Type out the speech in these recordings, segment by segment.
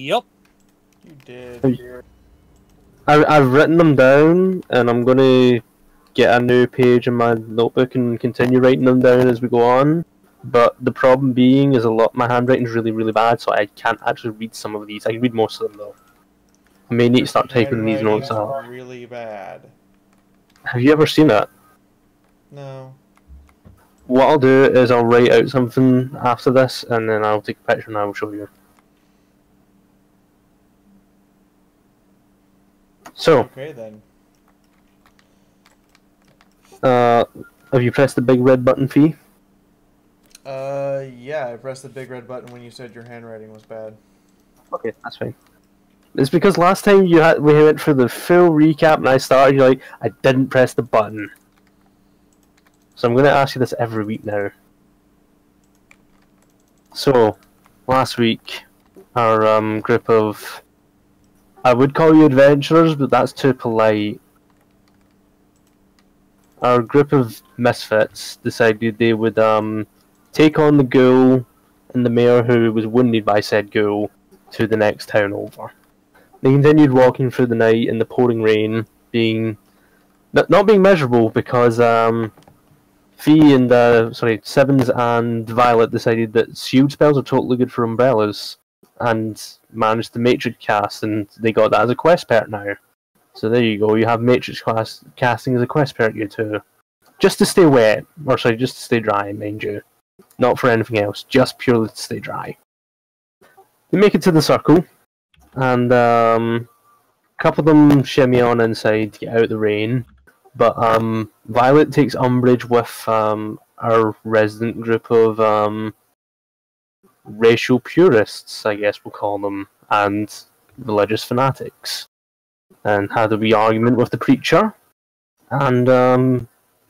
Yep. You did. I've written them down, and I'm going to get a new page in my notebook and continue writing them down as we go on. But the problem being is my handwriting is really, really bad, so I can't actually read some of these. I can read most of them, though. I may need to start typing these notes out. Really bad. Have you ever seen it? No. What I'll do is I'll write out something after this, and then I'll take a picture and I will show you. So. Okay then. Have you pressed the big red button, Fee? Yeah, I pressed the big red button when you said your handwriting was bad. Okay, that's fine. It's because last time we went for the full recap and I started, you're like, I didn't press the button. So I'm going to ask you this every week now. So, last week, our group of... I would call you adventurers, but that's too polite. Our group of misfits decided they would take on the ghoul and the mayor who was wounded by said ghoul to the next town over. They continued walking through the night in the pouring rain, not being miserable because Sevens and Violet decided that shield spells are totally good for umbrellas and managed the Matrix cast, and they got that as a quest perk now. So there you go, you have Matrix casting as a quest perk, you two. Just to stay wet, or sorry, just to stay dry, mind you. Not for anything else, just purely to stay dry. They make it to the circle, and a couple of them shimmy on inside to get out of the rain, but Violet takes umbrage with our resident group of racial purists, I guess we'll call them, and religious fanatics, and had a wee argument with the preacher, and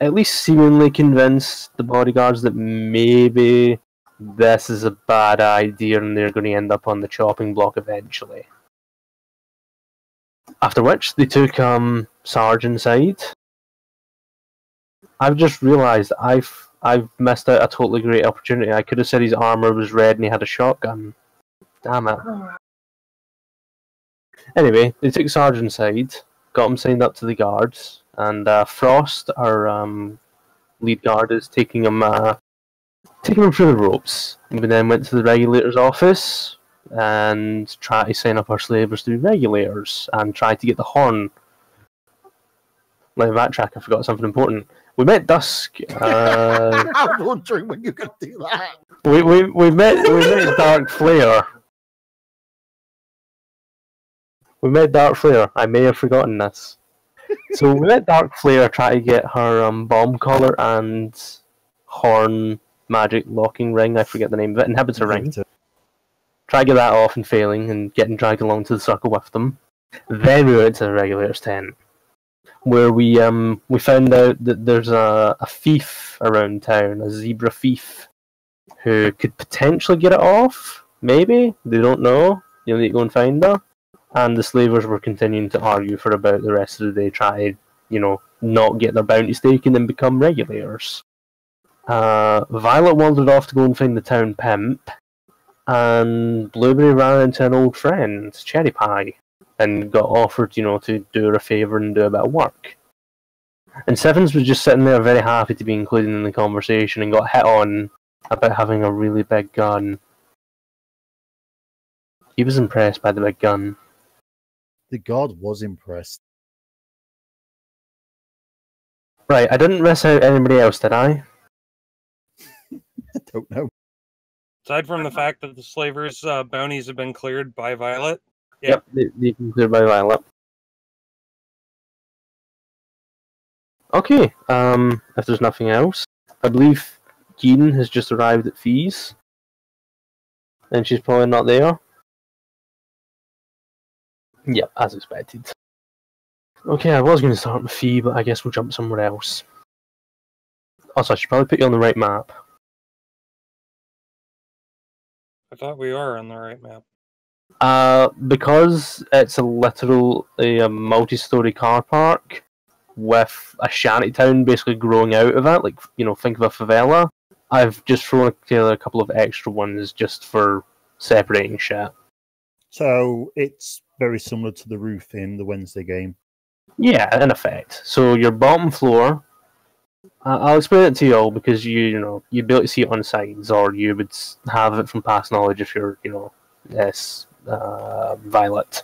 at least seemingly convinced the bodyguards that maybe this is a bad idea and they're going to end up on the chopping block eventually. After which, they took Sarge inside. I've just realised I've missed out a totally great opportunity. I could have said his armour was red and he had a shotgun. Damn it. Anyway, they took Sarge inside, got him signed up to the guards, and Frost, our lead guard, is taking him through the ropes. We then went to the regulator's office and tried to sign up our slavers to be regulators and tried to get the horn. Let me backtrack, I forgot something important. We met Dusk. I'm wondering when you're going to do that. We met Dark Flare. We met Dark Flare. I may have forgotten this. So we let Dark Flare try to get her bomb collar and horn magic locking ring. I forget the name of it. Inhibitor ring. Try to get that off and failing, and getting dragged along to the circle with them. Then we went to the regulator's tent, where we found out that there's a thief around town, a zebra thief, who could potentially get it off. Maybe, they don't know. You'll need to go and find her. And the slavers were continuing to argue for about the rest of the day, try to, not get their bounty taken and become regulators. Violet wandered off to go and find the town pimp, and Blueberry ran into an old friend, Cherry Pie, and got offered, to do her a favour and do a bit of work. And Sevens was just sitting there very happy to be included in the conversation and got hit on about having a really big gun. He was impressed by the big gun. The god was impressed. Right, I didn't miss out anybody else, did I? I don't know. Aside from the fact that the slavers' bounties have been cleared by Violet. Yep, they've been cleared by Violet. Okay, if there's nothing else, I believe Keen has just arrived at Fee's, and she's probably not there. Yep, as expected. Okay, I was going to start with Fee, but I guess we'll jump somewhere else. Also, I should probably put you on the right map. I thought we are on the right map. Because it's a multi-story car park with a shanty town basically growing out of it, like, think of a favela. I've just thrown together a couple of extra ones just for separating shit. So it's very similar to the roof in the Wednesday game. Yeah, in effect. So your bottom floor, I'll explain it to you all because you'd be able to see it on sides, or you would have it from past knowledge if you're yes, Violet.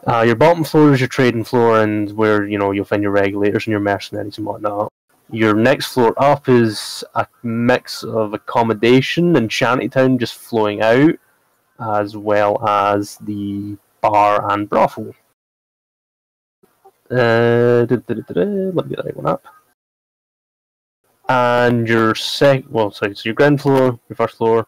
Your bottom floor is your trading floor, and where you'll find your regulators and your mercenaries and whatnot. Your next floor up is a mix of accommodation and shantytown just flowing out, as well as the bar and brothel. Let me get that right one up. And your so your ground floor, your first floor.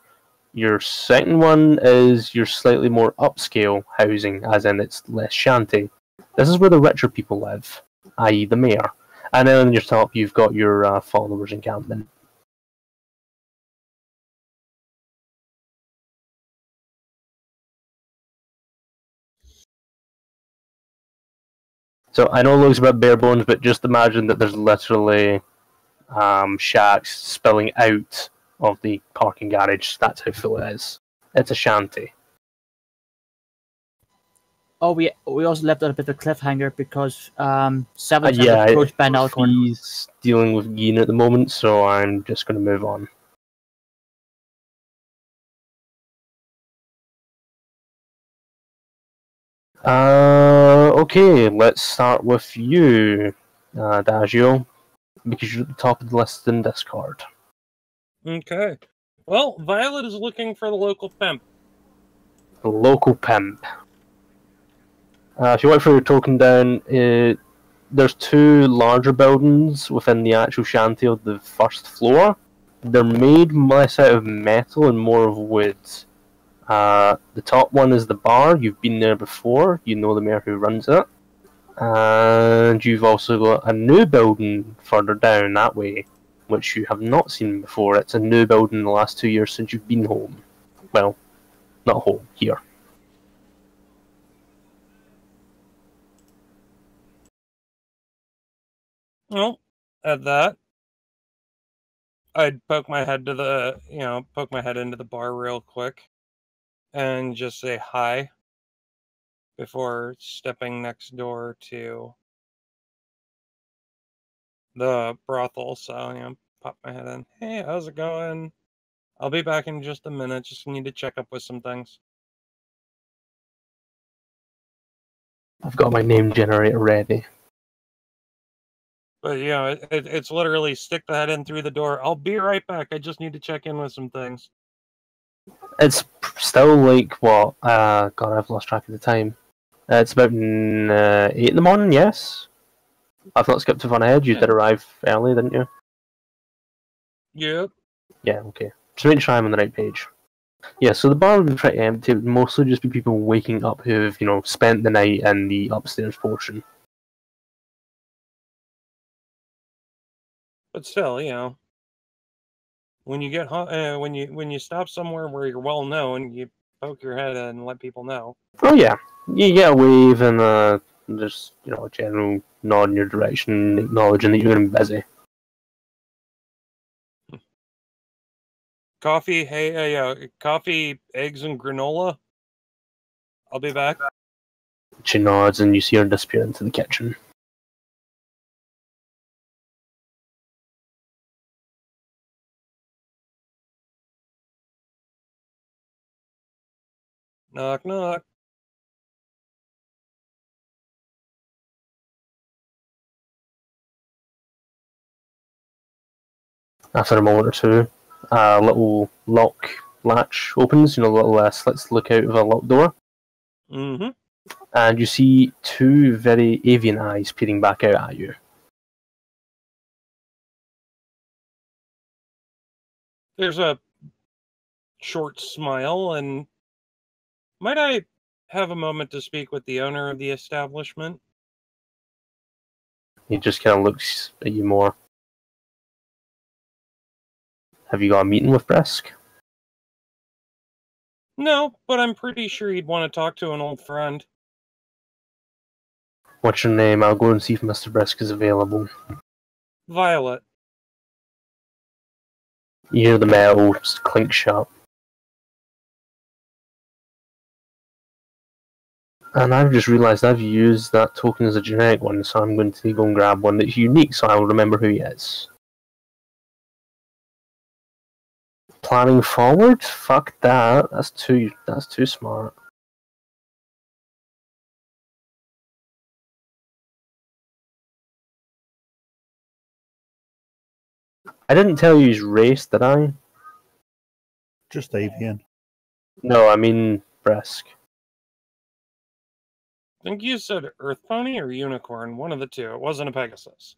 Your second one is your slightly more upscale housing, as in it's less shanty. This is where the richer people live, i.e. the mayor. And then on your top, you've got your followers encampment. So I know it looks a bit bare bones, but just imagine that there's literally shacks spilling out of the parking garage. That's how full it is. It's a shanty. Oh, we also left out a bit of a cliffhanger because Seven's Yeah, approached by an Alicorn. he's dealing with Geen at the moment, so I'm just going to move on. Okay, let's start with you, Dagio, because you're at the top of the list in Discord. Okay. Well, Violet is looking for the local pimp. The local pimp. If you wait for your token down, there's two larger buildings within the actual shanty of the first floor. They're made less out of metal and more of wood. The top one is the bar. You've been there before. You know the mayor who runs it. And you've also got a new building further down that way, which you have not seen before. It's a new building in the last 2 years since you've been home. Well, not home, here. Well, at that, I'd poke my head into the bar real quick and just say hi before stepping next door to the brothel. So, pop my head in. Hey, how's it going? I'll be back in just a minute. Just need to check up with some things. I've got my name generator ready. But, it's literally stick the head in through the door. I'll be right back. I just need to check in with some things. It's still like, what? God, I've lost track of the time. It's about 8 in the morning, yes? I've not skipped one ahead. You did arrive early, didn't you? Yep. Yeah, okay. Just make sure I'm on the right page. Yeah, so the bar would be pretty empty. It would mostly just be people waking up who've, spent the night in the upstairs portion. But still, when you get when you stop somewhere where you're well known, you poke your head in and let people know. Oh yeah, you get a wave and just a general nod in your direction, acknowledging that you're going to be busy. Coffee, coffee, eggs, and granola. I'll be back. She nods, and you see her disappear into the kitchen. Knock, knock. After a moment or two, a little lock latch opens, little slits look out of a locked door. Mm-hmm. And you see two very avian eyes peering back out at you. There's a short smile, and might I have a moment to speak with the owner of the establishment? He just kind of looks at you more. Have you got a meeting with Brisk? No, but I'm pretty sure he'd want to talk to an old friend. What's your name? I'll go and see if Mr. Brisk is available. Violet. You hear the metal clink shut. And I've just realised I've used that token as a generic one, so I'm going to go and grab one that's unique so I will remember who he is. Planning forward? Fuck that. That's too smart. I didn't tell you his race, did I? Just avian. No, I mean Brisk. I think you said Earth Pony or Unicorn, one of the two. It wasn't a Pegasus.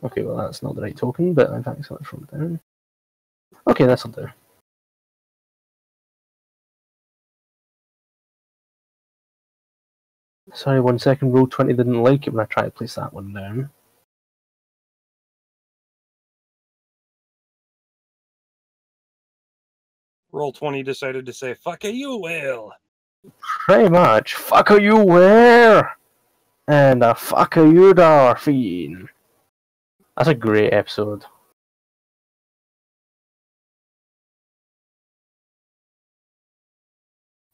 Okay, well that's not the right token, but I've accidentally thrown it down. Okay, that'll do. Sorry, 1 second. Roll 20 didn't like it when I tried to place that one down. Roll 20 decided to say, fuck it, you will. Pretty much. Fuck are you where? And a fuck are you Darfine? That's a great episode.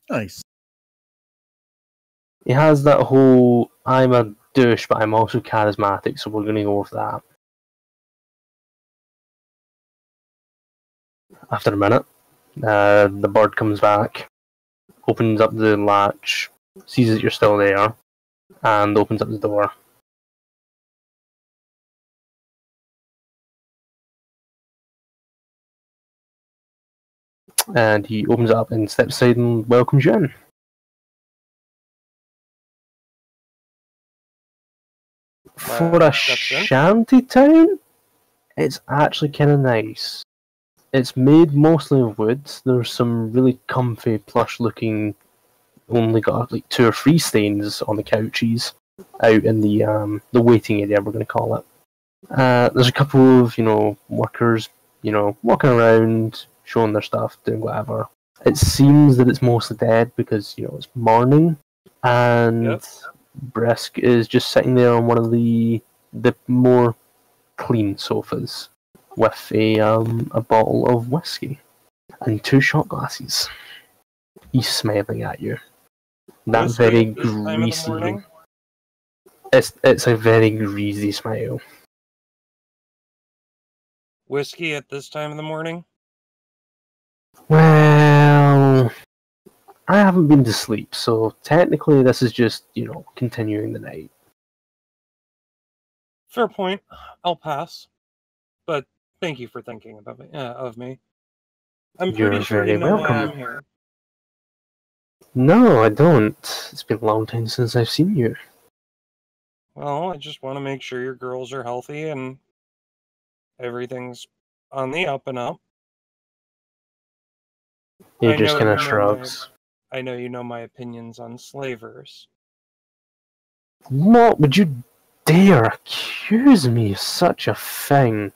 Nice. He has that whole I'm a douche, but I'm also charismatic, so we're going to go with that. After a minute, the bird comes back, opens up the latch, sees that you're still there, and opens up the door. And he opens it up and steps aside and welcomes you in. For a shanty town, it's actually kind of nice. It's made mostly of wood. There's some really comfy, plush-looking, only got like 2 or 3 stains on the couches out in the waiting area, we're going to call it. There's a couple of, workers, walking around, showing their stuff, doing whatever. It seems that it's mostly dead because, it's morning, and Yep. Brisk is just sitting there on one of the more clean sofas with a bottle of whiskey and 2 shot glasses. He's smiling at you. That Whiskey very at this time of the greasy. morning? It's a very greasy smile. Whiskey at this time of the morning? Well, I haven't been to sleep, so technically this is just, continuing the night. Fair point. I'll pass. But thank you for thinking of me. I'm You're pretty sure very you know welcome. why I'm here. No, I don't. It's been a long time since I've seen you. Well, I just want to make sure your girls are healthy and everything's on the up and up. He I just know kind of you know shrugs. I know you know my opinions on slavers. What would you dare accuse me of such a thing?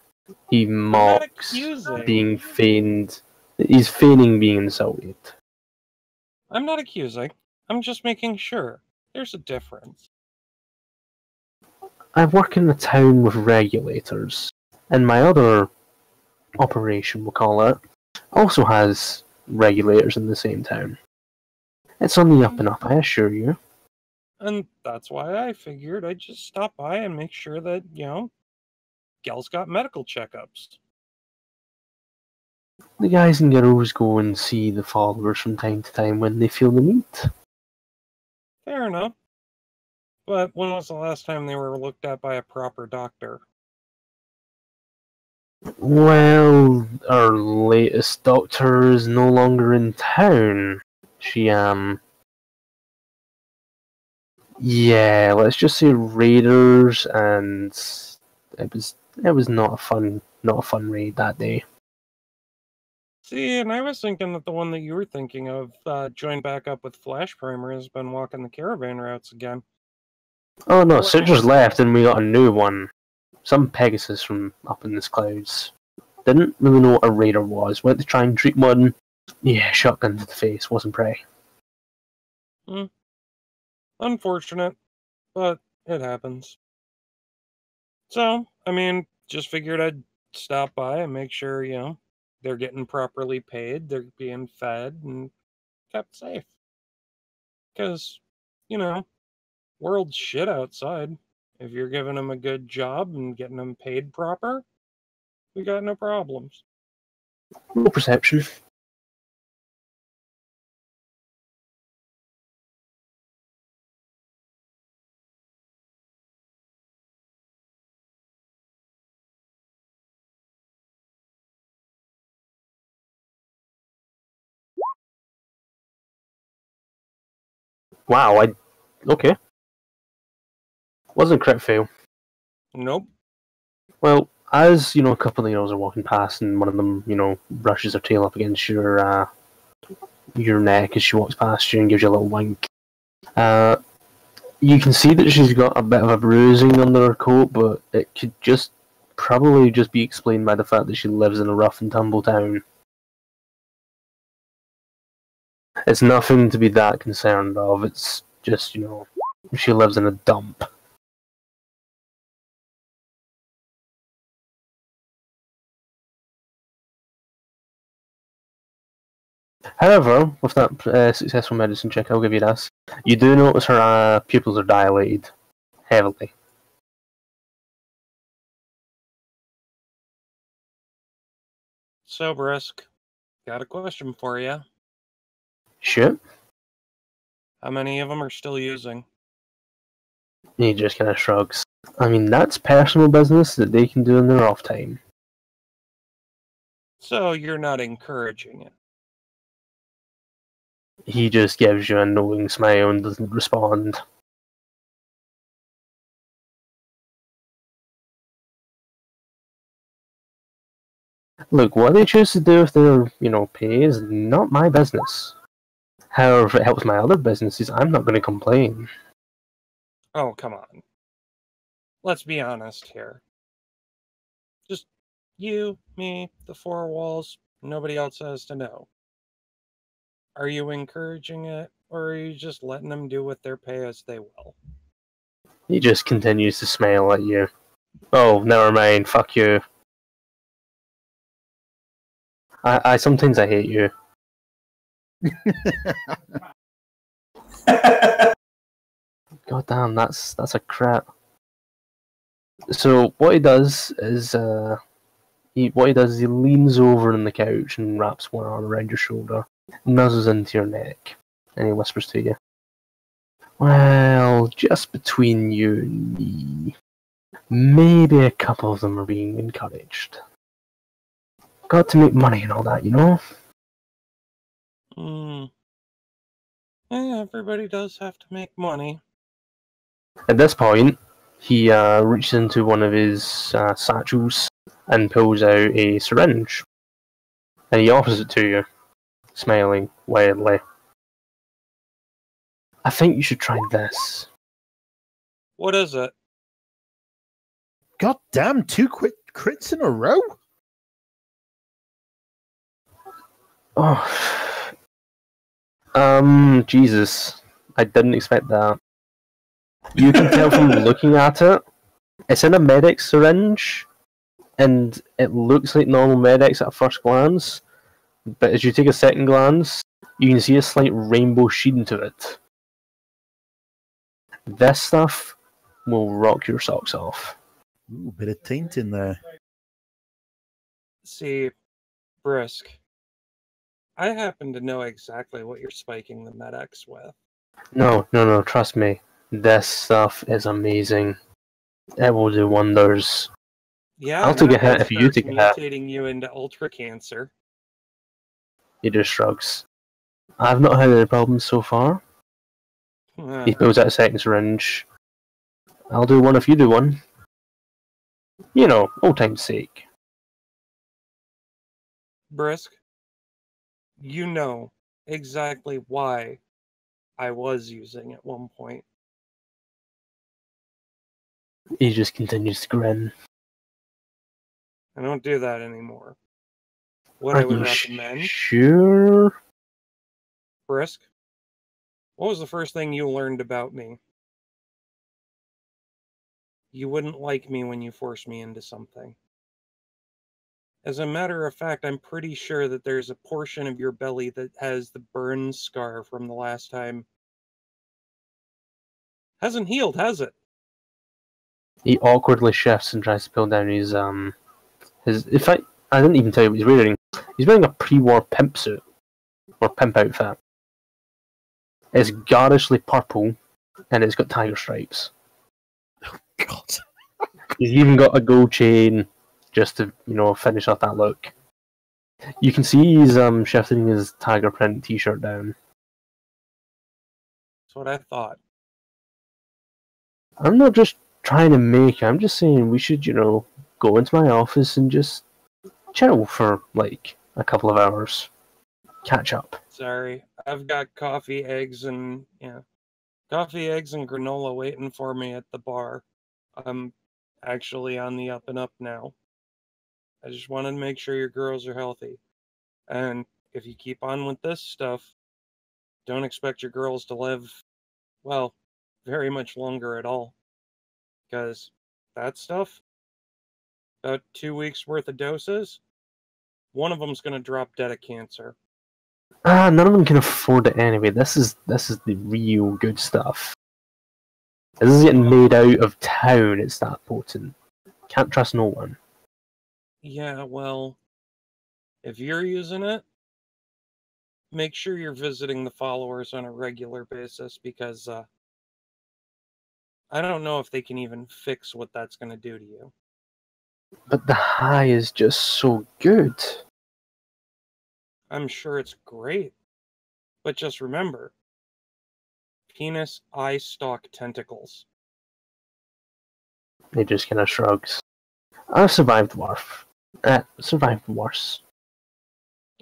He mocks, accusing. being feigned. He's feigning being insulted. I'm not accusing. I'm just making sure. There's a difference. I work in a town with regulators, and my other operation, we'll call it, also has regulators in the same town. It's on the up and up, I assure you. And that's why I figured I'd just stop by and make sure that, gals got medical checkups. The guys and girls go and see the followers from time to time when they feel the need. Fair enough. But when was the last time they were looked at by a proper doctor? Well, our latest doctor is no longer in town. Yeah, let's just say raiders, and it was not a fun raid that day. See, and I was thinking that the one that you were thinking of, joined back up with Flash Primer, has been walking the caravan routes again. Oh no, Citrus left and we got a new one. Some Pegasus from up in the clouds. Didn't really know what a raider was. Went to try and treat one. Yeah, shotgun to the face. Wasn't prey. Unfortunate, but it happens. So, just figured I'd stop by and make sure, they're getting properly paid, they're being fed, and kept safe. Because, you know, world's shit outside. If you're giving them a good job and getting them paid proper, we got no problems. Roll perception. Wow, okay. Wasn't a crit fail. Nope. Well, as a couple of girls are walking past, and one of them, brushes her tail up against your neck as she walks past you and gives you a little wink. You can see that she's got a bit of a bruising under her coat, but it could probably just be explained by the fact that she lives in a rough and tumble town. It's nothing to be that concerned of. It's just, she lives in a dump. However, with that successful medicine check, I'll give you this. You do notice her pupils are dilated heavily. So, Brisk, got a question for you. Shit. How many of them are still using? He just kind of shrugs. I mean, that's personal business that they can do in their off time. So, you're not encouraging it? He just gives you a knowing smile and doesn't respond. Look, what they choose to do with their, pay is not my business. However, if it helps my other businesses, I'm not going to complain. Oh, come on. Let's be honest here. Just you, me, the four walls, nobody else has to know. Are you encouraging it, or are you just letting them do with their pay as they will? He just continues to smile at you. Oh, never mind, fuck you. I sometimes I hate you. God damn, that's a crap. So what he does is he leans over on the couch and wraps one arm around your shoulder, nuzzles into your neck, and he whispers to you. Well, just between you and me, maybe a couple of them are being encouraged. Got to make money and all that, Yeah, everybody does have to make money. At this point, he reaches into one of his satchels and pulls out a syringe. And he offers it to you, smiling widely. I think you should try this. What is it? God damn, 2 quick crits in a row? Oh. Jesus. I didn't expect that. You can tell from looking at it, it's in a medic syringe, and it looks like normal medics at first glance, but as you take a second glance, you can see a slight rainbow sheen to it. This stuff will rock your socks off. Ooh, bit of taint in there. See, Brisk, I happen to know exactly what you're spiking the medics with. No, trust me. This stuff is amazing. It will do wonders. Yeah, I'll take a hit if you take a hit. mutating you into ultra cancer. He just shrugs. I've not had any problems so far. He pulls out a second syringe. I'll do one if you do one. Old time's sake. Brisk, you know exactly why I was using at one point. He just continues to grin. I don't do that anymore. What I would recommend... Sure? Brisk, what was the first thing you learned about me? You wouldn't like me when you forced me into something. As a matter of fact, I'm pretty sure that there's a portion of your belly that has the burn scar from the last time. Hasn't healed, has it? He awkwardly shifts and tries to pull down his. In fact, I didn't even tell you what he's wearing. He's wearing a pre-war pimp suit or pimp outfit. It's garishly purple, and it's got tiger stripes. God. He's even got a gold chain just to, finish off that look. You can see he's shifting his tiger print t-shirt down. That's what I thought. I'm not just trying to make it, I'm just saying we should, go into my office and just chill for, like, a couple of hours. Catch up. Sorry, I've got coffee, eggs, and granola waiting for me at the bar. I'm actually on the up and up now. I just wanted to make sure your girls are healthy. And if you keep on with this stuff, don't expect your girls to live, well, very much longer at all. Because that stuff, about 2 weeks worth of doses, one of them's going to drop dead of cancer. None of them can afford it anyway. This is the real good stuff. This is getting made out of town, it's that potent. Can't trust no one. Yeah, well, if you're using it, make sure you're visiting the followers on a regular basis, because I don't know if they can even fix what that's going to do to you. But the high is just so good. I'm sure it's great. But just remember, penis, eye stalk, tentacles. He just kind of shrugs. I've survived survived worse.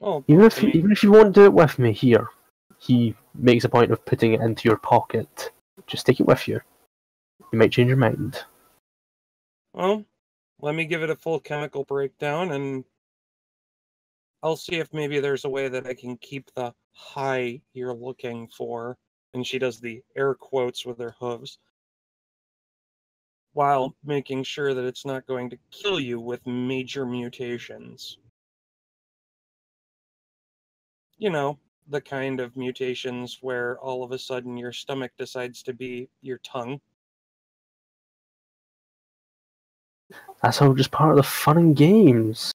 Oh, Even if you won't do it with me here, he makes a point of putting it into your pocket. Just take it with you. You might change your mind. Well, let me give it a full chemical breakdown, and I'll see if maybe there's a way that I can keep the high you're looking for. And she does the air quotes with her hooves, while making sure that it's not going to kill you with major mutations. You know, the kind of mutations where all of a sudden your stomach decides to be your tongue. That's all just part of the fun and games.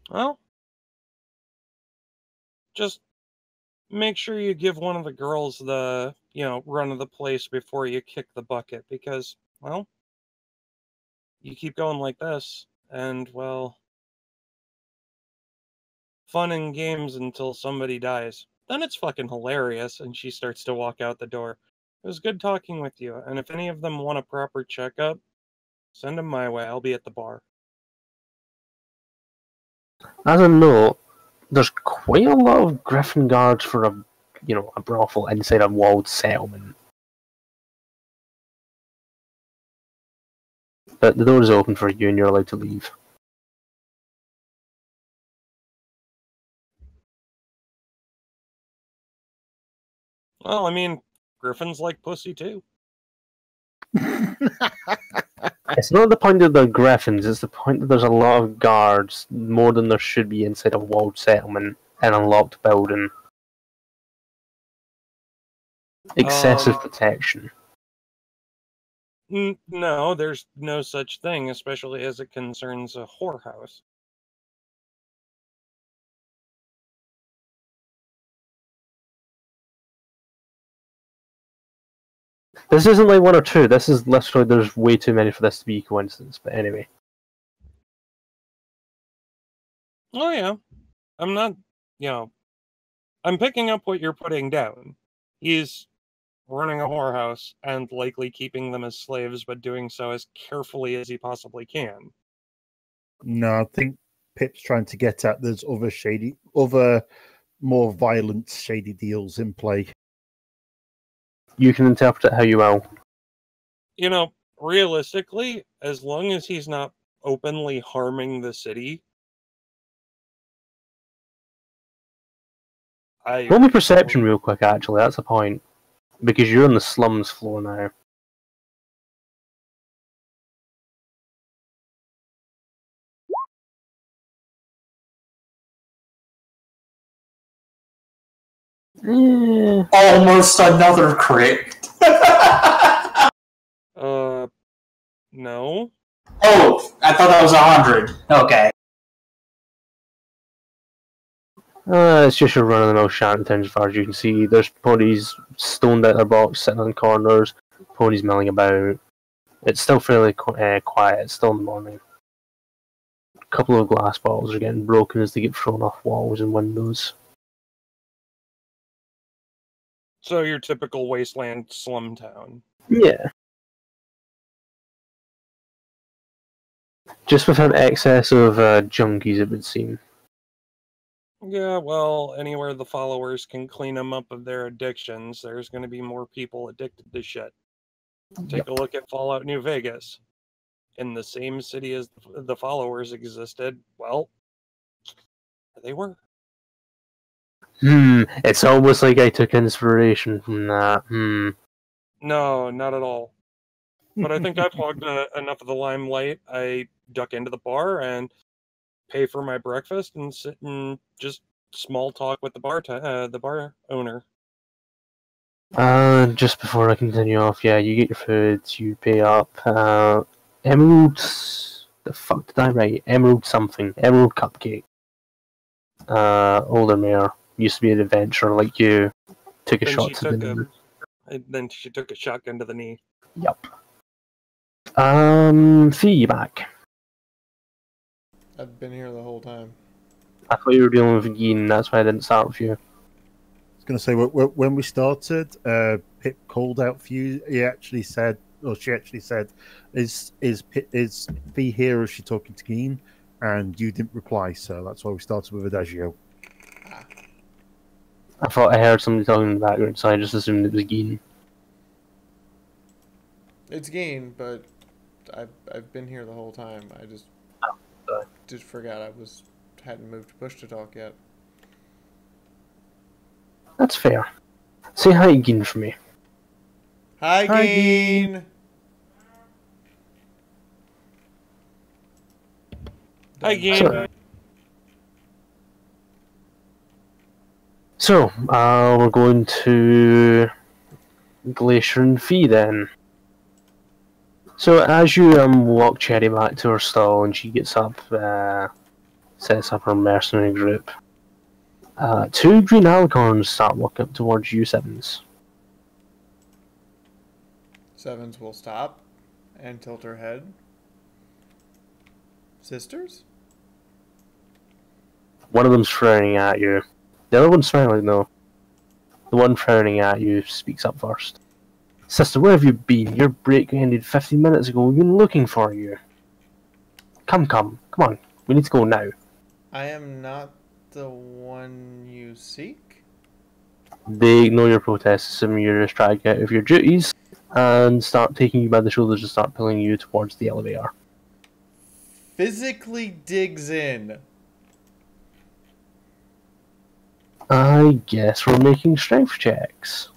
Well, just make sure you give one of the girls the, run of the place before you kick the bucket, because, well, you keep going like this, and, well, fun and games until somebody dies. Then it's fucking hilarious, and she starts to walk out the door. It was good talking with you, and if any of them want a proper checkup, send them my way. I'll be at the bar. As a note, there's quite a lot of griffin guards for a brothel inside a walled settlement. But the door is open for you and you're allowed to leave. Well, I mean, griffins like pussy too. It's not the point of the griffins, it's the point that there's a lot of guards, more than there should be inside a walled settlement, an unlocked building. Excessive protection. No, there's no such thing, especially as it concerns a whorehouse. This isn't like one or two, this is literally, there's way too many for this to be a coincidence, but anyway. Oh yeah, I'm not, I'm picking up what you're putting down. He's running a whorehouse and likely keeping them as slaves, but doing so as carefully as he possibly can. No, I think Pip's trying to get at there's other more violent, shady deals in play. You can interpret it how you will. Realistically, as long as he's not openly harming the city, Roll me perception real quick, actually, that's the point. Because you're on the slums floor now. Almost another crit. No. Oh, I thought that was 100. Okay. It's just your run-of-the-mill shantytown as far as you can see. There's ponies stoned out their box, sitting on corners, ponies milling about. It's still fairly quiet, it's still in the morning. A couple of glass bottles are getting broken as they get thrown off walls and windows. So your typical wasteland slum town. Yeah. Just with an excess of junkies, it would seem. Yeah, well, anywhere the followers can clean them up of their addictions, there's going to be more people addicted to shit. Take a look at Fallout New Vegas. In the same city as the followers existed, well, they were. It's almost like I took inspiration from that. No, not at all. But I think I've hogged enough of the limelight. I duck into the bar and pay for my breakfast and sit and just small talk with the bar owner. Just before I continue off, yeah, you get your food, you pay up. Emerald. The fuck did I write? Emerald something. Emerald Cupcake. Older mare. Used to be an adventurer like you. Took a shot to the knee. Then she took a shotgun to the knee. Yep. Fee, you back. I've been here the whole time. I thought you were dealing with Gene, that's why I didn't start with you. I was going to say, when we started, Pip called out for you. He actually said, or she actually said, "Is Fee here? Or is she talking to Keen?" And you didn't reply, so that's why we started with Adagio. I thought I heard somebody talking in the background, so I just assumed it was Gene. It's Gain, but I've been here the whole time. I just forgot I hadn't moved to push to talk yet. That's fair. Say hi to Gene for me. Hi, Gain. Hi, Gain. So, we're going to Glacier and Fee then. So, as you walk Cherry back to her stall and she gets up, sets up her mercenary group, two green alicorns start walking up towards you, Sevens. Sevens will stop and tilt her head. Sisters? One of them's frowning at you. The other one's smiling, though. The one frowning at you speaks up first. Sister, where have you been? Your break ended 15 minutes ago. We've been looking for you. Come on. We need to go now. I am not the one you seek? They ignore your protests, assuming you're just trying to get out of your duties, and start taking you by the shoulders and start pulling you towards the elevator. Physically digs in. I guess we're making strength checks.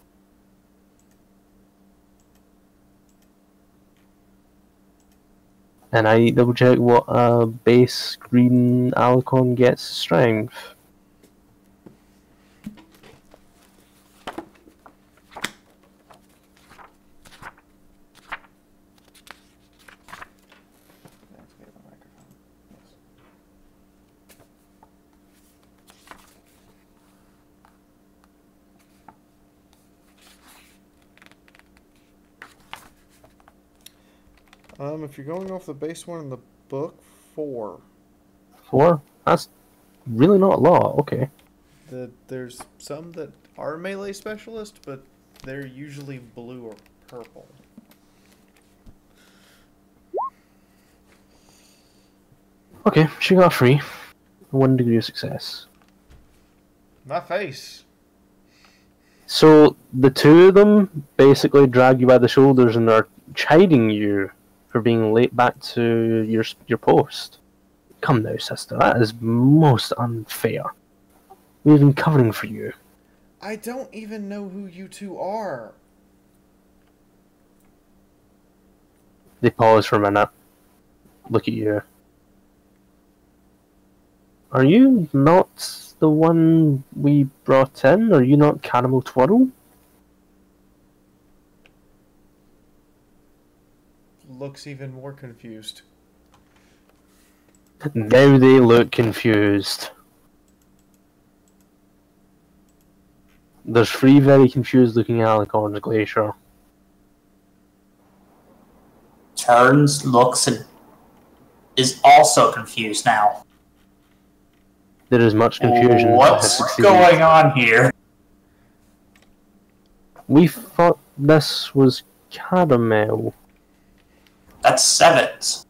And I need to double check what a base green alicorn gets strength. If you're going off the base one in the book, 4. 4? That's really not a lot, okay. There's some that are melee specialist, but they're usually blue or purple. Okay, she got 3. 1 degree of success. My face. So, the two of them basically drag you by the shoulders and are chiding you for being late back to your post. Come now, sister, that is most unfair. We've been covering for you. I don't even know who you two are. They pause for a minute. Look at you. Are you not the one we brought in? Are you not Caramel Twirl? Looks even more confused. Now they look confused. There's 3 very confused looking Alicorns, Glacier. Turns, looks, and is also confused now. There is much confusion. What's going on here? We thought this was Caramel. That's 7s.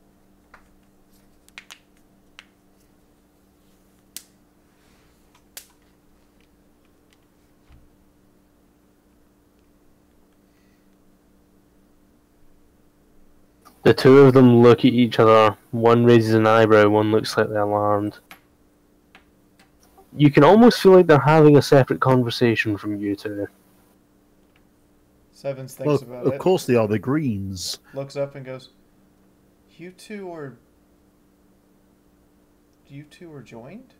The two of them look at each other. One raises an eyebrow, one looks slightly alarmed. You can almost feel like they're having a separate conversation from you two. Sevens thinks Well, about of it. course they are the greens. Looks up and goes, You two are joined?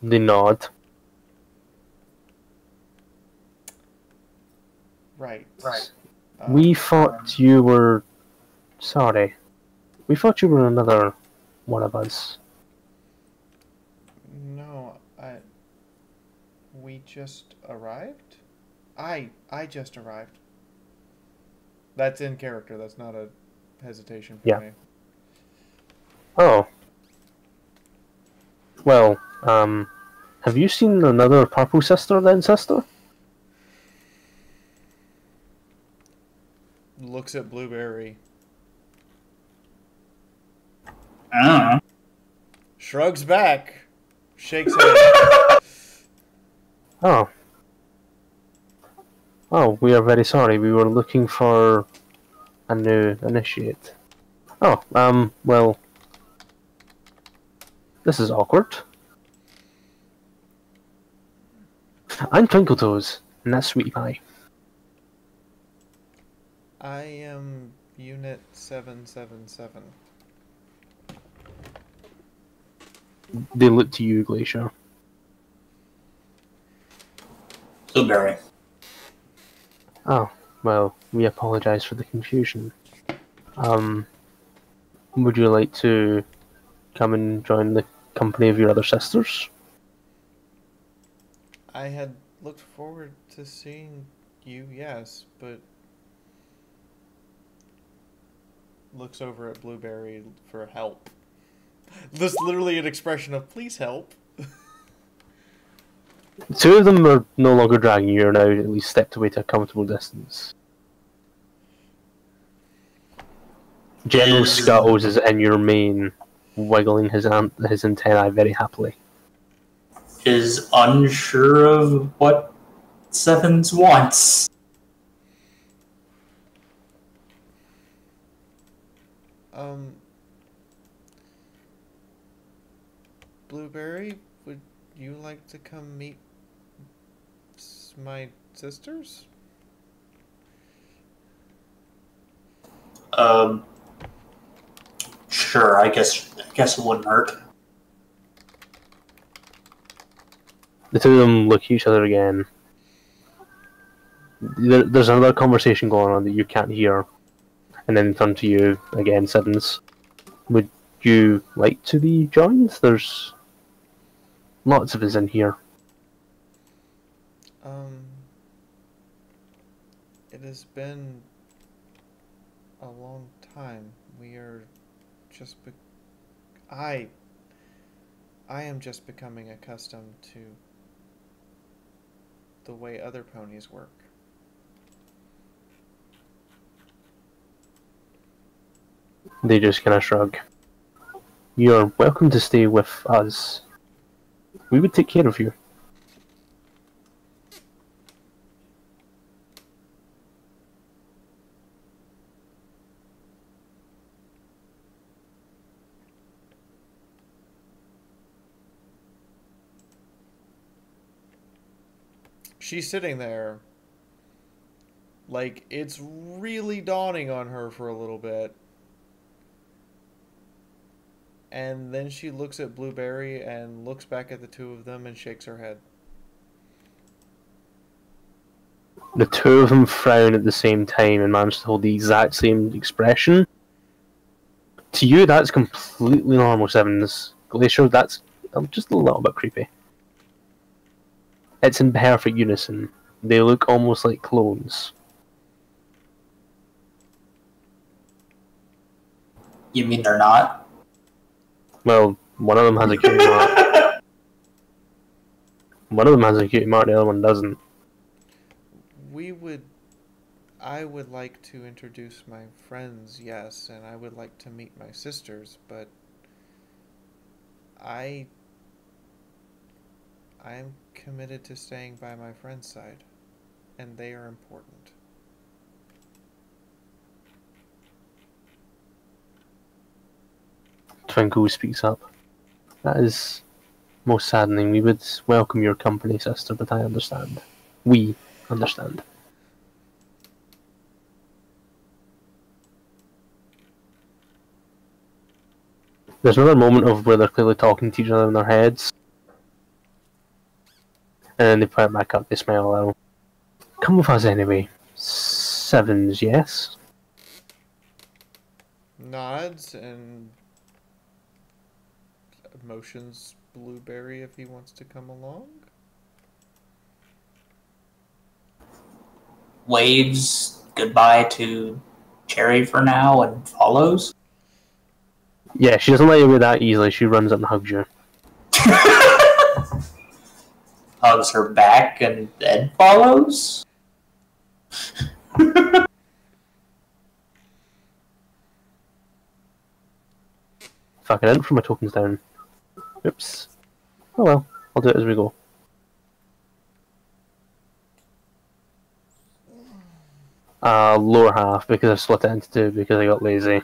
They nod. Right. We thought you were... Sorry. We thought you were another one of us. No, we just arrived? I just arrived. That's in character, that's not a hesitation for me. Oh. Well, have you seen another purple sister then, sister? Looks at Blueberry. Shrugs back. Shakes head. Oh. Oh, we are very sorry. We were looking for a new initiate. Oh, well... This is awkward. I'm Twinkletoes, and that's Sweetie Pie. I am Unit 777. They look to you, Glacier. Blueberry. Oh, well, we apologize for the confusion. Would you like to come and join the company of your other sisters? I had looked forward to seeing you, yes, but... Looks over at Blueberry for help. That's literally an expression of, please help. Two of them are no longer dragging you, are now at least stepped away to a comfortable distance. General Scuttles is in your main, wiggling his antennae very happily. Is unsure of what Sevens wants. Blueberry, would you like to come meet my sisters? Sure, I guess it wouldn't hurt. The two of them look at each other again. There's another conversation going on that you can't hear. And then turn to you again, Sevens. Would you like to be joined? There's lots of us in here. It has been a long time. We are just I am just becoming accustomed to the way other ponies work. They just kind of shrug. You're welcome to stay with us. We would take care of you. She's sitting there, like, it's really dawning on her for a little bit. And then she looks at Blueberry and looks back at the two of them and shakes her head. The two of them frown at the same time and manage to hold the exact same expression. To you, that's completely normal, Sevens. Glacier, that's just a little bit creepy. It's in perfect unison. They look almost like clones. You mean they're not? Well, one of them has a cutie mark. One of them has a cutie mark, the other one doesn't. I would like to introduce my friends, yes, and I would like to meet my sisters, but I am committed to staying by my friend's side, and they are important. Twinkle speaks up. That is most saddening. We would welcome your company, sister, but I understand. We understand. There's another moment of where they're clearly talking to each other in their heads. And then they put it back up, they smile a little. Come with us anyway. Sevens, yes? Nods and motions Blueberry if he wants to come along. Waves goodbye to Cherry for now and follows. Yeah, she doesn't let you away that easily. She runs up and hugs you. Hugs her back and then follows. Fuck, I didn't put my tokens down. Oops. Oh well, I'll do it as we go. Lower half, because I split it into two because I got lazy.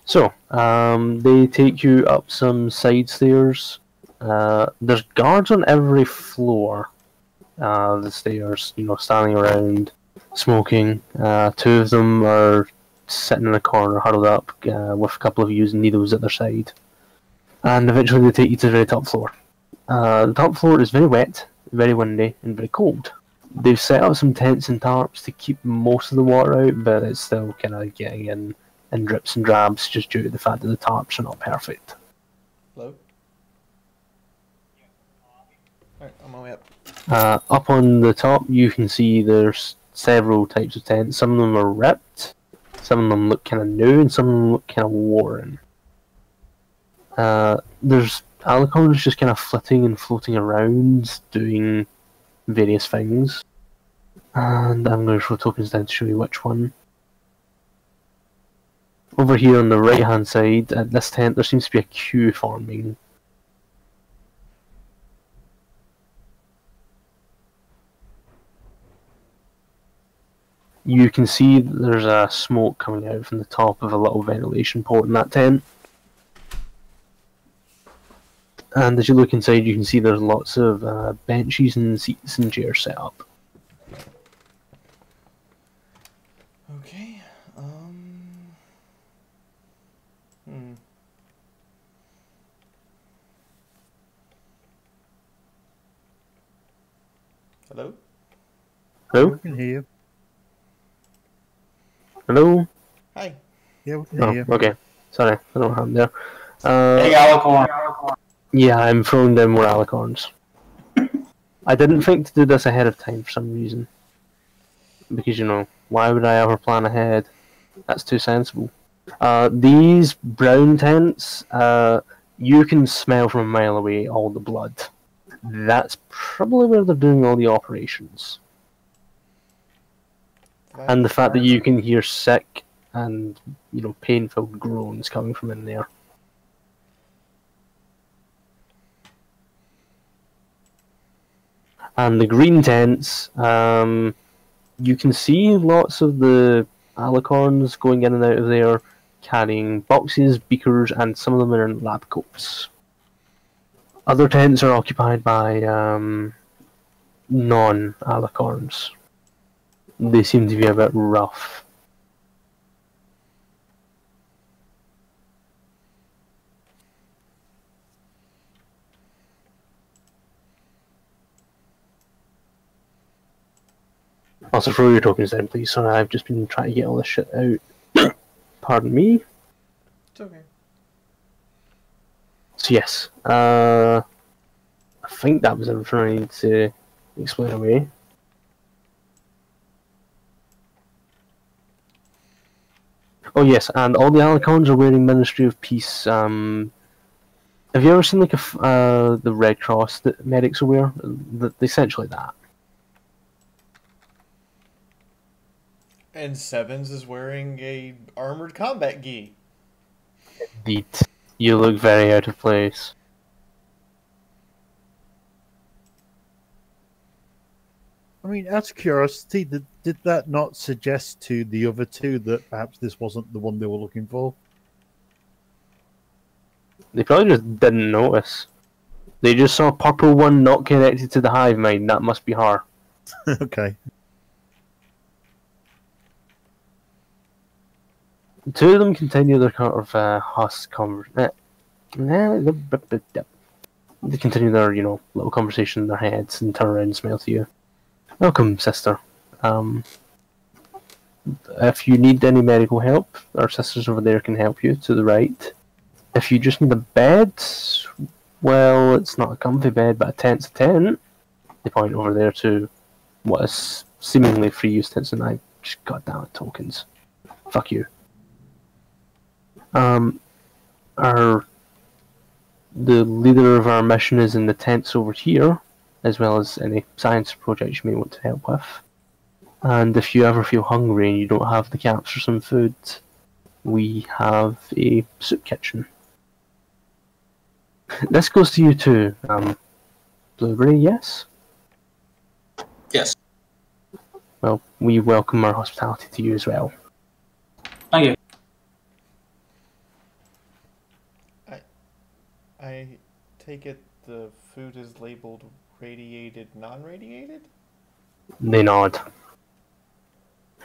So, they take you up some side stairs. There's guards on every floor. The stairs, standing around, smoking. Two of them are sitting in a corner, huddled up, with a couple of using needles at their side. And eventually they take you to the very top floor. The top floor is very wet, very windy, and very cold. They've set up some tents and tarps to keep most of the water out, but it's still kind of getting in drips and drabs just due to the fact that the tarps are not perfect. Hello? Alright, I'm on my way up. Up on the top, you can see there's several types of tents. Some of them are ripped, some of them look kind of new, and some of them look kind of worn. There's Alicorns just kind of flitting and floating around, doing various things. And I'm going to throw tokens down to show you which one. Over here on the right hand side, at this tent, there seems to be a queue forming. You can see that there's a smoke coming out from the top of a little ventilation port in that tent. And as you look inside, you can see there's lots of benches and seats and chairs set up. Okay, Hello? Hello? We can hear you. Hello? Hi. Yeah, we can hear you. Okay. Sorry, I don't know what happened there. Hey, Alicorn. Yeah, I'm throwing down more Alicorns. I didn't think to do this ahead of time for some reason. Because, why would I ever plan ahead? That's too sensible. These brown tents, you can smell from a mile away all the blood. That's probably where they're doing all the operations. And the fact that you can hear sick and, pain-filled groans coming from in there. And the green tents, you can see lots of the Alicorns going in and out of there, carrying boxes, beakers, and some of them are in lab coats. Other tents are occupied by non-Alicorns. They seem to be a bit rough. Also, throw your tokens down, please. Sorry, I've just been trying to get all this shit out. Pardon me. It's okay. So yes, I think that was everything I needed to explain away. Oh yes, and all the Alicorns are wearing Ministry of Peace. Have you ever seen like the Red Cross that medics wear? Essentially that. And Sevens is wearing a armored combat gi. Indeed, you look very out of place. I mean, out of curiosity, did that not suggest to the other two that perhaps this wasn't the one they were looking for? They probably just didn't notice. They just saw a purple one not connected to the hive mind. That must be her. Okay. The two of them continue their kind of husk conversation. They continue their, little conversation in their heads and turn around and smile to you. Welcome, sister. If you need any medical help, our sisters over there can help you to the right. If you just need a bed, well, it's not a comfy bed, but a tent's a tent. They point over there to what is seemingly free use tents, and I just goddamn it, tokens. Fuck you. The leader of our mission is in the tents over here, as well as any science projects you may want to help with. And if you ever feel hungry and you don't have the caps for some food, we have a soup kitchen. This goes to you too, Blueberry, yes? Yes. Well, we welcome our hospitality to you as well. Thank you. I take it the food is labeled radiated, non-radiated? They nod.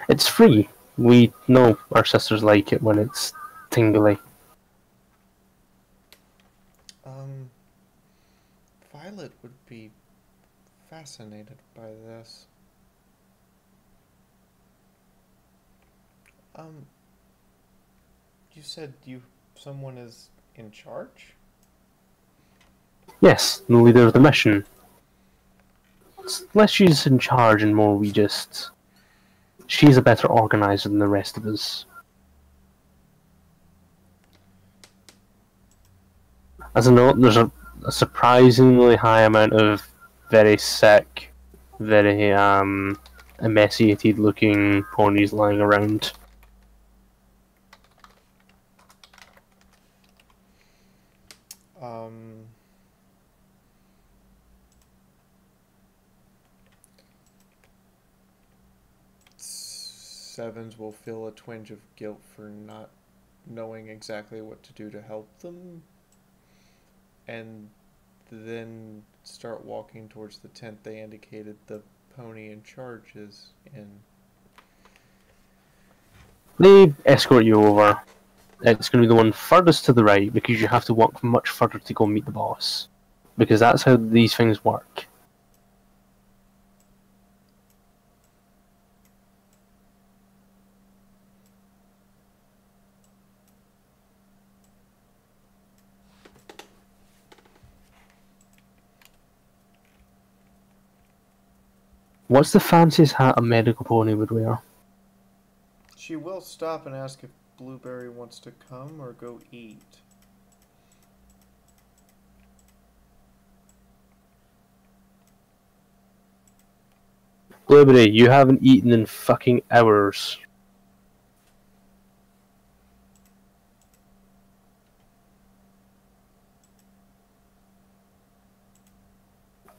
It's free. We know our sisters like it when it's tingly. Violet would be fascinated by this. You said someone is in charge? Yes, the leader of the mission. It's less she's in charge and more we just... She's a better organizer than the rest of us. As a note, there's a surprisingly high amount of very sick, very emaciated looking ponies lying around. Sevens will feel a twinge of guilt for not knowing exactly what to do to help them, and then start walking towards the tent they indicated the pony in charge is in. They escort you over. It's going to be the one furthest to the right because you have to walk much further to go meet the boss. Because that's how these things work. What's the fanciest hat a medical pony would wear? She will stop and ask if Blueberry wants to come or go eat. Blueberry, you haven't eaten in fucking hours.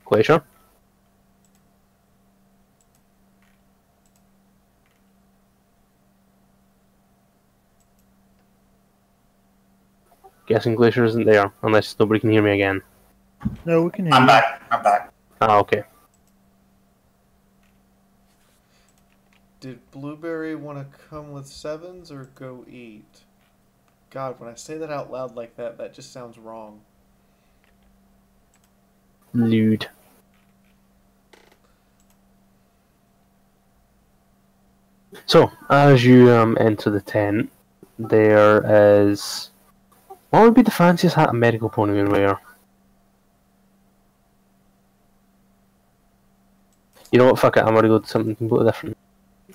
Glacier? Guessing Glacier isn't there, unless nobody can hear me again. No, we can hear I'm you. back. I'm back. Ah, okay. Did Blueberry want to come with Sevens or go eat? God, when I say that out loud like that, that just sounds wrong. Lewd. So, as you enter the tent, there is... What would be the fanciest hat a medical pony would wear? You know what, fuck it, I'm gonna go to something completely different.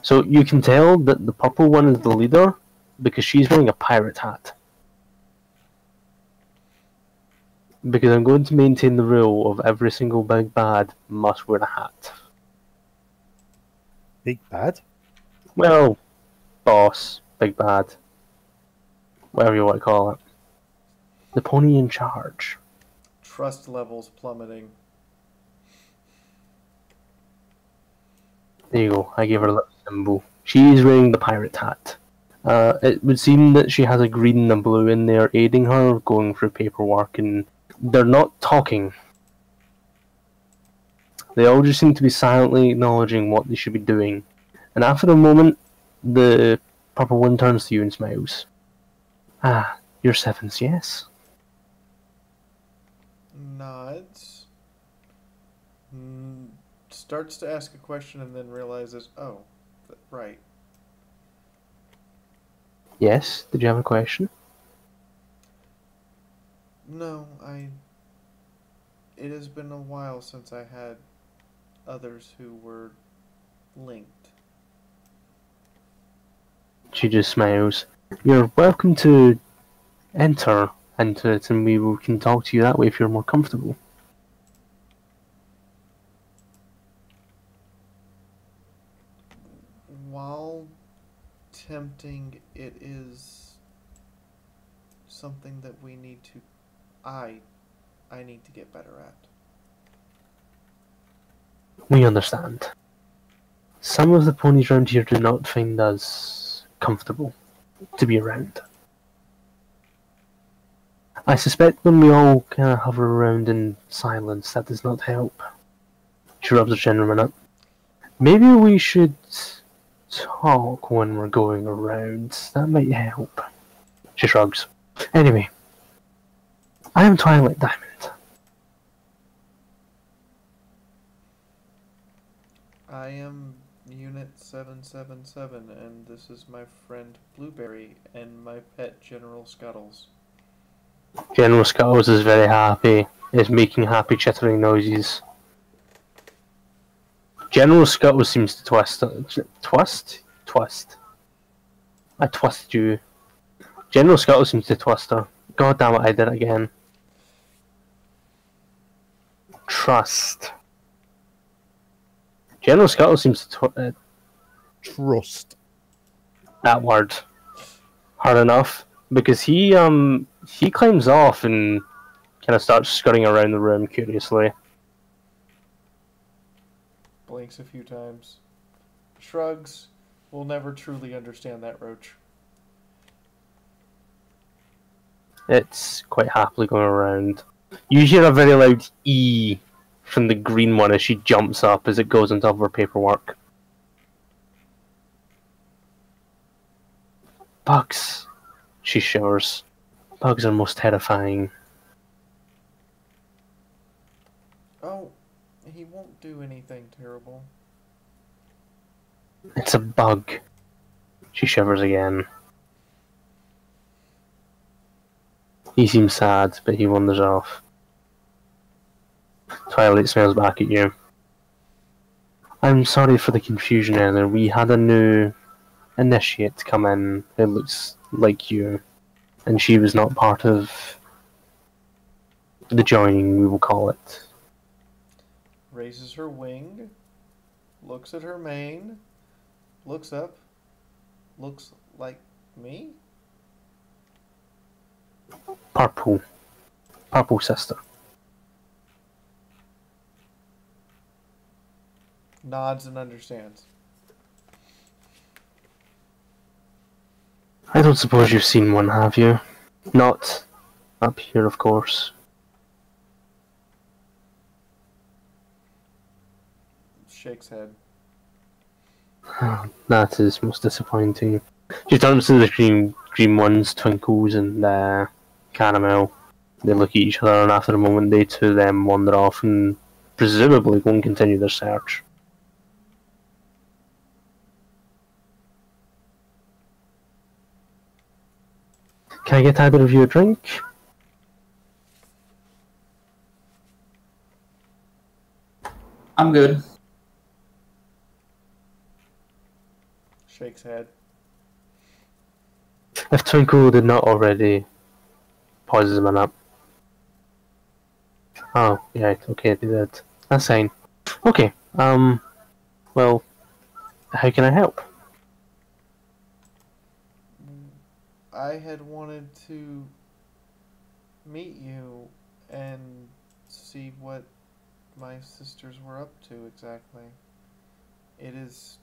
So, you can tell that the purple one is the leader, because she's wearing a pirate hat. Because I'm going to maintain the rule of every single big bad must wear a hat. Big bad? Well, boss, big bad, whatever you want to call it. The pony in charge. Trust levels plummeting. There you go, I gave her a little symbol. She's wearing the pirate hat. It would seem that she has a green and a blue in there aiding her, going through paperwork, and they're not talking. They all just seem to be silently acknowledging what they should be doing. And after a moment, the purple one turns to you and smiles. Ah, you're Sevens, yes? Nods. Starts to ask a question and then realizes, oh, right. Yes? Did you have a question? No, it has been a while since I had others who were linked. She just smiles. You're welcome to enter into it, and we can talk to you that way if you're more comfortable. While tempting, it is something that we need to... I need to get better at. We understand. Some of the ponies around here do not find us comfortable to be around. I suspect when we all kind of hover around in silence, that does not help. She rubs her chin a minute. Maybe we should talk when we're going around. That might help. She shrugs. Anyway, I am Twilight Diamond. I am Unit 777, and this is my friend Blueberry and my pet General Scuttles. General Scuttles is very happy. Is making happy chittering noises. General Scuttles seems to twist. I twisted you. General Scuttles seems to twist her. God damn it, I did it again. Trust. General Scuttles seems to Trust. that word hard enough, because he climbs off and kind of starts scurrying around the room curiously. Blinks a few times. Shrugs. We'll never truly understand that roach. It's quite happily going around. You hear a very loud E from the green one as she jumps up as it goes on top of her paperwork. Bugs, she shivers. Bugs are most terrifying. Oh, he won't do anything terrible. It's a bug. She shivers again. He seems sad, but he wanders off. Twilight smiles back at you. I'm sorry for the confusion earlier. We had a new initiate come in who looks like you, and she was not part of the joining, we will call it. Raises her wing. Looks at her mane. Looks up. Looks like me? Purple. Purple sister. Nods and understands. I don't suppose you've seen one, have you? Not up here, of course. Shakes head. That is most disappointing. She turns to the green ones, Twinkles and Caramel. They look at each other, and after a moment, they two of them wander off and presumably go and continue their search. Can I get either of you a drink? I'm good. Shakes head. If Twinkle did not already, pauses a minute. Oh, yeah, okay, they did. That's fine. Okay, well, how can I help? I had wanted to meet you and see what my sisters were up to exactly. It is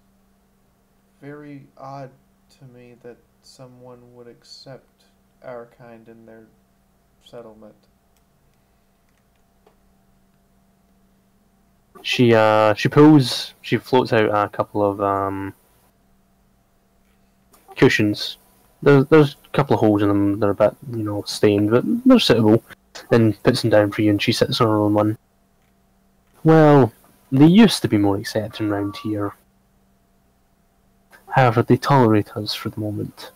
very odd to me that someone would accept our kind in their settlement. She floats out a couple of, cushions. There's a couple of holes in them, they're a bit, stained, but they're suitable. Then puts them down for you, and she sits on her own one. Well, they used to be more accepting round here. However, they tolerate us for the moment.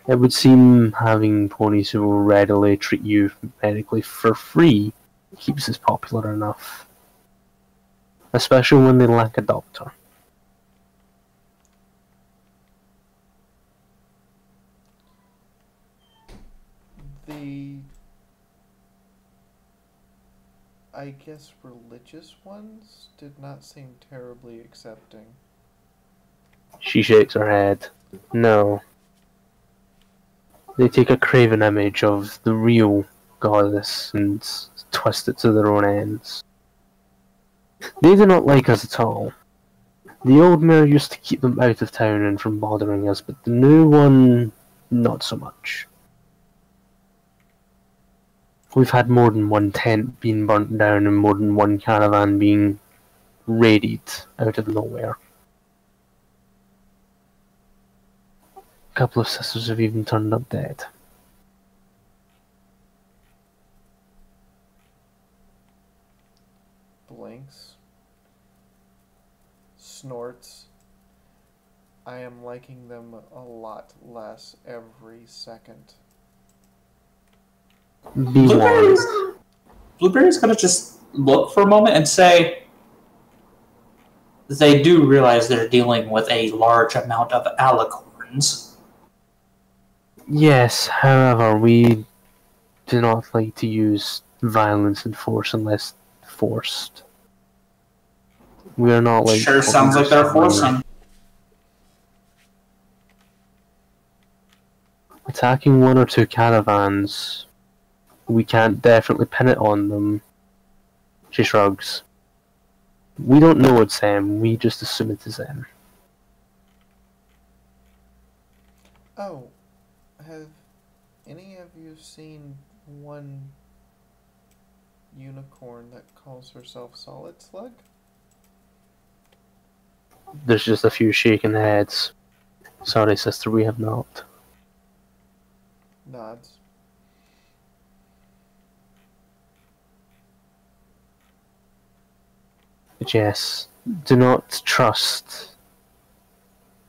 It would seem having ponies who will readily treat you medically for free keeps us popular enough. Especially when they lack a doctor. I guess religious ones did not seem terribly accepting. She shakes her head. No. They take a craven image of the real goddess and twist it to their own ends. They do not like us at all. The old mayor used to keep them out of town and from bothering us, but the new one, not so much. We've had more than one tent being burnt down and more than one caravan being raided out of nowhere. A couple of sisters have even turned up dead. Blinks. Snorts. I am liking them a lot less every second. Be Blueberry's, warned. Blueberry's gonna just look for a moment and say they do realize they're dealing with a large amount of alicorns. Yes, however, we do not like to use violence and force unless forced. We are not like... Sure sounds like they're forcing. Attacking one or two caravans, we can't definitely pin it on them. She shrugs. We don't know it's them, we just assume it is them. Oh, have any of you seen one unicorn that calls herself Solid Slug? There's just a few shaking heads. Sorry, sister, we have not. Nods. But yes, do not trust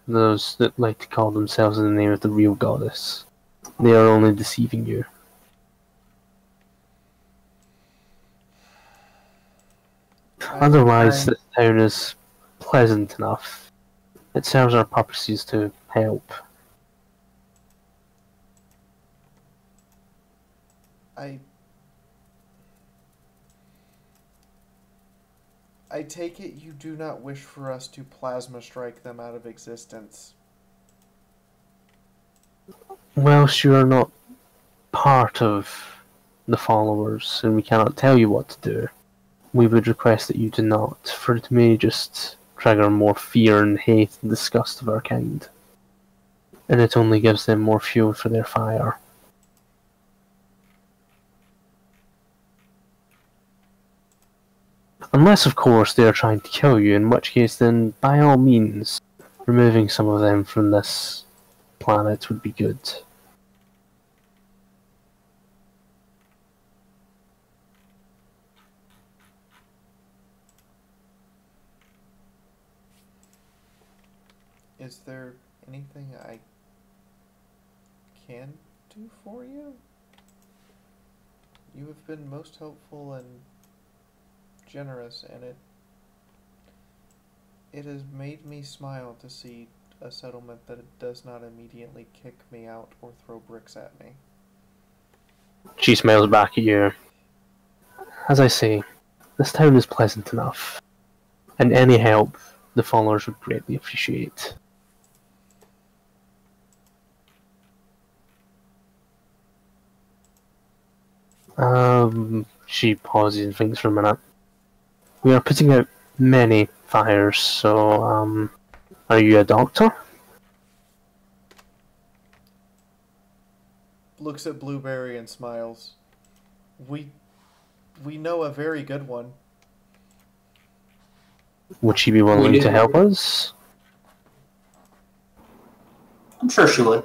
those that like to call themselves in the name of the real goddess. They are only deceiving you. Otherwise, this town is pleasant enough. It serves our purposes to help. I take it you do not wish for us to plasma strike them out of existence. Whilst you are not part of the followers, and we cannot tell you what to do, we would request that you do not, for it may just trigger more fear and hate and disgust of our kind. And it only gives them more fuel for their fire. Unless, of course, they are trying to kill you, in which case then, by all means, removing some of them from this planet would be good. there anything I can do for you? You have been most helpful and generous, and it has made me smile to see a settlement that does not immediately kick me out or throw bricks at me. She smiles back at you. As I say, this town is pleasant enough, and any help the followers would greatly appreciate. She pauses and thinks for a minute. We are putting out many fires, so, are you a doctor? Looks at Blueberry and smiles. We know a very good one. Would she be willing to help us? I'm sure she would.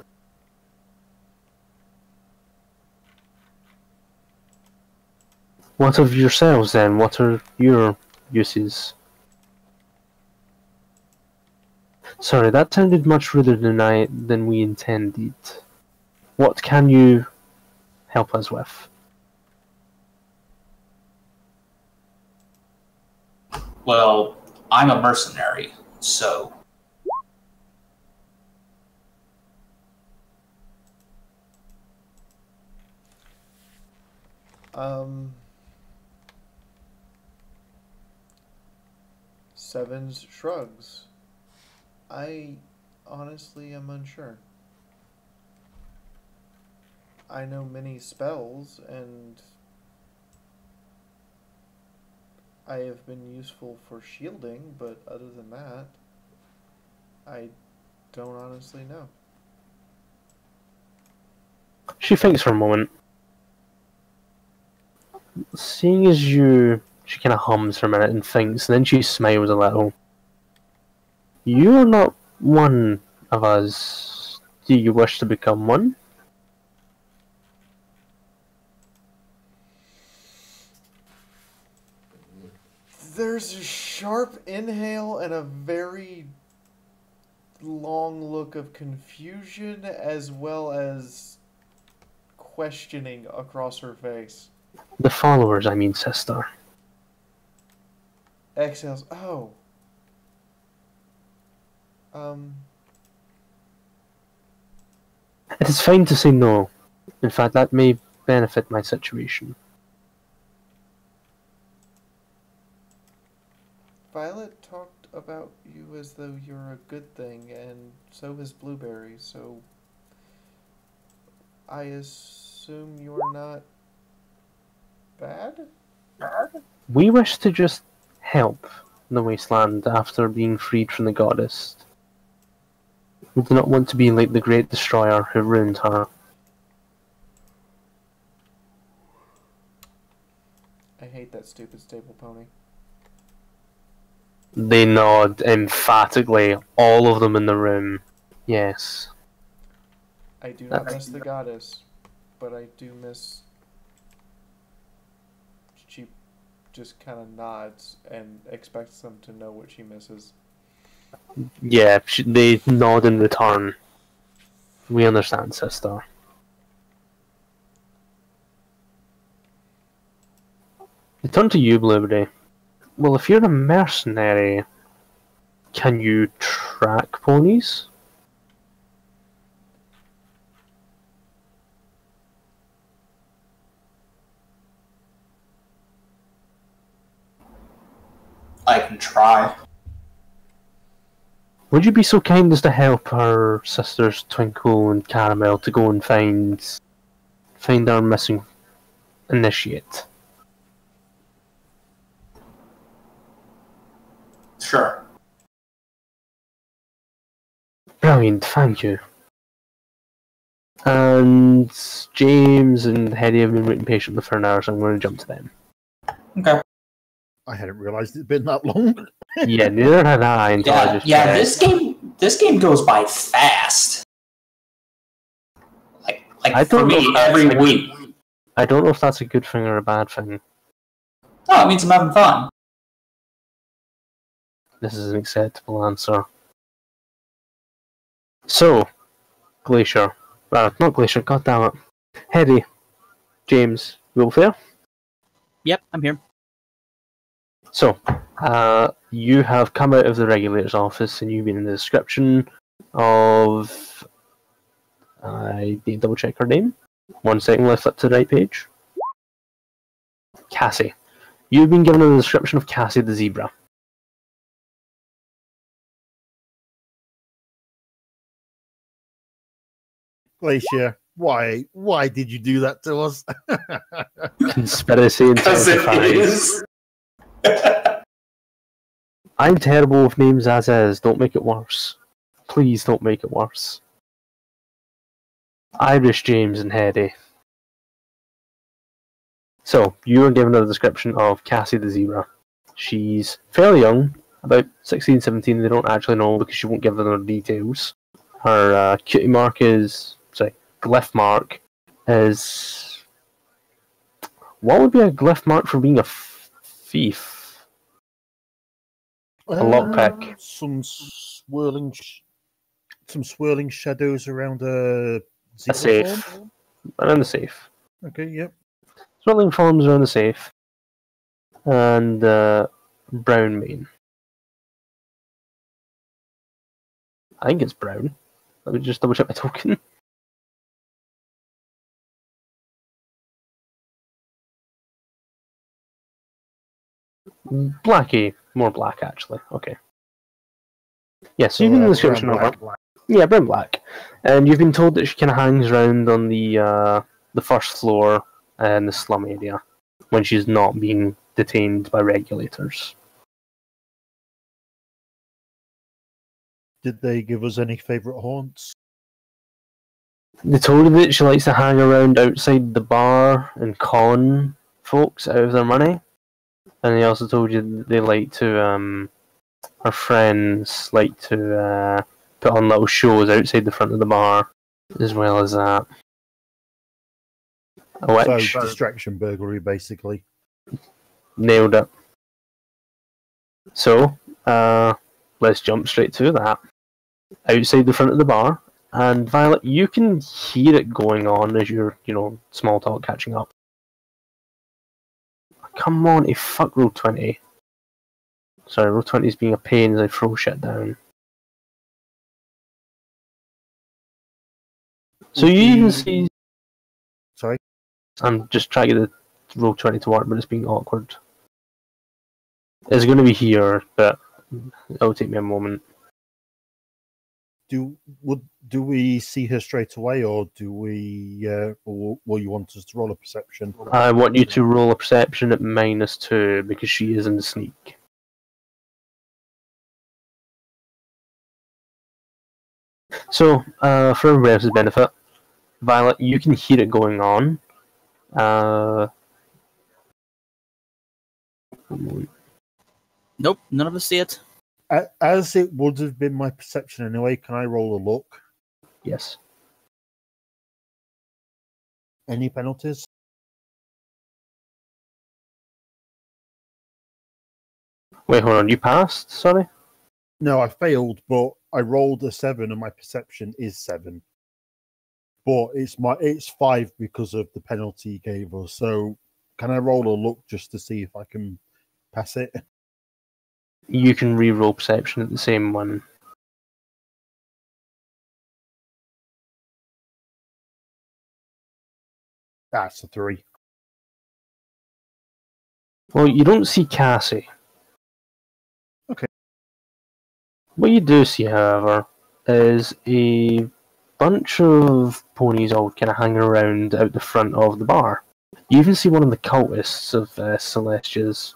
What of yourselves then? What are your uses? Sorry, that sounded much ruder than we intended. What can you help us with? Well, I'm a mercenary, so... Sevens shrugs. I honestly am unsure. I know many spells, and I have been useful for shielding, but other than that, I don't honestly know. She thinks for a moment. Seeing as she kind of hums for a minute and thinks, and then she smiles a little. You are not one of us. Do you wish to become one? There's a sharp inhale and a very long look of confusion as well as questioning across her face. The followers, I mean, sister. Exhales. Oh. It is fine to say no. In fact, that may benefit my situation. Violet talked about you as though you're a good thing, and so has Blueberry, so I assume you're not bad? We wish to just help the wasteland after being freed from the goddess. We do not want to be like the great destroyer who ruined her. I hate that stupid stable pony. They nod emphatically, all of them in the room. Yes. I do not miss the goddess, but I do miss... She just kind of nods and expects them to know what she misses. Yeah, they nod in return. We understand, sister. I turn to you, Blueberry. Well, if you're a mercenary, can you track ponies? I can try. Would you be so kind as to help our sisters Twinkle and Caramel to go and find our missing initiate? Sure. Brilliant, thank you. And James and Hetty have been waiting patiently for an hour, so I'm going to jump to them. Okay. I hadn't realised it'd been that long. Yeah, neither had I until I just checked. This game goes by fast. Like for me, every week. I don't know if that's a good thing or a bad thing. Oh, it means I'm having fun. This is an acceptable answer. So, Glacier. Not Glacier, goddammit. Hedy, James, you all there? Yep, I'm here. So, you have come out of the regulator's office and you've been in the description of... I need to double check her name. 1 second, let's flip to the right page. Cassie. You've been given a description of Cassie the zebra. Glacier, why did you do that to us? Conspiracy Because it intensifies. is. I'm terrible with names as is. Don't make it worse. Please don't make it worse. Irish James and Hedy. So, you are given a description of Cassie the zebra. She's fairly young, about 16, 17. They don't actually know because she won't give them the details. Her cutie mark is... glyph mark is... What would be a glyph mark for being a thief? A lockpick. Some swirling shadows around a A safe. Around the safe. Okay, yep. Swirling forms around the safe. And brown mane. I think it's brown. Let me just double check my token. Blacky. More black, actually. Okay. Yeah, so you've been in the description of her. Yeah, brown black. And you've been told that she kind of hangs around on the first floor in the slum area when she's not being detained by regulators. Did they give us any favourite haunts? They told her that she likes to hang around outside the bar and con folks out of their money. And they also told you that they like to, her friends like to put on little shows outside the front of the bar, as well as that. Which, So, distraction burglary, basically. nailed it. So, let's jump straight to that. Outside the front of the bar, and Violet, you can hear it going on as you're, small talk catching up. Come on, fuck roll 20. Sorry, roll 20 is being a pain as I throw shit down. So you even see... Sorry? I'm just trying to get the roll 20 to work, but it's being awkward. It's going to be here, but it'll take me a moment. Do we see her straight away, or do we? Or will you want us to roll a perception? I want you to roll a perception at -2 because she is in the sneak. So, for everybody else's benefit, Violet, you can hear it going on. Nope, none of us see it. As it would have been my perception anyway, can I roll a look? Yes. Any penalties? Wait, hold on. You passed? Sorry? No, I failed, but I rolled a 7 and my perception is 7. But it's 5 because of the penalty he gave us. So can I roll a look just to see if I can pass it? You can re-roll perception at the same one. That's a 3. Well, you don't see Cassie. Okay. What you do see, however, is a bunch of ponies all kind of hanging around out the front of the bar. You even see one of the cultists of Celestia's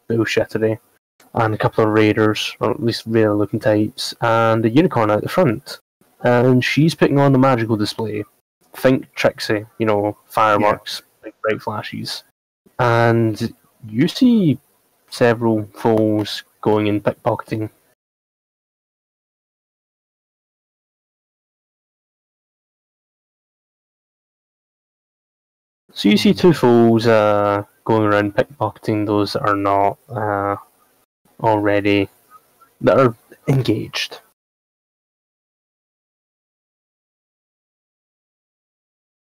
bullshittery, and a couple of raiders, or at least rare-looking types, and a unicorn out the front. And she's putting on the magical display. Think Trixie, fireworks, big bright flashes. And you see several foes going in pickpocketing. So you see 2 foes going around pickpocketing those that are not already, that are engaged.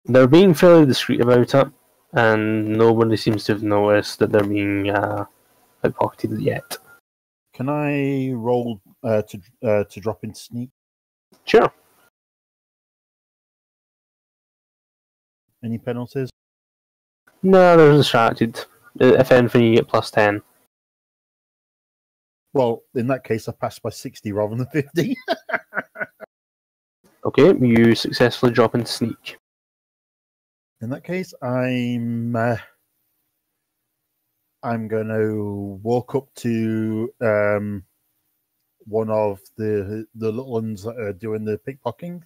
They're being fairly discreet about it, and nobody seems to have noticed that they're being pickpocketed yet. Can I roll to drop into sneak? Sure. Any penalties? No, they're distracted. If anything, you get +10. Well, in that case, I passed by 60 rather than 50. Okay, you successfully drop into sneak. In that case, I'm going to walk up to one of the little ones that are doing the pocketing.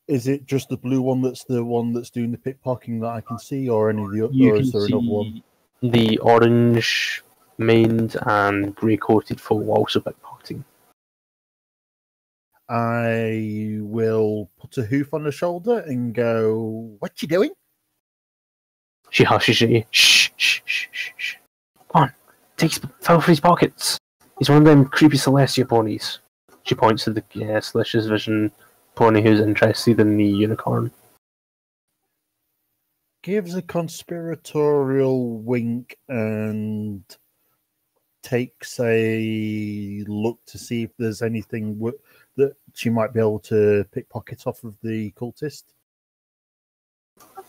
Is it just the blue one that's the one that's doing the pickpocketing that I can see, or any of the or is there another one? The orange maned and grey coated folk also pickpocketing. I will put a hoof on the shoulder and go, "What you doing?" She hushes at you. Shh, shh, shh, shh, shh. Come on, take fell for his pockets. He's one of them creepy Celestia ponies. She points to the Celestia's Vision pony who's interested in the unicorn. Gives a conspiratorial wink and takes a look to see if there's anything that she might be able to pickpocket off of the cultist.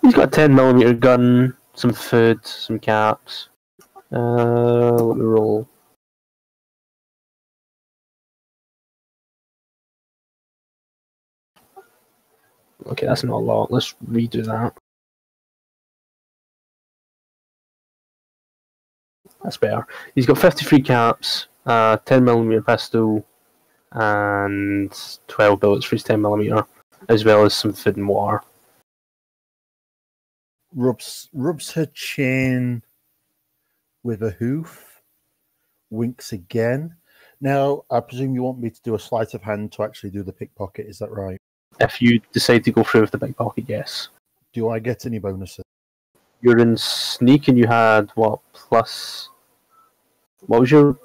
He's got a 10mm gun, some food, some caps. Let me roll. Okay, that's not a lot. Let's redo that. That's better. He's got 53 caps, 10mm pistol, and 12 bullets for his 10mm, as well as some food and water. Rubs her chin with a hoof, winks again. Now, I presume you want me to do a sleight of hand to actually do the pickpocket, is that right? If you decide to go through with the pickpocket, yes. Do I get any bonuses? You're in sneak and you had, what, plus... What was your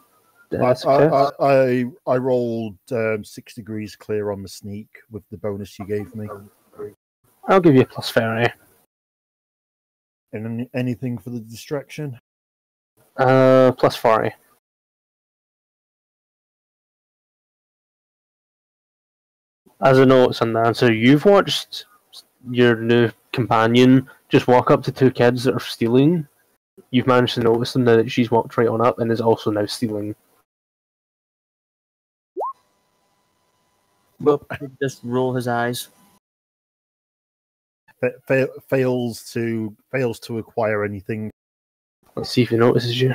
success? I rolled 6 degrees clear on the sneak with the bonus you gave me. I'll give you a +30. And anything for the distraction? +40. As a note, Sundancer, you've watched your new companion just walk up to two kids that are stealing. You've managed to notice them now that she's walked right on up and is also now stealing. Well, just roll his eyes. Fails to acquire anything. Let's see if he notices you.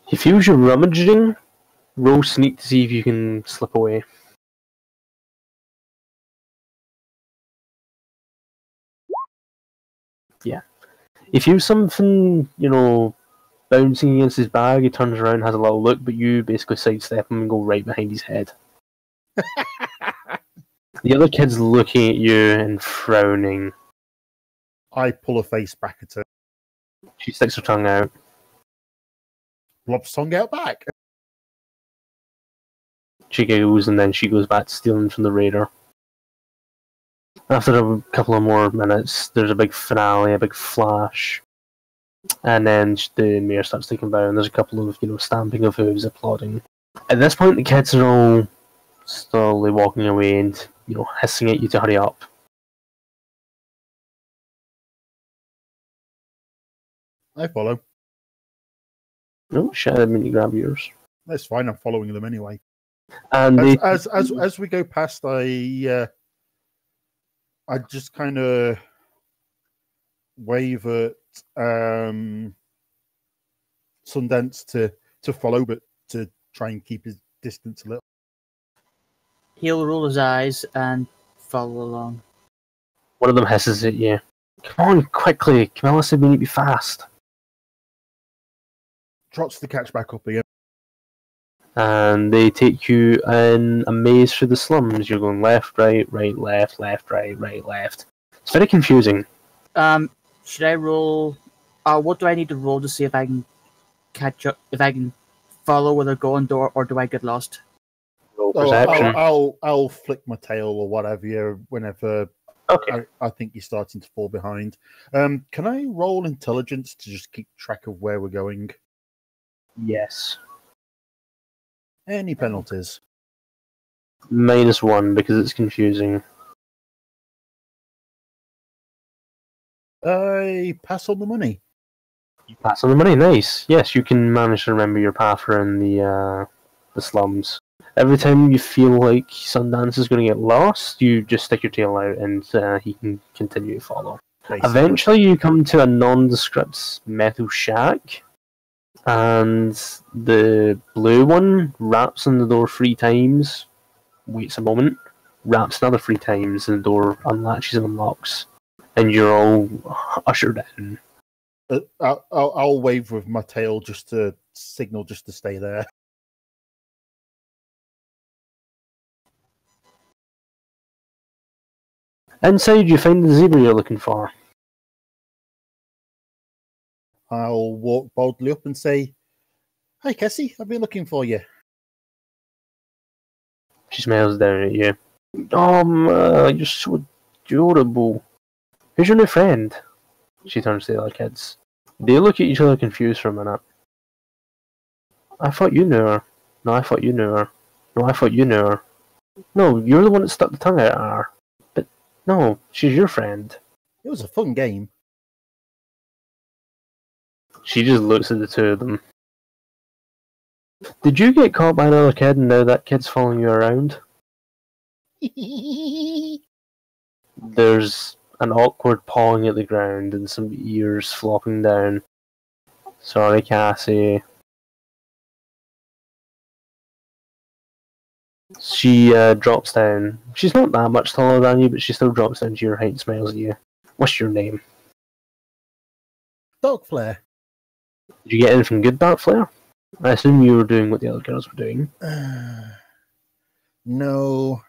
He feels you rummaging. Roll sneak to see if you can slip away. Yeah. He feels something, bouncing against his bag. He turns around, has a little look, but you basically sidestep him and go right behind his head. The other kid's looking at you and frowning. I pull a face back at her. She sticks her tongue out. Blob's tongue out back. She giggles and then she goes back to stealing from the raider. After a couple of more minutes, there's a big finale, a big flash. And then the mayor starts taking bow, and there's a couple of, stamping of hooves, applauding. At this point, the kids are all slowly walking away and, hissing at you to hurry up. I follow. Oh shit, I didn't mean to grab yours. That's fine, I'm following them anyway. And as we go past, I just kind of wave at Sundance to follow, but to try and keep his distance a little. He'll roll his eyes and follow along. One of them hisses at you. Come on, quickly! Camilla said we need to be fast. Trots the catch back up again. and they take you in a maze through the slums. You're going left, right, right, left, left, right, right, left. It's very confusing. Should I roll? What do I need to roll to see if I can catch up? If I can follow where they're going, or do I get lost? Roll Oh, perception. I'll flick my tail or whatever whenever Okay. I think you're starting to fall behind. Can I roll intelligence to just keep track of where we're going? Yes. Any penalties? -1 because it's confusing. I pass on the money. You pass on the money. Nice. Yes, you can manage to remember your path around the slums. Every time you feel like Sundance is going to get lost, you just stick your tail out and he can continue to follow. Basically. Eventually, you come to a nondescript metal shack, and the blue one raps on the door 3 times, waits a moment, raps another 3 times, and the door unlatches and unlocks, and you're all ushered in. I'll wave with my tail just to signal just to stay there. Inside, you find the zebra you're looking for. I'll walk boldly up and say, "Hi, Cassie. I've been looking for you." She smiles down at you. You're so adorable. Who's your new friend? She turns to the other kids. They look at each other confused for a minute. I thought you knew her. No, I thought you knew her. No, I thought you knew her. No, you're the one that stuck the tongue out at her. But no, she's your friend. It was a fun game. She just looks at the 2 of them. Did you get caught by another kid and now that kid's following you around? There's an awkward pawing at the ground and some ears flopping down. Sorry, Cassie. She drops down. She's not that much taller than you, but she still drops down to your height and smiles at you. What's your name? Dog Flare. Did you get anything good, Darkflare? I assume you were doing what the other girls were doing. No.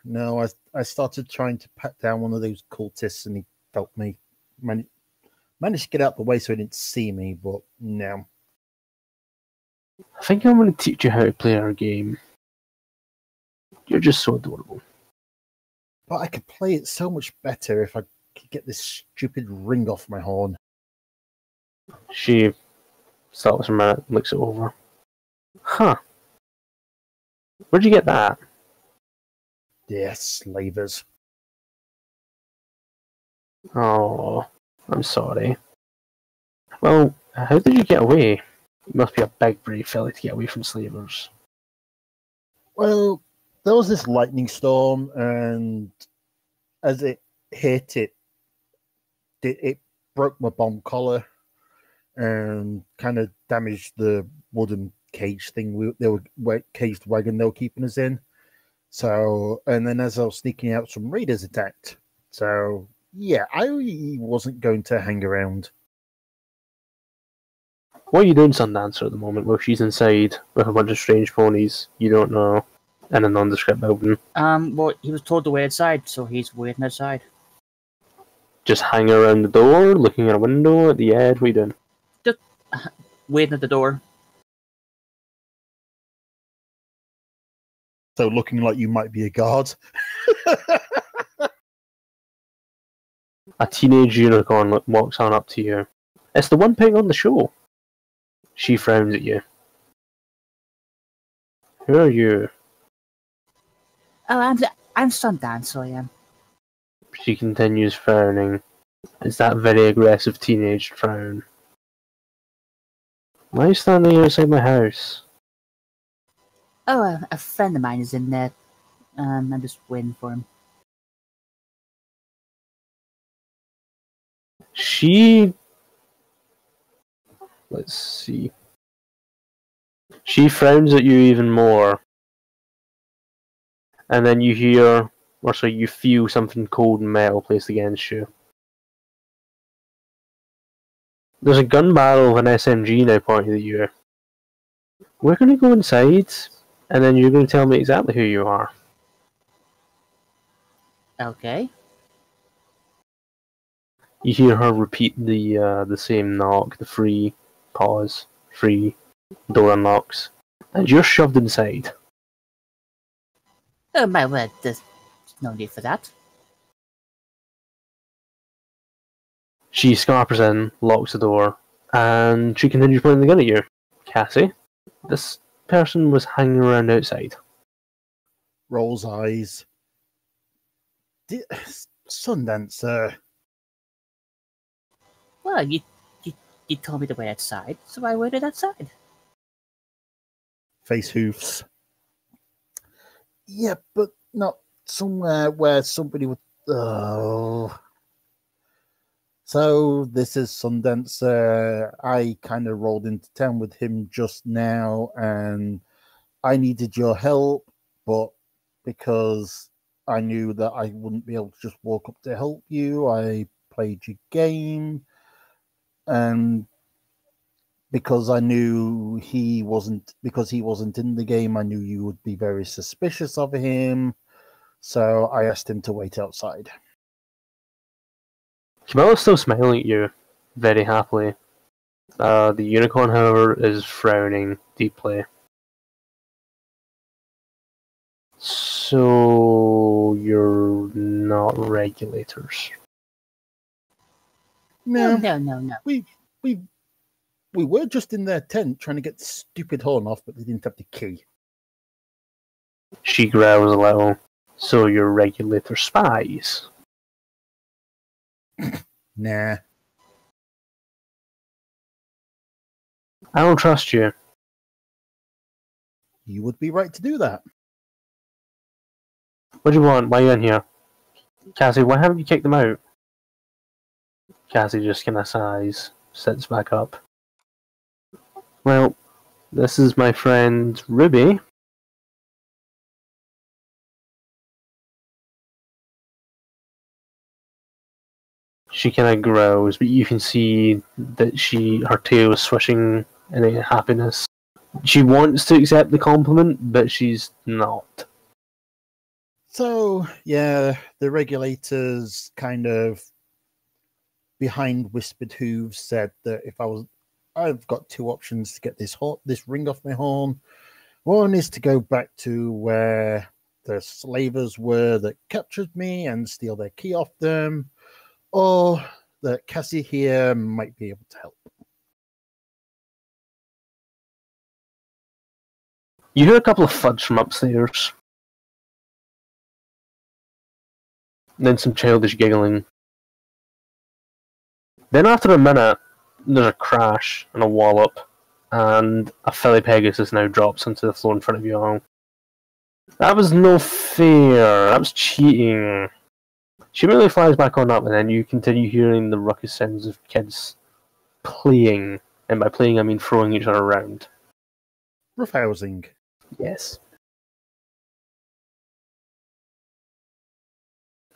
I started trying to pat down one of those cultists and he felt me. Managed to get out the way so he didn't see me, but no. I think I'm going to teach you how to play our game. You're just so adorable. But I could play it so much better if I could get this stupid ring off my horn. She stops for a minute, looks it over. Huh. Where'd you get that? Yes, slavers. Oh, I'm sorry. Well, how did you get away? You must be a big, brave fella to get away from slavers. Well, there was this lightning storm, and as it hit, it broke my bomb collar and kind of damaged the wooden cage thing. They were caged wagon they were keeping us in. So, and then as I was sneaking out, some raiders attacked. So, yeah, I wasn't going to hang around. What are you doing, Sundancer, at the moment? Well, she's inside with a bunch of strange ponies you don't know in a nondescript building. Well, he was told to wait outside, so he's waiting outside. Just hanging around the door, looking at a window, at the edge. What are you doing? Just waiting at the door. So, looking like you might be a guard. A teenage unicorn walks on up to you. It's the one pig on the show. She frowns at you. Who are you? Oh, I'm Sundance, so I am. She continues frowning. It's that very aggressive teenage frown. Why are you standing outside my house? Oh, a friend of mine is in there. I'm just waiting for him. Let's see. She frowns at you even more. And then you hear, or so you feel something cold and metal placed against you. There's a gun barrel of an SMG now pointed at you. We're gonna go inside. and then you're going to tell me exactly who you are. Okay. You hear her repeat the same knock, the free pause, free door unlocks, and you're shoved inside. Oh my word, there's no need for that. She scarpers in, locks the door, and she continues pointing the gun at you. Cassie, this person was hanging around outside. Rolls eyes. Sundancer. Well, you told me to wait outside, so I waited outside. Face hoofs. Yeah, but not somewhere where somebody would. Oh. So this is Sundancer. I kind of rolled into town with him just now, and I needed your help, but because I knew that I wouldn't be able to just walk up to help you, I played your game, and because I knew he wasn't in the game, I knew you would be very suspicious of him, so I asked him to wait outside. Camilla's still smiling at you, very happily. The unicorn, however, is frowning deeply. So you're not regulators. No, No. we were just in their tent trying to get the stupid horn off, but they didn't have the key. She growls a little. So you're regulator spies. Nah. I don't trust you. You would be right to do that. What do you want? Why are you in here? Cassie, why haven't you kicked them out? Cassie just kind of sighs, sits back up. Well, this is my friend Ruby. She kind of grows, but you can see that her tail is swishing in a happiness. She wants to accept the compliment, but she's not. So, yeah, the regulators kind of behind whispered hooves said that I've got two options to get this ring off my horn. One is to go back to where the slavers were that captured me and steal their key off them, or that Cassie here might be able to help. You hear a couple of thuds from upstairs. Then some childish giggling. Then after a minute, there's a crash and a wallop, and a Philly Pegasus now drops onto the floor in front of you all. That was no fair. That was cheating. She really flies back on up, and then you continue hearing the ruckus sounds of kids playing. And by playing, I mean throwing each other around. Roughhousing. Yes.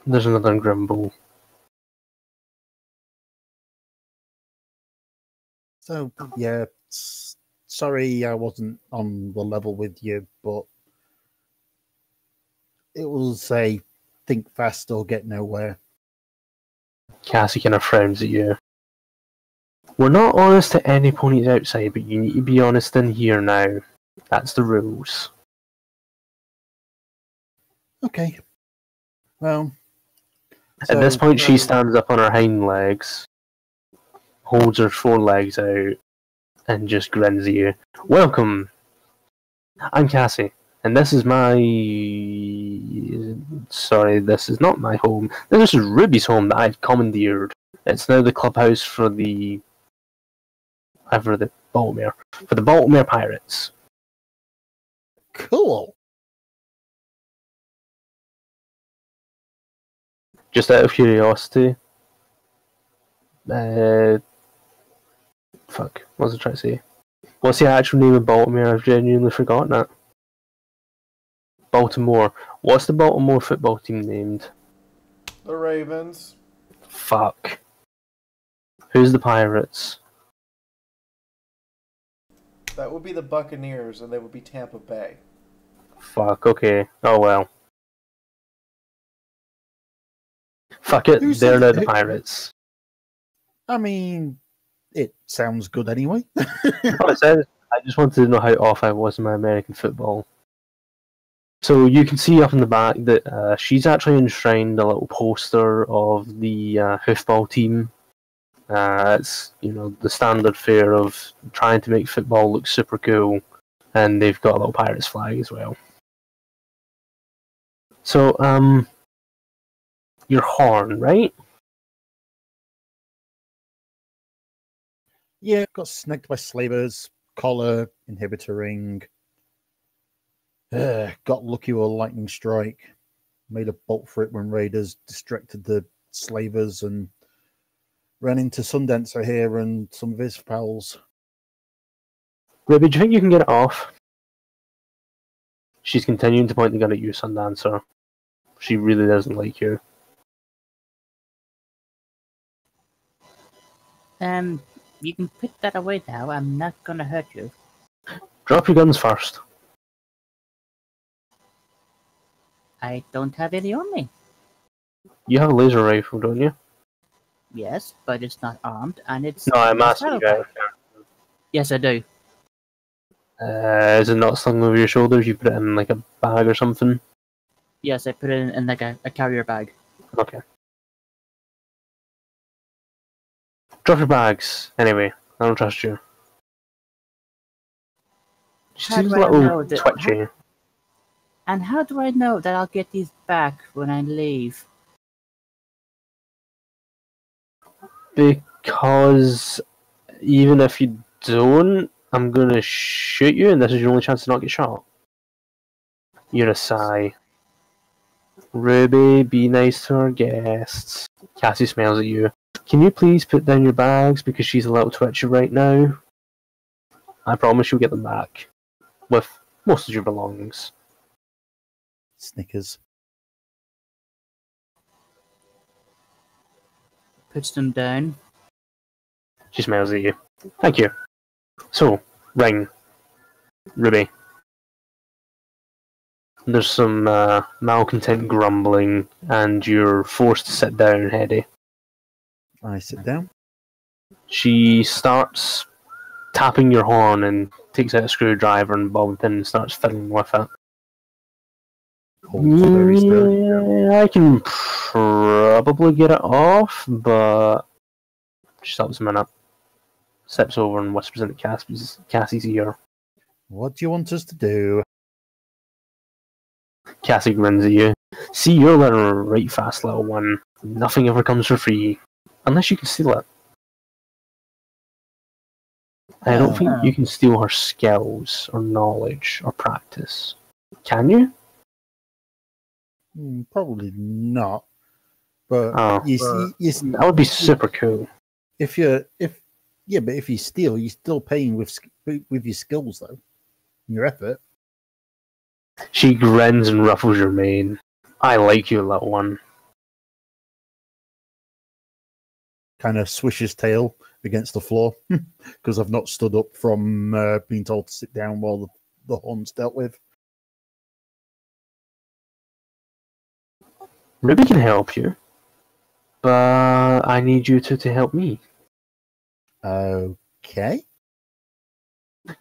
There's another grumble. So, yeah, sorry I wasn't on the level with you, but it will say think fast or get nowhere. Cassie kind of frowns at you. We're not honest to any ponies outside, but you need to be honest in here now. That's the rules. Okay. Well. At this point, she stands up on her hind legs, holds her forelegs out, and just grins at you. Welcome! I'm Cassie, and this is my... Sorry, this is not my home. This is Ruby's home that I've commandeered. It's now the clubhouse for the Baltimore Pirates. Cool. Just out of curiosity, what was I trying to say? What's the actual name of Baltimore? I've genuinely forgotten it. Baltimore. What's the Baltimore football team named? The Ravens. Fuck. Who's the Pirates? That would be the Buccaneers, and they would be Tampa Bay. Fuck, okay. Oh well. Fuck it, Who they're said- now the pirates. I mean, it sounds good anyway. What I said, I just wanted to know how off I was in my American football. So you can see up in the back that she's actually enshrined a little poster of the hoofball team. It's the standard fare of trying to make football look super cool, and they've got a little pirates flag as well. So your horn, right? Yeah, got snagged by slavers, collar, inhibitor ring. Got lucky with a lightning strike. Made a bolt for it when raiders distracted the slavers and ran into Sundancer here and some of his pals. Ruby, do you think you can get it off? She's continuing to point the gun at you, Sundancer. She really doesn't like you. You can put that away now. I'm not gonna hurt you. Drop your guns first. I don't have any on me. You have a laser rifle, don't you? Yes, but it's not armed, and it's... No, I'm a asking you saddlebag. guys. Yes, I do. Is it not slung over your shoulders? You put it in like a bag or something? Yes, I put it in like a carrier bag. Okay. Drop your bags. Anyway, I don't trust you. She How seems a do I know little that- twitchy. And how do I know that I'll get these back when I leave? Because even if you don't, I'm gonna shoot you, and this is your only chance to not get shot. You're a sigh. Ruby, be nice to our guests. Cassie smiles at you. Can you please put down your bags because she's a little twitchy right now? I promise you'll get them back. With most of your belongings. Snickers. Puts them down. She smiles at you. Thank you. So, ring. Ruby. There's some malcontent grumbling, and you're forced to sit down, Hetty. I sit down. She starts tapping your horn and takes out a screwdriver and bobby pin and starts fiddling with it. Holds very still. Yeah, I can probably get it off, but she stops a minute, steps over and whispers into Cassie's ear. What do you want us to do? Cassie grins at you. See, you're letting her right fast, little one. Nothing ever comes for free, unless you can steal it. I don't think you can steal her skills, or knowledge, or practice. Can you? Probably not. But Oh. you see, That would be super cool. if you steal, you're still paying with your skills though, your effort. She grins and ruffles your mane. I like you, little one. Kind of swishes tail against the floor because I've not stood up from being told to sit down while the horn's dealt with. Ruby can help you, but I need you to help me. Okay.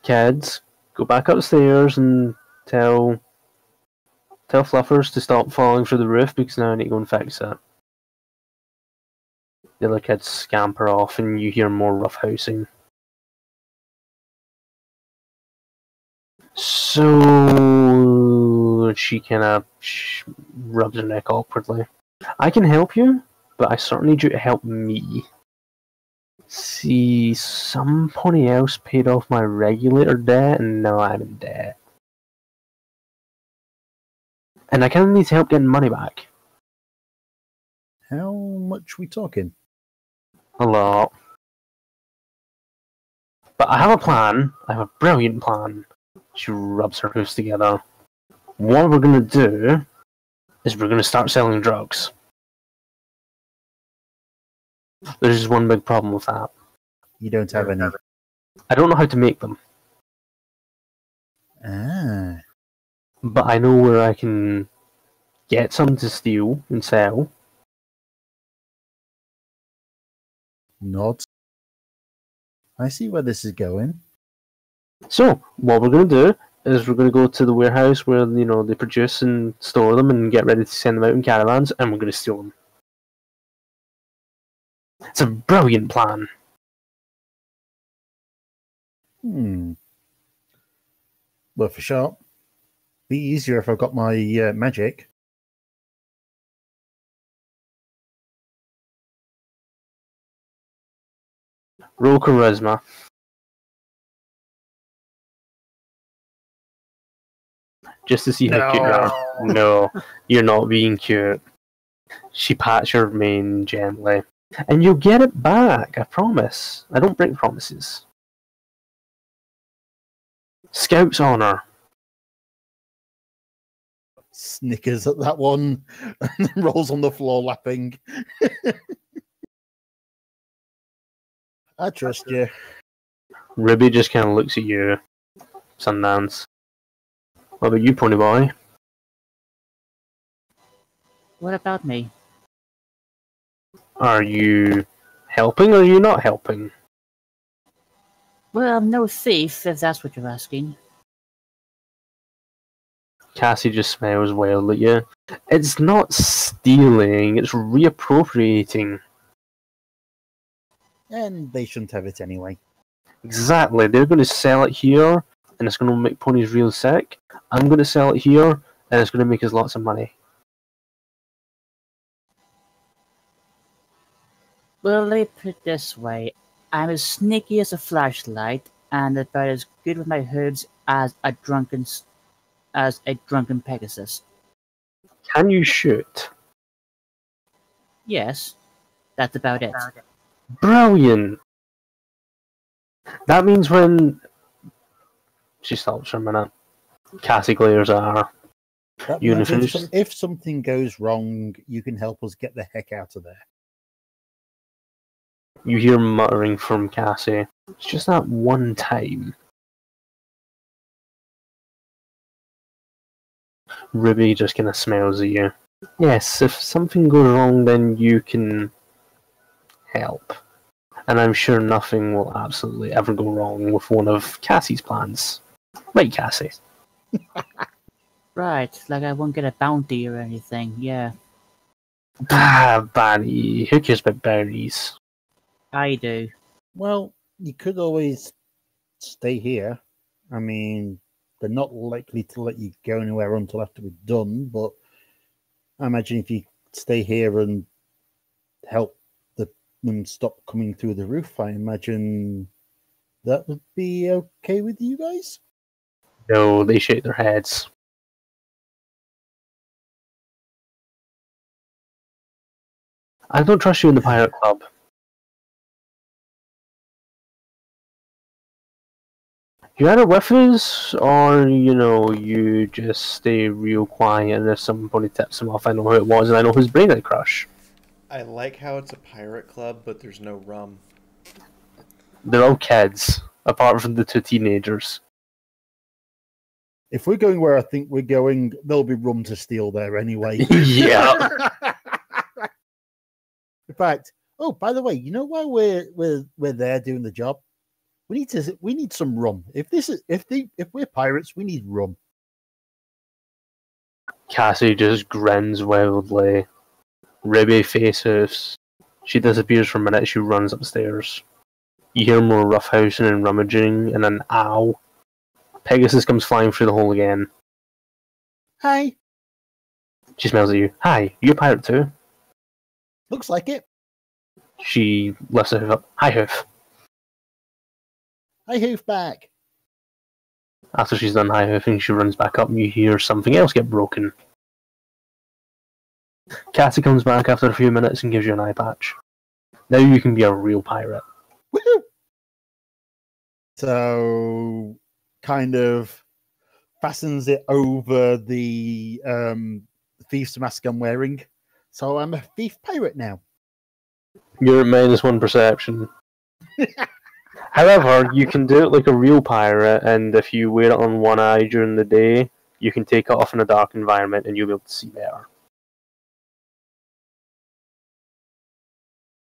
Kids, go back upstairs and tell Fluffers to stop falling through the roof because now I need to go and fix it. The other kids scamper off and you hear more roughhousing. So she kind of rubs her neck awkwardly. I can help you, but I certainly need you to help me. See, somebody else paid off my regulator debt and now I'm in debt. And I kind of need help getting money back. How much we talking? A lot. But I have a plan. I have a brilliant plan. She rubs her hooves together. What we're going to do is we're going to start selling drugs. There's just one big problem with that. You don't have any. I don't know how to make them. Ah. but I know where I can get some to steal and sell. Nods. I see where this is going. So, what we're going to do is we're going to go to the warehouse where, they produce and store them and get ready to send them out in caravans, and we're going to steal them. It's a brilliant plan. Worth a shot. Be easier if I got my magic. Roll charisma. Just to see how cute you are. No, you're not being cute. She pats your mane gently. And you'll get it back, I promise. I don't break promises. Scout's honor. Snickers at that one and then rolls on the floor laughing. I trust you. Ruby just kind of looks at you. Sundance. What about you, Pony Boy? What about me? Are you helping or are you not helping? Well, I'm no thief, if that's what you're asking. Cassie just smiles wildly at you. It's not stealing, it's reappropriating. And they shouldn't have it anyway. Exactly, they're going to sell it here, and it's going to make ponies real sick. I'm going to sell it here, and it's going to make us lots of money. Well, let me put it this way. I'm as sneaky as a flashlight, and about as good with my herbs as a drunken Pegasus. Can you shoot? Yes, that's about it. Brilliant! That means when... She stops for a minute. Cassie glares at her. That You means gonna if, finish? if something goes wrong, you can help us get the heck out of there. You hear muttering from Cassie. It's just that one time. Ruby just kind of smiles at you. Yes, if something goes wrong, then you can help. And I'm sure nothing will absolutely ever go wrong with one of Cassie's plans. Right, Cassie? Right, like I won't get a bounty or anything, yeah. Ah, Barney. Who cares about bounties? I do. Well, you could always stay here. I mean, they're not likely to let you go anywhere until after we're done, but I imagine if you stay here and help them stop coming through the roof, I imagine that would be okay with you guys? No, they shake their heads. I don't trust you in the Pirate Club. You either with us, or, you just stay real quiet, and if somebody tips him off, I know who it was, and I know whose brain I crush. I like how it's a pirate club, but there's no rum. They're all kids, apart from the two teenagers. If we're going where I think we're going, there'll be rum to steal there anyway. Yeah. In fact, oh, by the way, you know why we're there doing the job? We need some rum. If we're pirates, we need rum. Cassie just grins wildly. Ruby faces. She disappears for a minute. She runs upstairs. You hear more roughhousing and rummaging, and then ow. Pegasus comes flying through the hole again. Hi. She smells at you. Hi, you a pirate too? Looks like it. She lifts her hoof up. Hi, Hoof. Hi, Hoof back. After she's done high hoofing, she runs back up and you hear something else get broken. Cassie comes back after a few minutes and gives you an eye patch. Now you can be a real pirate. Woohoo! So, kind of fastens it over the thief's mask I'm wearing. So I'm a thief pirate now. You're at -1 perception. However, you can do it like a real pirate, and if you wear it on one eye during the day, You can take it off in a dark environment and you'll be able to see better.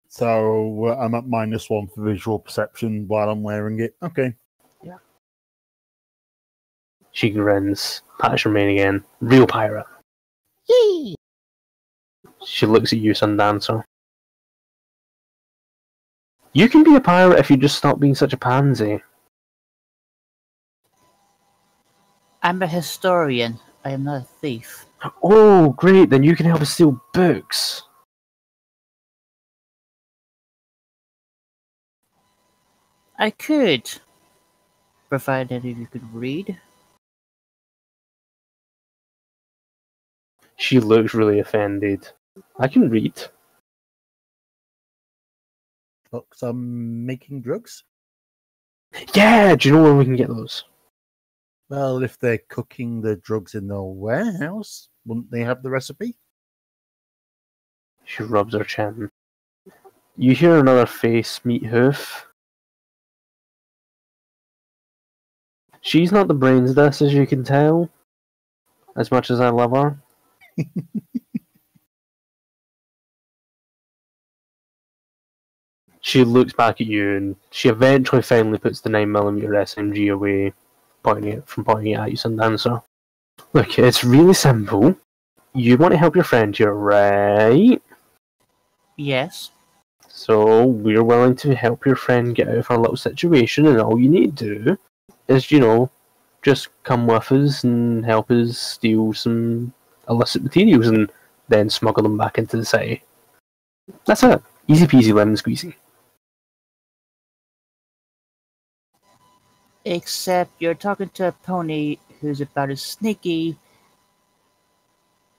So I'm at -1 for visual perception while I'm wearing it. Okay. Yeah. She grins, pats her mane again. Real pirate. Yay! She looks at you, Sundancer. You can be a pirate if you just stop being such a pansy. I'm a historian. I am not a thief. Oh, great, then you can help us steal books. I could, provided you could read. She looks really offended. I can read. Books on making drugs? Yeah, do you know where we can get those? Well, if they're cooking the drugs in the warehouse, wouldn't they have the recipe? She rubs her chin. You hear another face meet hoof. She's not the brains of this, as you can tell. As much as I love her. She looks back at you and she eventually finally puts the 9mm SMG away, pointing it at you, Sundancer. Look, it's really simple. You want to help your friend here, right? Yes. So, we're willing to help your friend get out of her little situation, and all you need to do is, just come with us and help us steal some illicit materials and then smuggle them back into the city. That's it. Easy peasy lemon squeezy. Except you're talking to a pony who's about as sneaky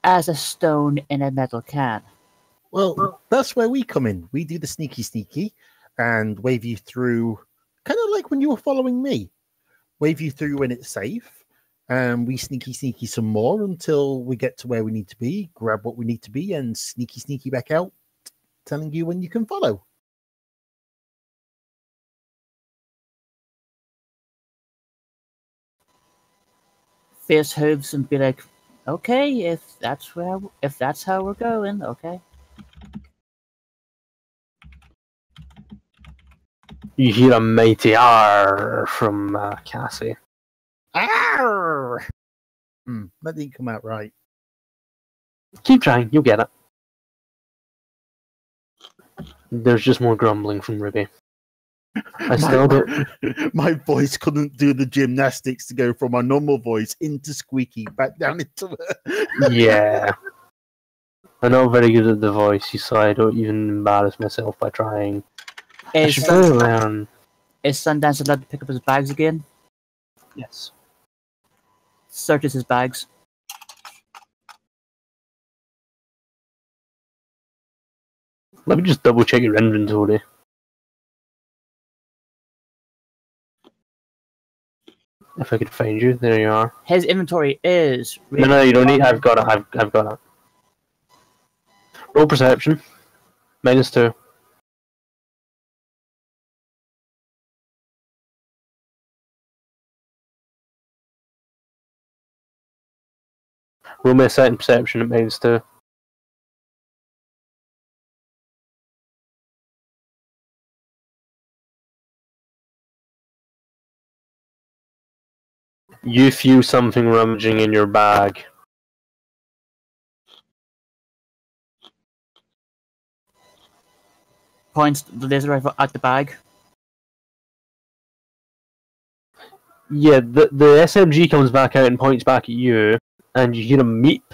as a stone in a metal can. Well, that's where we come in. We do the sneaky and wave you through, kind of like when you were following me. Wave you through when it's safe, and we sneaky some more until we get to where we need to be, grab what we need to be, and sneaky back out, telling you when you can follow. Fierce hooves and be like, okay, if that's how we're going, okay. You hear a mighty R from Cassie. Arr! That didn't come out right. Keep trying, you'll get it. There's just more grumbling from Ruby. I still don't. My voice couldn't do the gymnastics to go from my normal voice into squeaky, back down into it. Yeah. I'm not very good at the voice, so I don't even embarrass myself by trying. I should probably learn. Is Sundance allowed to pick up his bags again? Yes. Searches his bags. Let me just double check your inventory. If I could find you, there you are. His inventory is. No, you don't need. I've got it. I've got it. Roll perception. -2. Roll me a second perception at -2. You feel something rummaging in your bag. Points the laser rifle at the bag. Yeah, the SMG comes back out and points back at you, and you hear a meep,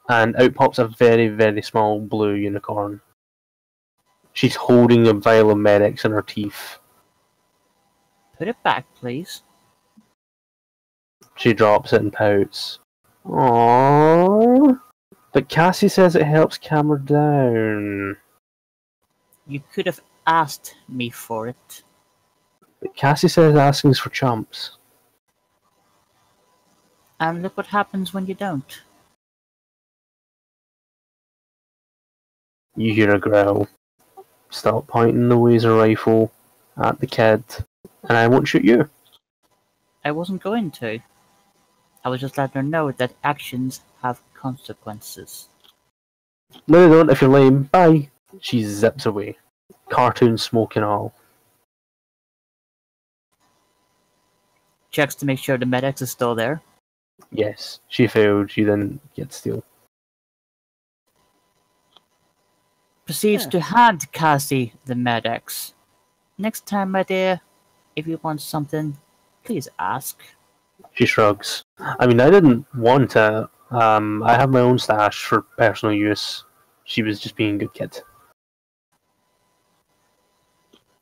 and out pops a very, very small blue unicorn. She's holding a vial of medics in her teeth. Put it back, please. She drops it and pouts. Aww. But Cassie says it helps calm her down. You could have asked me for it. But Cassie says asking's for chumps. And look what happens when you don't. You hear a growl. Stop pointing the laser rifle at the kid, and I won't shoot you. I wasn't going to. I was just letting her know that actions have consequences. No, they don't. If you're lame, bye. She zips away. Cartoon smoke and all. Checks to make sure the medics is still there. Yes, she failed. She then gets steal. Proceeds to hand Cassie the medics. Next time, my dear, if you want something, please ask. She shrugs. I mean, I didn't want it. I have my own stash for personal use. She was just being a good kid.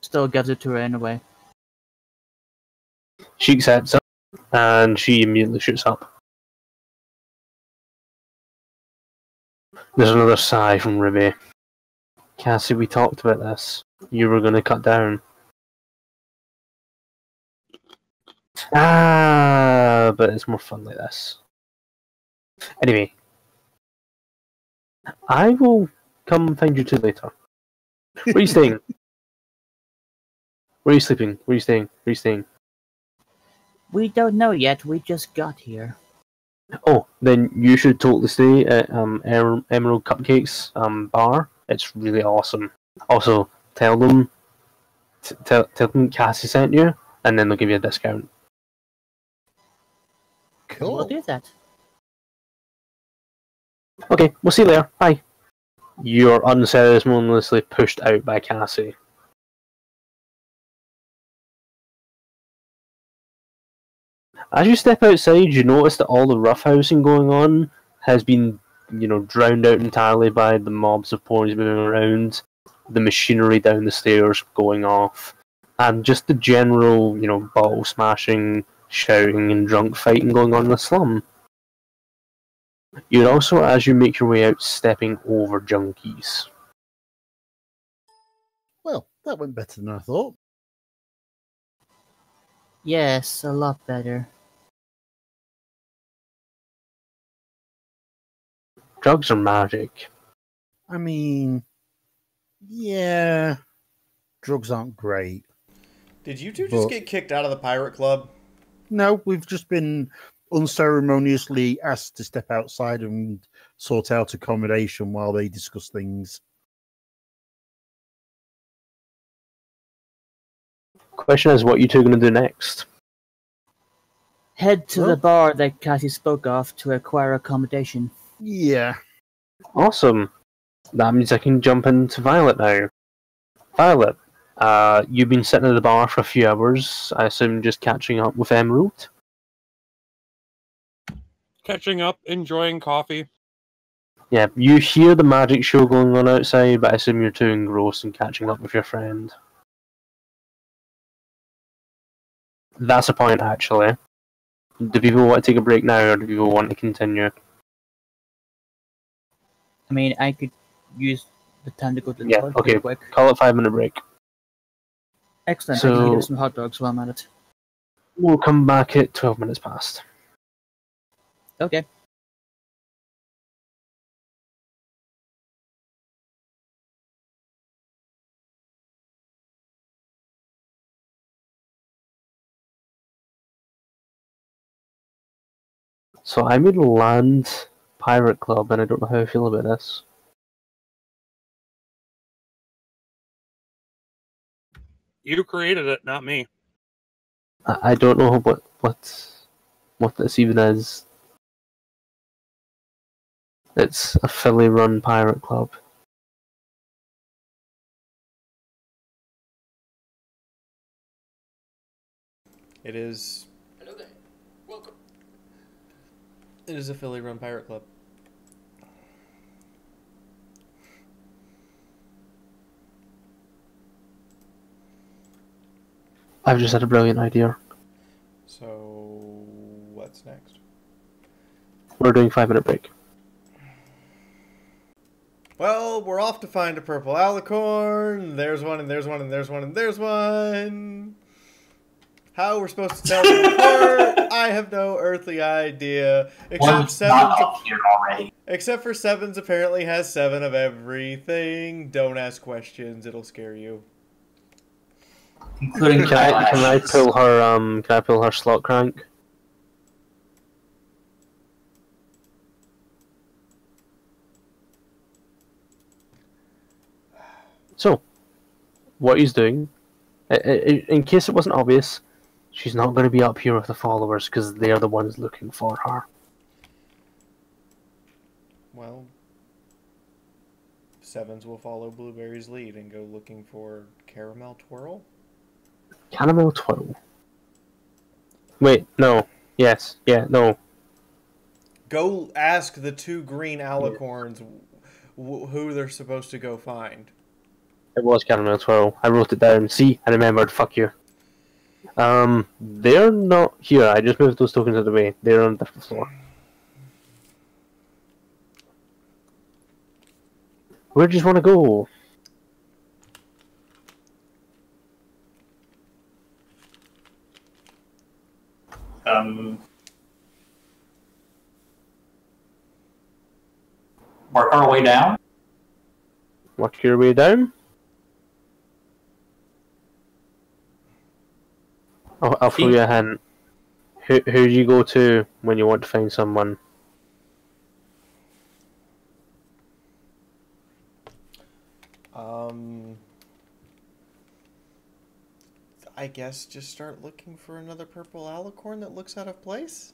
Still gives it to her anyway. She accepts it, and she immediately shoots up. There's another sigh from Ruby. Cassie, we talked about this. You were going to cut down. But it's more fun like this. Anyway, I will come find you two later. Where are you staying? Where are you sleeping? Where are you staying? Where are you staying? We don't know yet, we just got here. Oh, then you should totally stay at Emerald Cupcakes bar. It's really awesome. Also, tell them Cassie sent you, and then they'll give you a discount. Cool. We'll do that. Okay, we'll see you later. Bye. You're unceremoniously pushed out by Cassie. As you step outside, you notice that all the roughhousing going on has been, drowned out entirely by the mobs of ponies moving around, the machinery down the stairs going off, and just the general, bottle smashing, shouting, and drunk fighting going on in the slum. You're also, as you make your way out, stepping over junkies. Well, that went better than I thought. Yes, a lot better. Drugs are magic. I mean, yeah, drugs aren't great. Did you two just get kicked out of the pirate club? No, we've just been unceremoniously asked to step outside and sort out accommodation while they discuss things. Question is, what you two are going to do next? Head to the bar that Cassie spoke of to acquire accommodation. Yeah. Awesome. That means I can jump into Violet now. Violet, you've been sitting at the bar for a few hours. I assume just catching up with Emerald? Catching up, enjoying coffee. Yeah, you hear the magic show going on outside, but I assume you're too engrossed in catching up with your friend. That's a point, actually. Do people want to take a break now, or do people want to continue? I mean, I could use the time to go to the Yeah, toilet okay. real quick. Call it 5-minute break. Excellent. So- I can get some hot dogs while I'm at it. We'll come back at 12 minutes past. Okay. So I'm in Land Pirate Club, and I don't know how I feel about this. You created it, not me. I don't know what this even is. It's a Philly-run pirate club. It is. Hello there. Welcome. It is a Philly-run pirate club. I've just had a brilliant idea. So, what's next? We're doing 5-minute break. Well, we're off to find a purple alicorn. There's one, and there's one, and there's one, and there's one. How we're supposed to tell them apart, I have no earthly idea. One's not up here already. Except for Sevens apparently has 7 of everything. Don't ask questions, it'll scare you. Including Can I pull her slot crank? So, what he's doing, in case it wasn't obvious, she's not going to be up here with the followers because they're the ones looking for her. Well, Sevens will follow Blueberry's lead and go looking for Caramel Twirl. Caramel Twirl. Wait, no. Yes, yeah, no. Go ask the two green Alicorns who they're supposed to go find. It was Caramel Twirl. I wrote it down. See, I remembered. Fuck you. They're not here. I just moved those tokens out of the way. They're on the floor. Where do you want to go? Work our way down. Work your way down. I'll throw you a hint. Who do you go to when you want to find someone? I guess just start looking for another purple Alicorn that looks out of place?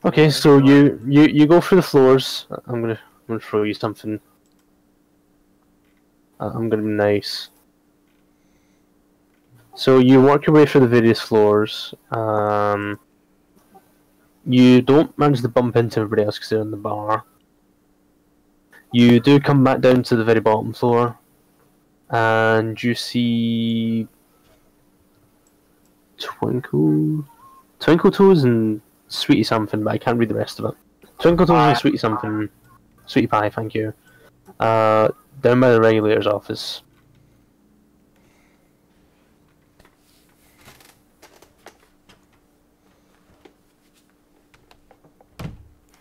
Okay, so you go through the floors. I'm gonna throw you something. I'm gonna be nice. So you work your way through the various floors. You don't manage to bump into everybody else because they're in the bar. You do come back down to the very bottom floor, and you see Twinkle Toes and Sweetie something, but I can't read the rest of it. Twinkle Toes and Sweetie something, Sweetie Pie, thank you. Down by the regulator's office.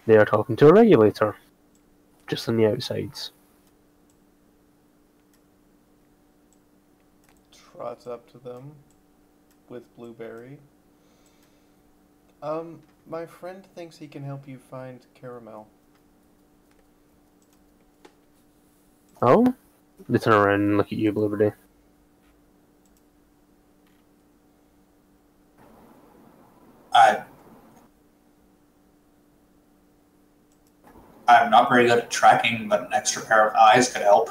They are talking to a regulator, just on the outsides. Trots up to them with Blueberry. My friend thinks he can help you find Caramel. Oh? They turn around and look at you, Blueberry. I'm not very good at tracking, but an extra pair of eyes could help.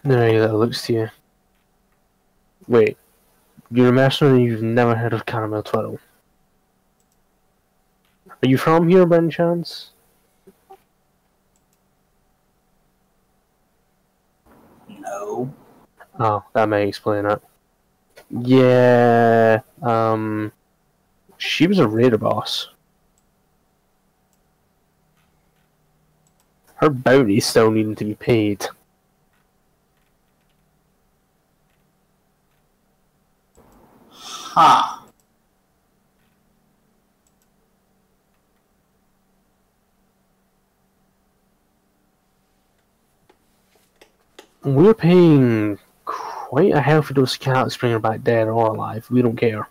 The regulator looks to you. Wait, you're a mercenary and you've never heard of Caramel Twirl? Are you from here by any chance? No. Oh, that may explain it. Yeah, she was a raider boss. Her bounty's still needing to be paid. Huh. We're paying quite a healthy dose of cats to bring her back dead or alive. We don't care.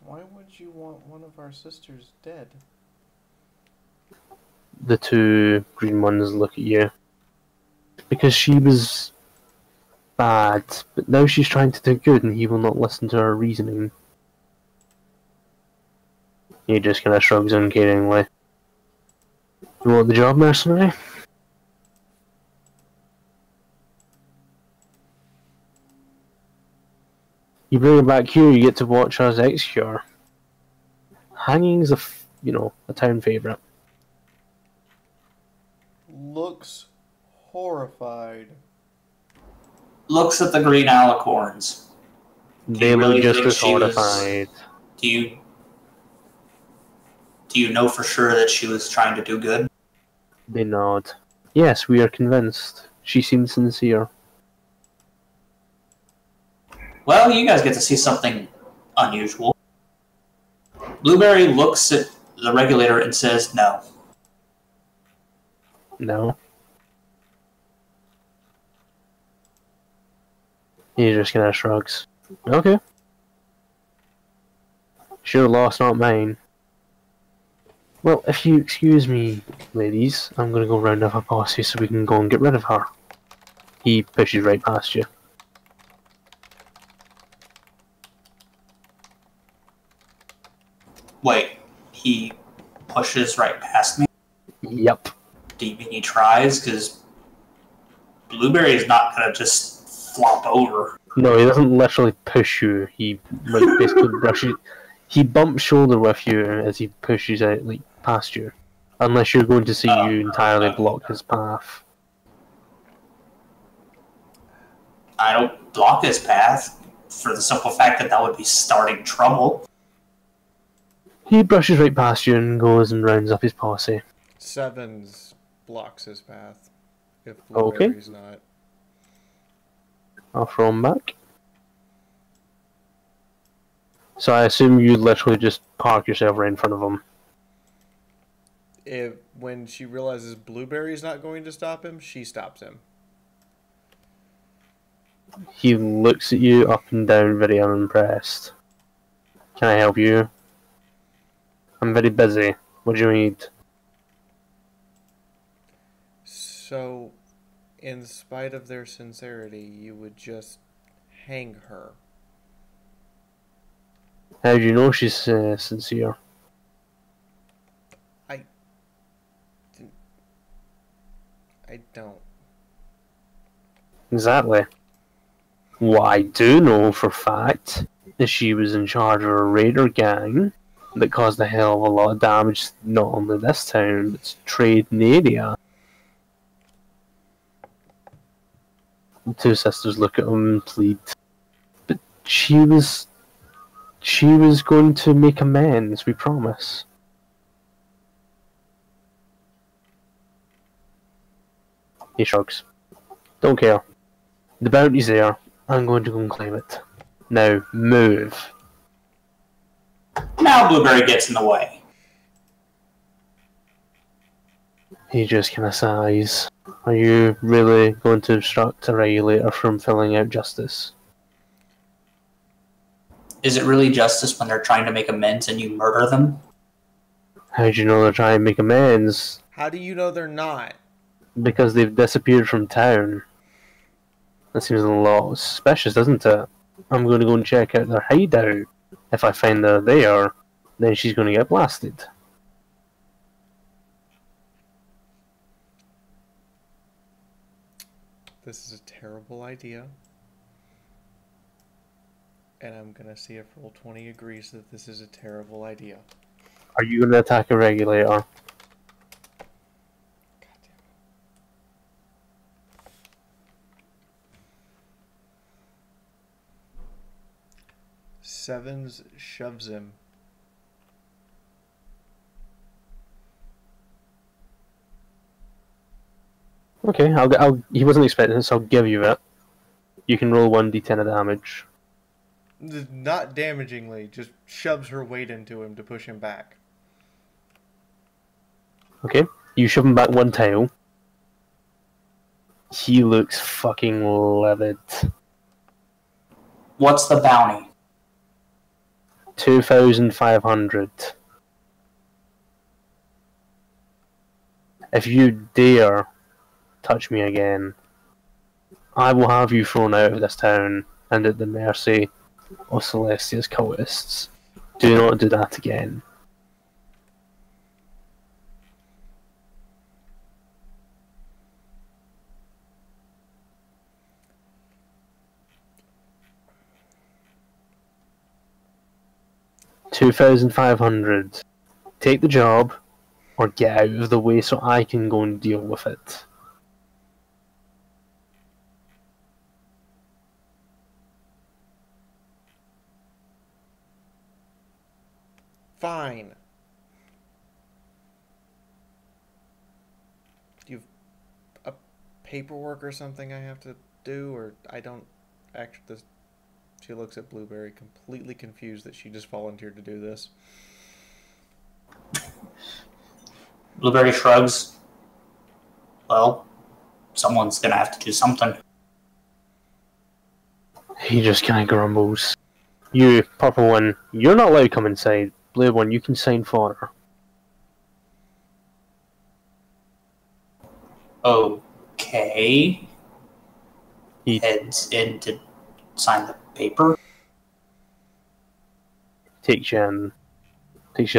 Why would you want one of our sisters dead? The two green ones look at you. Because she was bad, but now she's trying to do good and he will not listen to her reasoning. He just kind of shrugs uncaringly. You want the job, mercenary? You bring her back here, you get to watch us execute her. Hanging's a town favourite. Looks horrified. Looks at the green Alicorns. They look just as horrified. Do you know for sure that she was trying to do good? They nod. Yes, we are convinced. She seems sincere. Well, you guys get to see something unusual. Blueberry looks at the regulator and says no. No. He just kind of shrugs. Okay. It's your loss, not mine. Well, if you excuse me, ladies, I'm gonna go round up a posse so we can go and get rid of her. He pushes right past you. Wait, he pushes right past me? Yep. Do you mean he tries? Because Blueberry is not going to just flop over. No, he doesn't literally push you. He like basically brushes. He bumps shoulder with you as he pushes out like past you, unless you're going to see you entirely block his path. I don't block his path for the simple fact that that would be starting trouble. He brushes right past you and goes and rounds up his posse. Sevens blocks his path. If Okay. Blueberry's not. I'll throw him back. So I assume you literally just park yourself right in front of him. When she realizes Blueberry's not going to stop him, she stops him. He looks at you up and down, very unimpressed. Can I help you? I'm very busy. What do you need? So, in spite of their sincerity, you would just hang her. How do you know she's sincere? I don't. Exactly. What I do know for a fact is she was in charge of a raider gang that caused a hell of a lot of damage, not only this town, but to trade in the area. The two sisters look at him and plead. But she was going to make amends, we promise. He shrugs. Don't care. The bounty's there. I'm going to go and claim it. Now, move. Now Blueberry gets in the way. He just kind of sighs. Are you really going to obstruct a regulator from filling out justice? Is it really justice when they're trying to make amends and you murder them? How do you know they're trying to make amends? How do you know they're not? Because they've disappeared from town. That seems a lot suspicious, doesn't it? I'm going to go and check out their hideout. If I find they're there, then she's going to get blasted. This is a terrible idea. And I'm going to see if Roll20 agrees that this is a terrible idea. Are you going to attack a regulator? Sevens shoves him. Okay, he wasn't expecting it, so I'll give you it. You can roll 1d10 of damage. Not damagingly, just shoves her weight into him to push him back. Okay, you shove him back one tail. He looks fucking livid. What's the bounty? 2,500. If you dare touch me again, I will have you thrown out of this town and at the mercy of Celestia's cultists. Do not do that again. $2,500. Take the job, or get out of the way so I can go and deal with it. Fine. Do you have a paperwork or something I have to do, or I don't actually... She looks at Blueberry, completely confused that she just volunteered to do this. Blueberry shrugs. Well, someone's gonna have to do something. He just kind of grumbles. You, purple one, you're not allowed to come inside. Blue one, you can sign for her. Okay. He Heads in to sign the paper. takes you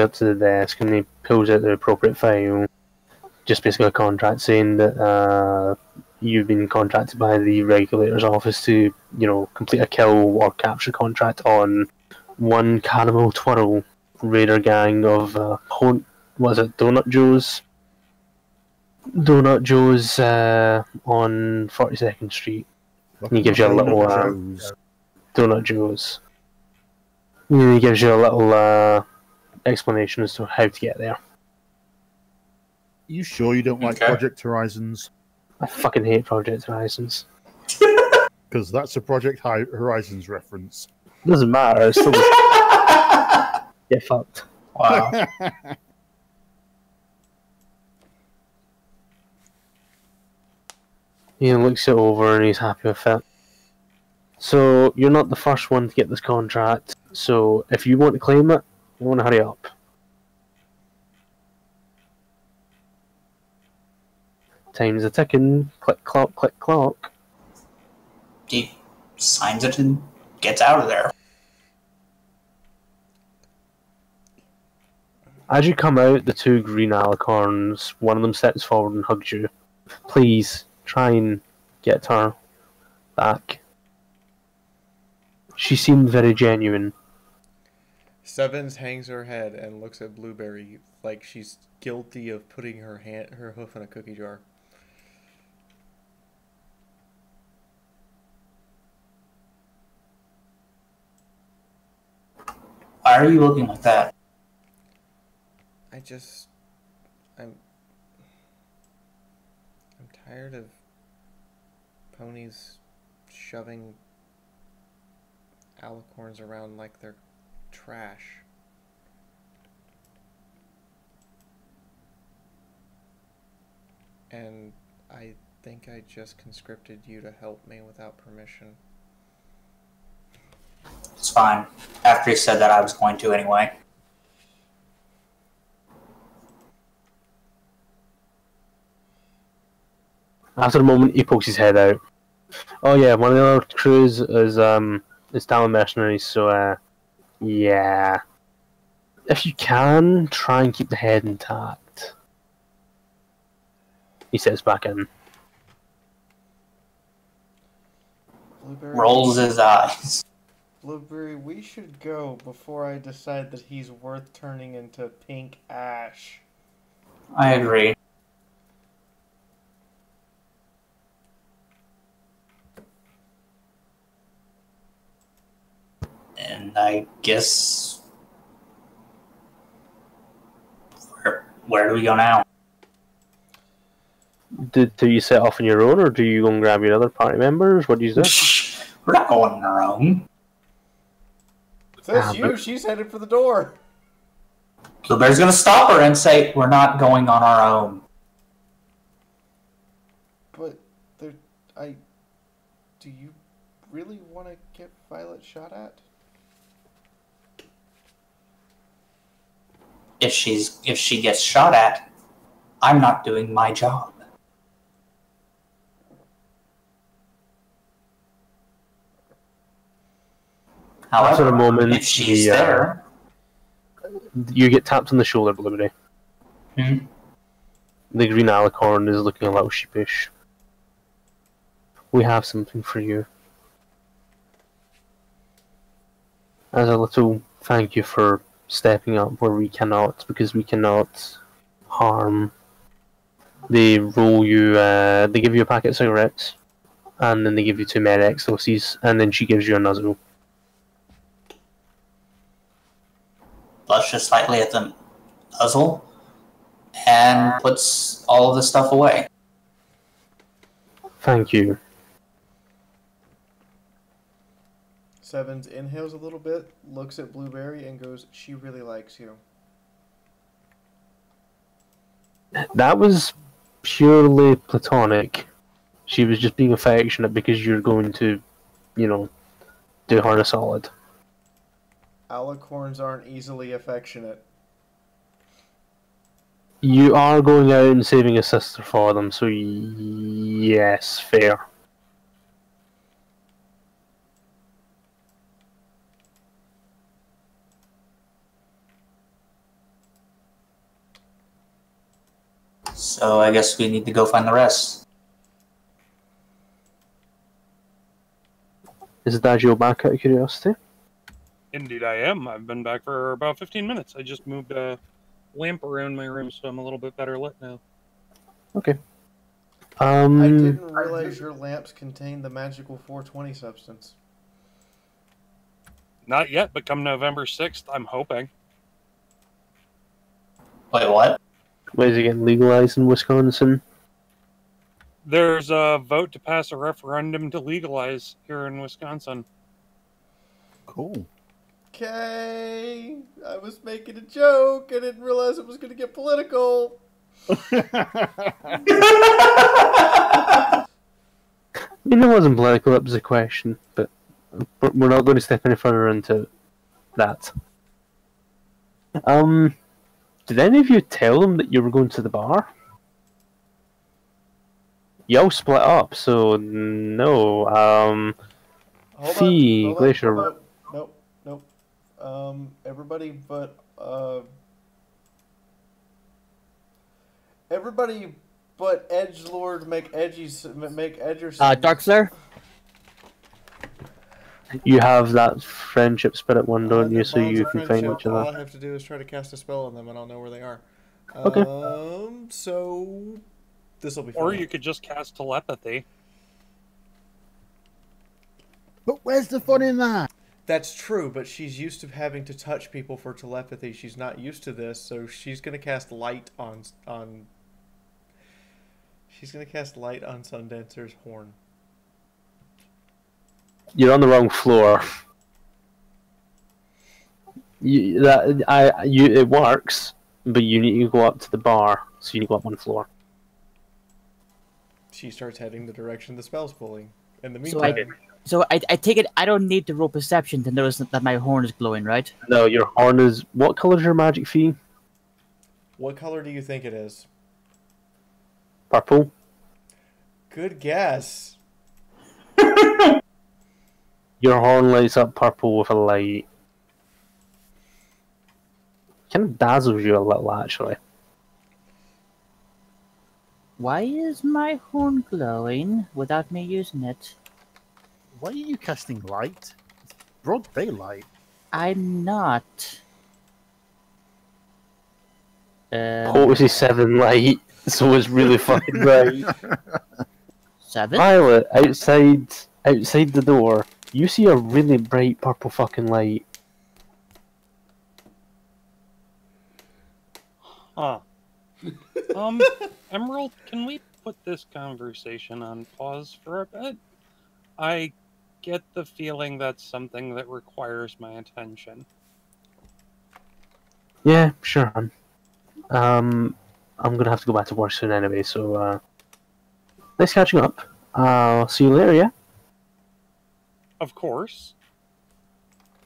up to the desk and he pulls out the appropriate file. Just basically a contract saying that you've been contracted by the regulator's office to, complete a kill or capture contract on one Cannibal Twirl raider gang of Donut Joe's? Donut Joe's on 42nd Street. He gives you a little Donut Joe's. And he gives you a little explanation as to how to get there. You sure you don't like Project Horizons? I fucking hate Project Horizons. Because that's a Project Horizons reference. Doesn't matter. It's still get fucked. Wow. He looks it over and he's happy with it. So you're not the first one to get this contract. So if you want to claim it, you want to hurry up. Time's a ticking. Click clock, click clock. He signs it and gets out of there. As you come out, the two green alicorns, one of them steps forward and hugs you. Please, try and get her back. She seemed very genuine. Sevens hangs her head and looks at Blueberry like she's guilty of putting her hoof in a cookie jar. Why are you looking like that? I'm tired of ponies shoving alicorns around like they're trash. And I think I just conscripted you to help me without permission. It's fine. After he said that, I was going to anyway. After a moment, he pokes his head out. Oh yeah, one of the other crews is Talon Mercenaries, so yeah. If you can, try and keep the head intact. He sits back in. Blueberry, Rolls his eyes. Blueberry, we should go before I decide that he's worth turning into pink ash. I agree. And I guess... Where do we go now? Do you set off on your own, or do you go and grab your other party members? What do you do? We're not going on our own. Says you, she's headed for the door. Blueberry's gonna stop her and say, we're not going on our own. But, do you really want to get Violet shot at? If she gets shot at, I'm not doing my job. After However, a moment, if she's there... You get tapped on the shoulder, Blueberry. Hmm? The green alicorn is looking a little sheepish. We have something for you. As a little thank you for stepping up where we cannot, because we cannot harm. They roll you, they give you a packet of cigarettes, and then they give you 2 Med-X doses, and then she gives you a nuzzle. Blushes slightly at the muzzle and puts all of the stuff away. Thank you. Sevens inhales a little bit, looks at Blueberry, and goes, "She really likes you." That was purely platonic. She was just being affectionate because you're going to, do her a solid. Alicorns aren't easily affectionate. You are going out and saving a sister for them, so yes, fair. So I guess we need to go find the rest. Is Dagio back out of curiosity? Indeed, I am. I've been back for about 15 minutes. I just moved a lamp around my room, so I'm a little bit better lit now. Okay. I didn't realize your lamps contained the magical 420 substance. Not yet, but come November 6th, I'm hoping. Wait, what? Why is it getting legalized in Wisconsin? There's a vote to pass a referendum to legalize here in Wisconsin. Cool. Okay, I was making a joke. I didn't realize it was going to get political. I mean, it wasn't political, it was a question, but we're not going to step any further into that. Did any of you tell them that you were going to the bar? Y'all split up, so no. Fee, Glacier. Nope. Everybody but Edgelord make Edgerson. Darkslayer? You have that friendship spirit one, don't you? So you can find each All other. I have to do is try to cast a spell on them, and I'll know where they are. Okay. So this will be fun. Or you could just cast telepathy. But where's the fun in that? That's true, but she's used to having to touch people for telepathy. She's not used to this, so she's gonna cast light on. She's gonna cast light on Sundancer's horn. You're on the wrong floor. It works, but you need to go up to the bar, so you need to go up one floor. She starts heading the direction the spell's pulling. In the So meantime, I take it I don't need to roll perception to notice that my horn is glowing, right? No, your horn is. What color is your magic fee? what color do you think it is? Purple. Good guess. Your horn lights up purple with a light. Kind of dazzles you a little, actually. Why is my horn glowing without me using it? Why are you casting light? It's broad daylight. I'm not. Potency 7 light, so it's really fucking bright. 7? Violet, outside the door, you see a really bright purple fucking light. Huh. Emerald, can we put this conversation on pause for a bit? I get the feeling that's something that requires my attention. Yeah, sure. I'm gonna have to go back to work soon anyway, so nice catching up. See you later, yeah? Of course.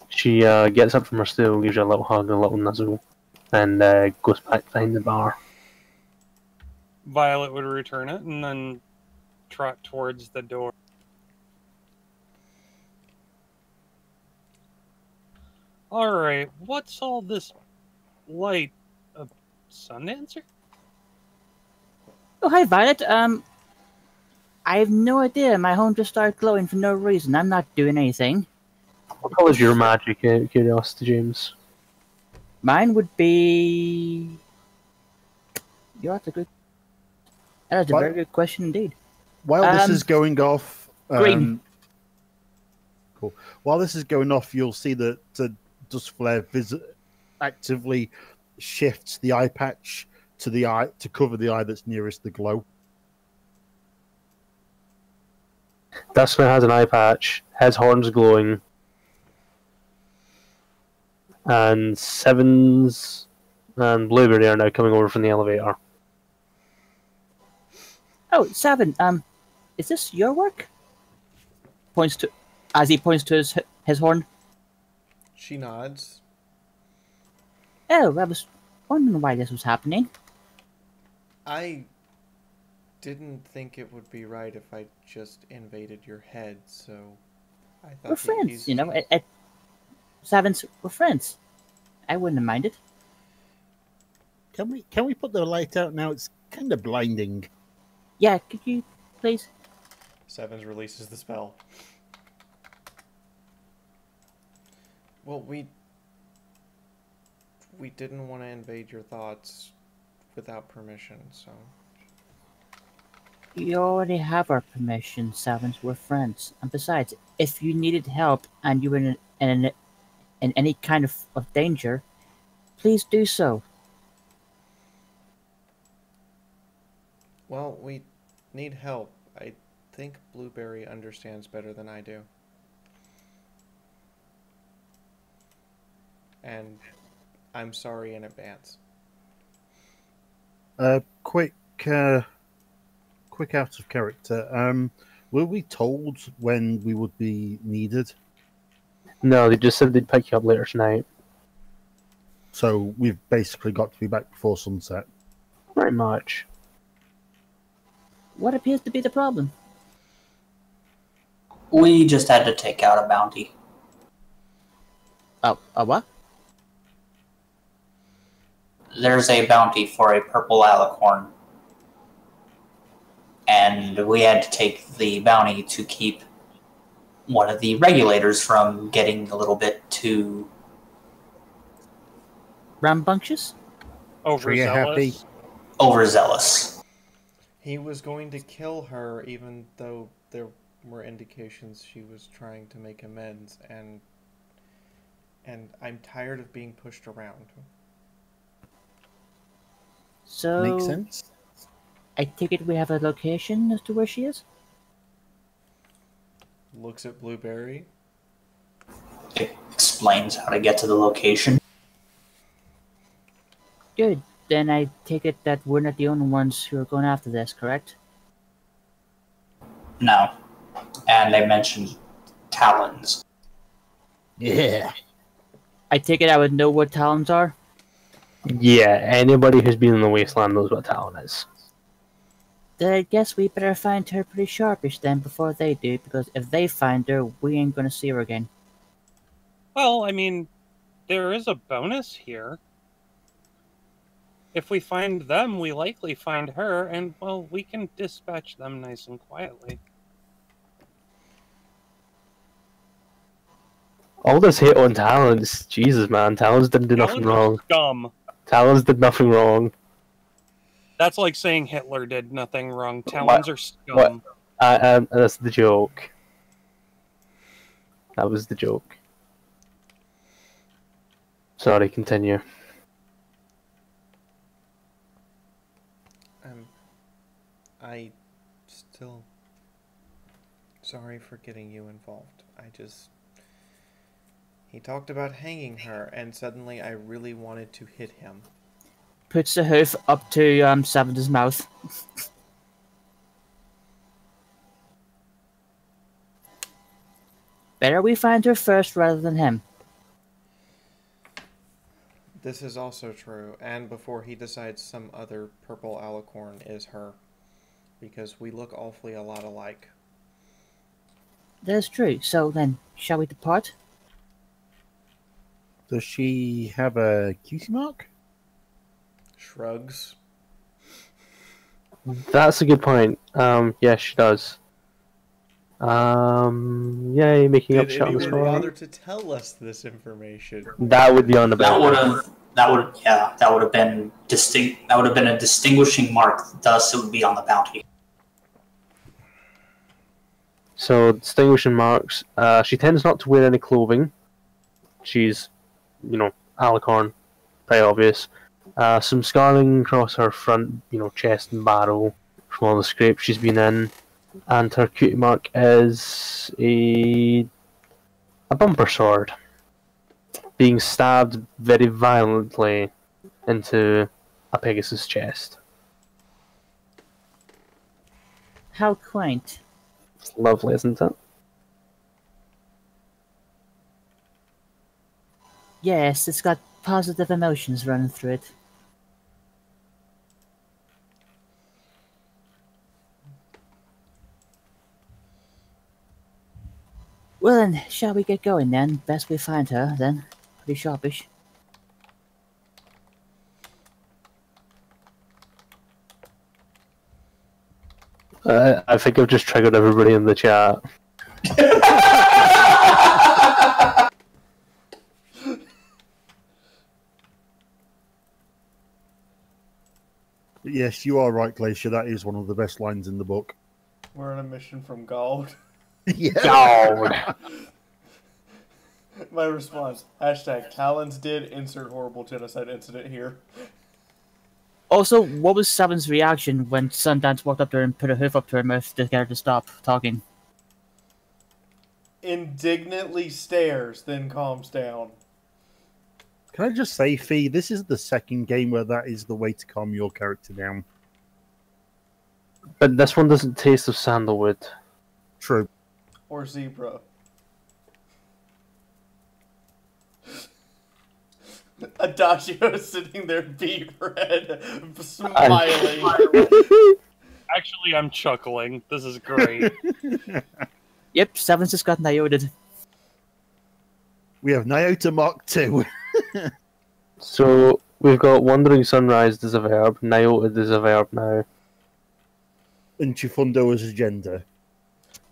She gets up from her stool, gives you a little hug, a little nuzzle, and goes back behind the bar. Violet would return it and then trot towards the door. Alright, what's all this light? A Sundancer? Oh, hi, Violet. I have no idea. My home just started glowing for no reason. I'm not doing anything. What colour is your magic, out of curiosity, James? Mine would be... That's a very good question indeed. While this is going off... green. Cool. While this is going off, you'll see that Dust Flare actively shifts the eye patch to the eye to cover the eye that's nearest the glow. Dustman has an eye patch, his horn's glowing, and Sevens and Blueberry are now coming over from the elevator. Oh, 7. Is this your work? As he points to his horn. She nods. Oh, I was wondering why this was happening. I didn't think it would be right if I just invaded your head, so I thought We're the friends, you know. easiest- At Savins, we're friends. I wouldn't have minded. Can we put the light out now? It's kind of blinding. Yeah, could you please? Sevens releases the spell. Well, we didn't want to invade your thoughts without permission, so You already have our permission, Savins. We're friends. And besides, if you needed help and you were in any kind of danger, please do so. well, we need help. I think Blueberry understands better than I do. And I'm sorry in advance. Quick out of character. Were we told when we would be needed? No, they just said they'd pick you up later tonight. So we've basically got to be back before sunset. Pretty much. What appears to be the problem? We just had to take out a bounty. Oh, a what? There's a bounty for a purple alicorn. And we had to take the bounty to keep one of the regulators from getting a little bit too Rambunctious? Overzealous. overzealous. He was going to kill her even though there were indications she was trying to make amends, and I'm tired of being pushed around. So, Makes sense. I take it we have a location as to where she is? Looks at Blueberry. It explains how to get to the location. Good. Then I take it that we're not the only ones who are going after this, correct? No. And they mentioned talons. Yeah. I take it I would know what talons are? Yeah, anybody who's been in the wasteland knows what Talon is. Then I guess we better find her pretty sharpish then before they do, because if they find her, we ain't gonna see her again. Well, I mean, there is a bonus here. If we find them, we likely find her, and, well, we can dispatch them nice and quietly. All this hate on Talons, Jesus man, Talons didn't do nothing Talons are wrong. Scum. Talons did nothing wrong. That's like saying Hitler did nothing wrong. Talons are scum. That's the joke. That was the joke. Sorry, continue. I still sorry for getting you involved. He talked about hanging her, and suddenly I really wanted to hit him. Puts the hoof up to Savin's mouth. Better we find her first rather than him. This is also true, and before he decides some other purple alicorn is her. Because we look awfully a lot alike. That is true. So then, shall we depart? Does she have a QC mark? Shrugs. That's a good point. Yeah, she does. Yay, making up Did shit on the anyone spot. bother to tell us this information? That would be on the back. That would have been distinct. That would have been a distinguishing mark. Thus, it would be on the bounty. So, distinguishing marks. She tends not to wear any clothing. She's, alicorn, pretty obvious. Some scarring across her front, chest and barrel from all the scrapes she's been in. And her cutie mark is a bumper sword. Being stabbed very violently into a Pegasus chest. How quaint. It's lovely, isn't it? Yes, it's got positive emotions running through it. Well then, shall we get going then? Best we find her then. Pretty sharpish. I think I've just triggered everybody in the chat. Yes, you are right, Glacier. That is one of the best lines in the book. We're on a mission from gold. Yeah. God. My response, hashtag Talons did insert horrible genocide incident here. Also, what was Seven's reaction when Sundance walked up to her and put a hoof up to her mouth to get her to stop talking? Indignantly stares, then calms down. Can I just say, Fee, this is the second game where that is the way to calm your character down. But this one doesn't taste of sandalwood. True. Or zebra. Adagio sitting there beat red, smiling. Actually, I'm chuckling. This is great. Yep, Seven's just got nioted. We have Nyota Mark 2. So we've got Wandering Sunrise as a verb, Nyoted as a verb now. And Chifundo as a gender.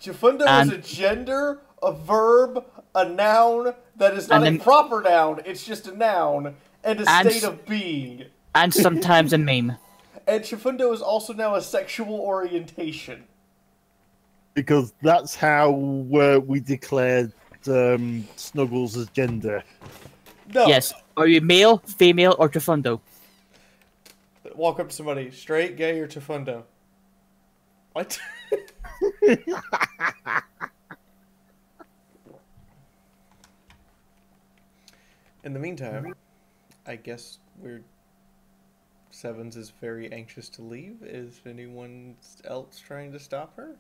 Chifundo is a gender, a verb, a noun that is not a proper noun. It's just a noun and a state of being. And sometimes a meme. And Chifundo is also now a sexual orientation. Because that's how we declared Snuggles as gender. No. Yes. Are you male, female, or Chifundo? Walk up to somebody, straight, gay, or Chifundo? What? In the meantime, I guess Sevens is very anxious to leave. Is anyone else trying to stop her?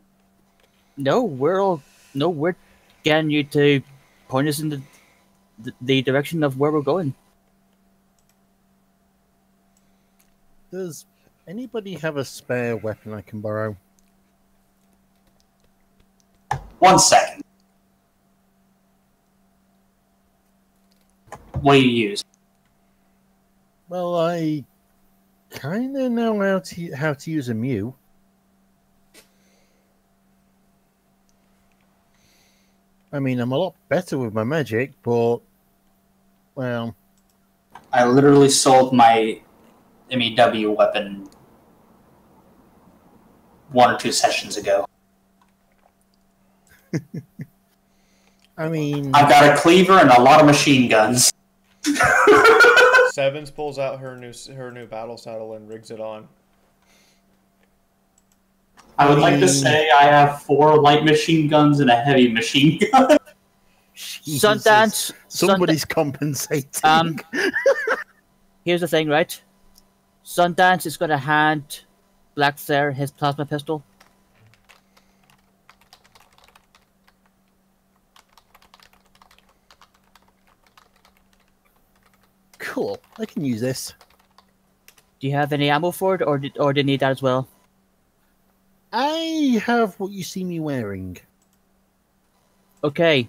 No, we're getting you to point us in the direction of where we're going. Does anybody have a spare weapon I can borrow? 1 second. What do you use? Well, I kind of know how to use a Mew. I mean, I'm a lot better with my magic, but well, I literally sold my MEW weapon 1 or 2 sessions ago. I mean, I've got a cleaver and a lot of machine guns. Sevens pulls out her new battle saddle and rigs it on. I would like to say I have 4 light machine guns and a heavy machine gun. Sundance. Somebody's compensating. Here's the thing, right? Sundance is going to hand Black Flare his plasma pistol. Cool. I can use this. Do you have any ammo for it, or do you need that as well? I have what you see me wearing. Okay.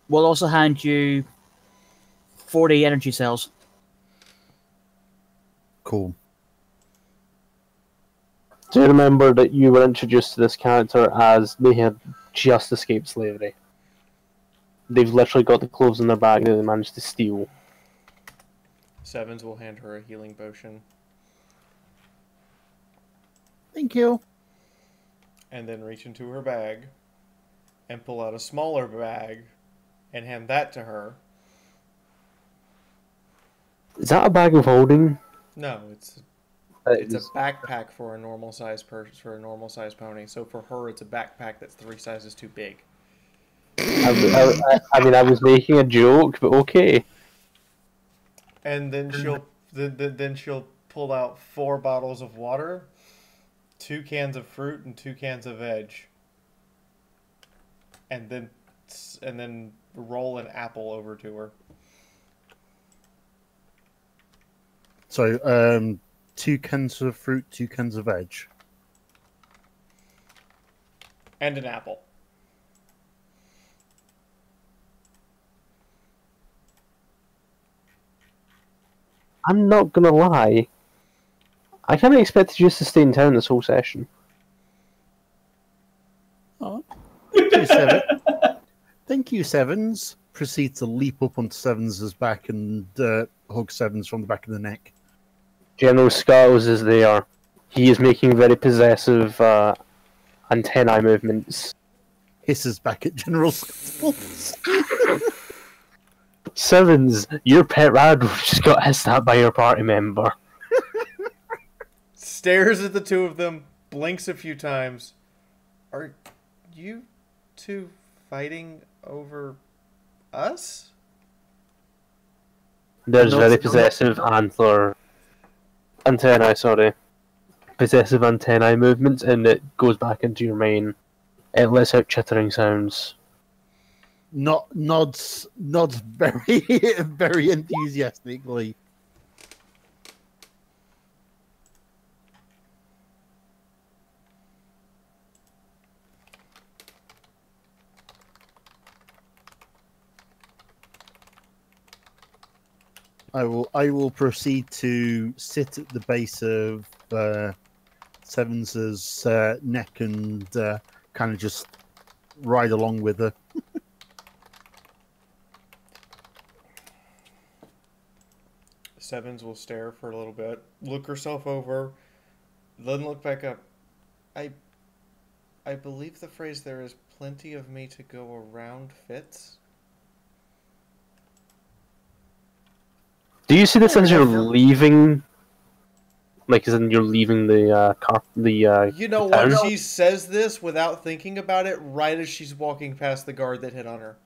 We'll also hand you 40 energy cells. Cool. Do you remember that you were introduced to this character as they had just escaped slavery? They've literally got the clothes in their bag that they managed to steal. Sevens will hand her a healing potion. Thank you. And then reach into her bag and pull out a smaller bag and hand that to her. Is that a bag of holding? No, it's a backpack for a normal size pony. So for her, it's a backpack that's 3 sizes too big. I mean, I was making a joke, but okay. And then she'll pull out 4 bottles of water, 2 cans of fruit, and 2 cans of veg. And then and then roll an apple over to her. So, 2 cans of fruit, 2 cans of veg. And an apple. I'm not gonna lie. I kind of expected you to stay in town this whole session. Oh, thank you, Seven. Thank you, Sevens. Proceed to leap up onto Sevens' back and hug Sevens from the back of the neck. General Scuttles is there. He is making very possessive antennae movements. Hisses back at General Scuttles. Sevens, your pet rat just got hissed at by your party member. Stares at the two of them, blinks a few times. Are you two fighting over us? There's No, very no. possessive antennae, sorry. Possessive antennae movements, and it goes back into your main. It lets out chittering sounds. Nods very, very enthusiastically. I will proceed to sit at the base of Sevens' neck and kind of just ride along with her. Sevens will stare for a little bit, look herself over, then look back up. I believe the phrase "there is plenty of me to go around" fits. Do you see this as you're Whatever. leaving? Like, as in you're leaving the car, You know town? what? She says this without thinking about it right as she's walking past the guard that hit on her.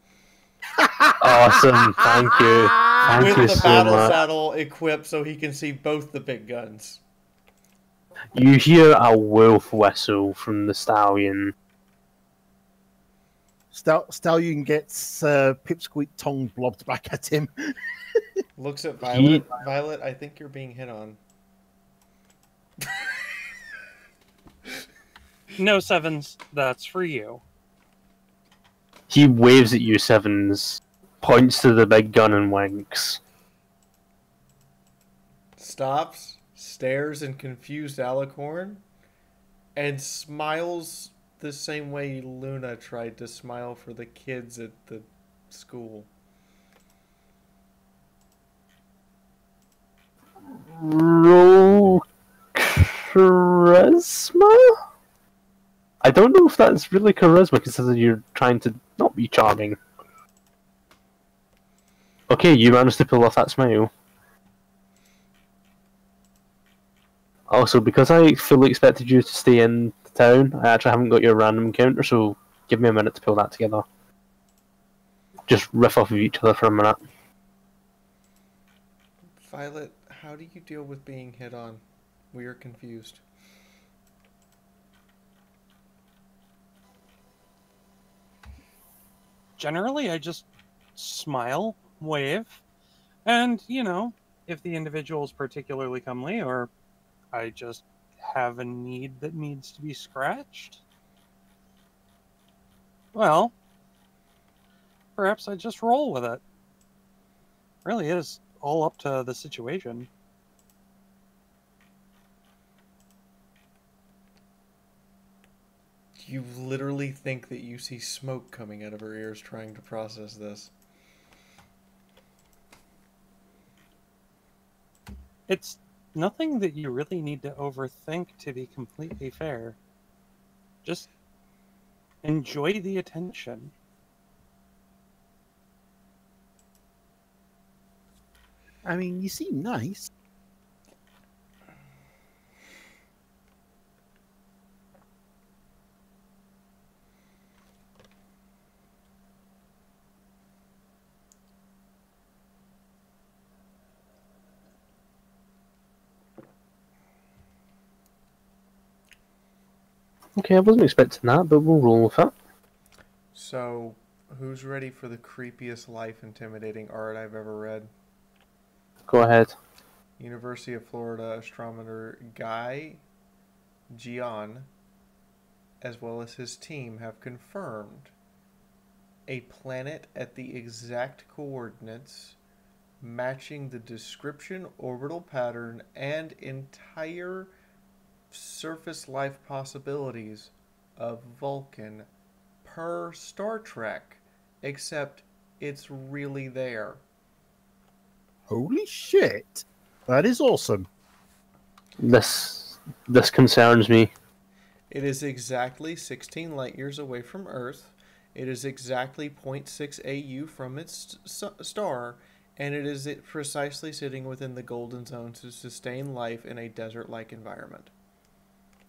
Awesome, thank you. Thank With you the so battle much. saddle equipped so he can see both the big guns. You hear a wolf whistle from the stallion. Stallion gets Pipsqueak tongue blobbed back at him. Looks at Violet. Violet, I think you're being hit on. No, Sevens, that's for you. He waves at you, Sevens, points to the big gun and winks. Stops, stares in confused Alicorn, and smiles the same way Luna tried to smile for the kids at the school. Roll charisma? I don't know if that's really charisma, considering you're trying to not be charming. Okay, you managed to pull off that smile. Also, because I fully expected you to stay in the town, I actually haven't got your random encounter, so give me a minute to pull that together. Just riff off of each other for a minute. Violet, how do you deal with being hit on? We are confused. Generally, I just smile, wave, and, you know, if the individual is particularly comely or I just have a need that needs to be scratched, well, perhaps I just roll with it. Really is all up to the situation. You literally think that you see smoke coming out of her ears trying to process this. It's nothing that you really need to overthink, to be completely fair. Just enjoy the attention. I mean, you seem nice. Okay, I wasn't expecting that, but we'll roll with it. So, Who's ready for the creepiest life intimidating art I've ever read? Go ahead. University of Florida astronomer Guy Gian, as well as his team, have confirmed a planet at the exact coordinates matching the description, orbital pattern, and entire surface life possibilities of Vulcan per Star Trek, except it's really there. Holy shit! That is awesome. This concerns me. It is exactly 16 light years away from Earth. It is exactly 0.6 AU from its star, and it is precisely sitting within the golden zone to sustain life in a desert-like environment.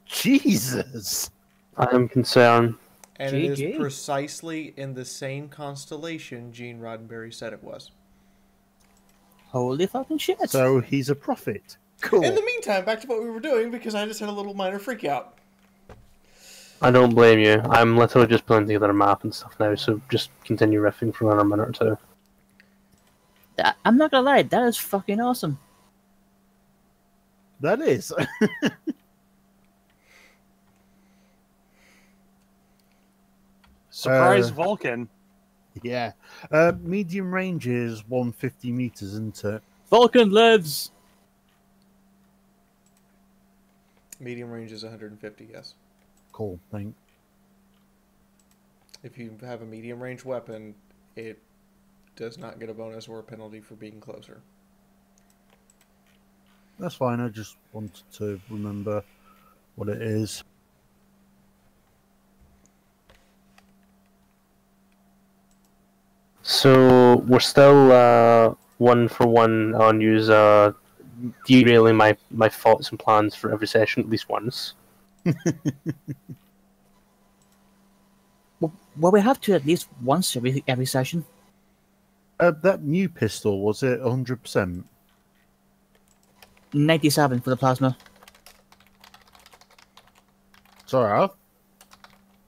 Jesus! I am concerned. And it is GG. precisely in the same constellation Gene Roddenberry said it was. Holy fucking shit. So he's a prophet. Cool. In the meantime, back to what we were doing, because I just had a little minor freak out. I don't blame you. I'm literally just putting together a map and stuff now, so just continue riffing for another minute or two. I'm not gonna lie, that is fucking awesome. That is. Surprise Vulcan. Yeah. Medium range is 150 meters, isn't it? Vulcan lives! Medium range is 150, yes. Cool, thank. If you have a medium range weapon, it does not get a bonus or a penalty for being closer. That's fine, I just wanted to remember what it is. So we're still 1-for-1 on use derailing my thoughts and plans for every session at least once. Well, we have to at least once every session. That new pistol, was it 100%? 97 for the plasma. Sorry,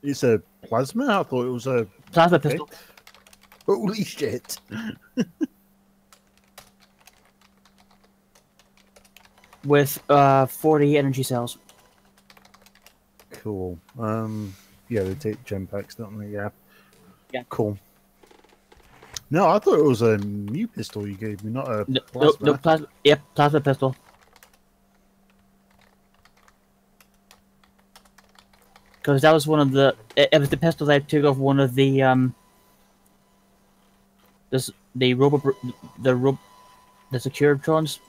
it's a plasma? I thought it was a... Plasma pistol. Holy shit. With 40 energy cells. Cool. Yeah, they take gem packs, don't they? Yeah. Yeah. Cool. No, I thought it was a new pistol you gave me, not a plasma. No, plasma. Yep, plasma pistol. Because that was one of the. It was the pistol that I took off one of the the Securitrons.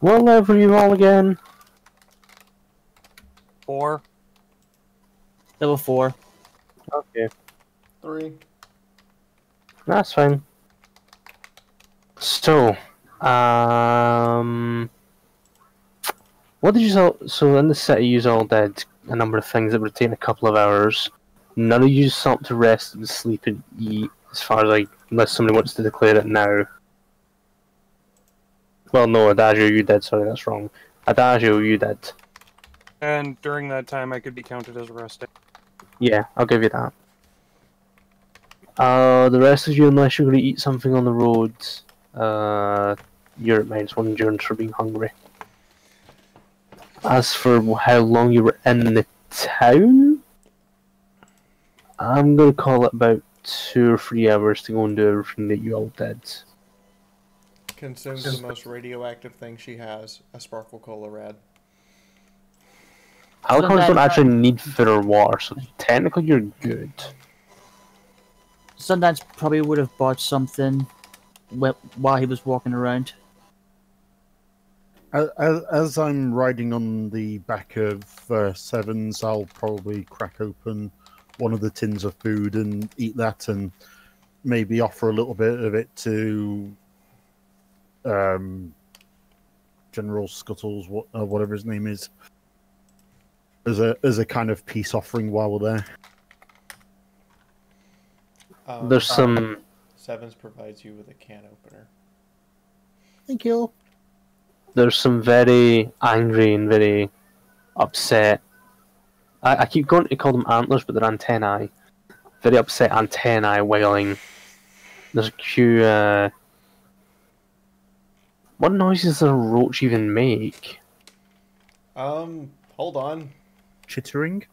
What level are you all again? 4. Level 4. Okay, 3. that's fine. So, what did you all? So in the city, you all did a number of things that would take a couple of hours. None of you stopped to rest and sleep and eat, as far as unless somebody wants to declare it now. Well, no, Adagio, you did. Sorry, that's wrong. Adagio, you did. And during that time, I could be counted as resting. Yeah, I'll give you that. The rest of you, unless you're going to eat something on the road, you're at -1 endurance for being hungry. As for how long you were in the town, I'm going to call it about 2 or 3 hours to go and do everything that you all did. Consumes the most radioactive thing she has, a Sparkle Cola Rad. Alicorns don't actually need food or water, so technically you're good. Sundance probably would have bought something while he was walking around. As I'm riding on the back of Sevens, I'll probably crack open one of the tins of food and eat that, and maybe offer a little bit of it to General Scuttles, whatever his name is, as a kind of peace offering while we're there. There's some Sevens provides you with a can opener. Thank you. There's some very angry and very upset. I keep going to call them antlers, but they're antennae. Very upset antennae wailing. There's a few. What noises does a roach even make? Hold on. Chittering.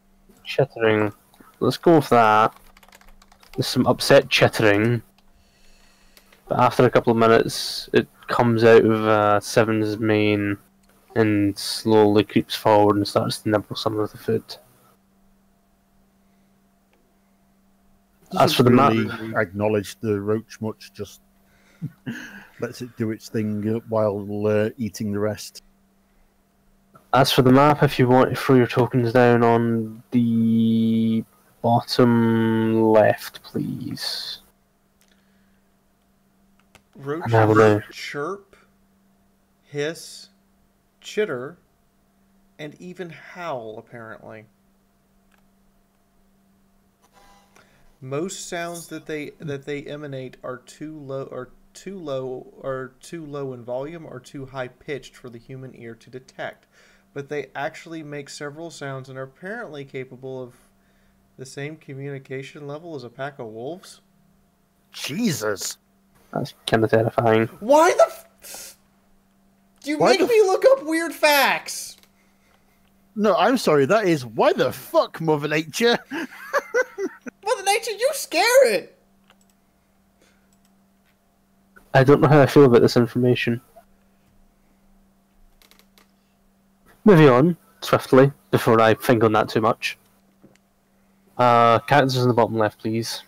Chittering. Let's go with that. There's some upset chittering. But after a couple of minutes, it comes out of Seven's mane and slowly creeps forward and starts to nibble some of the food. As for the really map, acknowledge the roach much, just lets it do its thing while eating the rest. as for the map, if you want to throw your tokens down on the bottom left, please. Roaches chirp, hiss, chitter, and even howl, apparently. Most sounds that they emanate are too low in volume or too high pitched for the human ear to detect. But they actually make several sounds and are apparently capable of the same communication level as a pack of wolves. Jesus. That's kind of terrifying. Why you make me look up weird facts? No, I'm sorry. That is why the fuck, Mother Nature. Mother Nature, you scare it. I don't know how I feel about this information. Moving on swiftly before I think on that too much. Characters in the bottom left, please.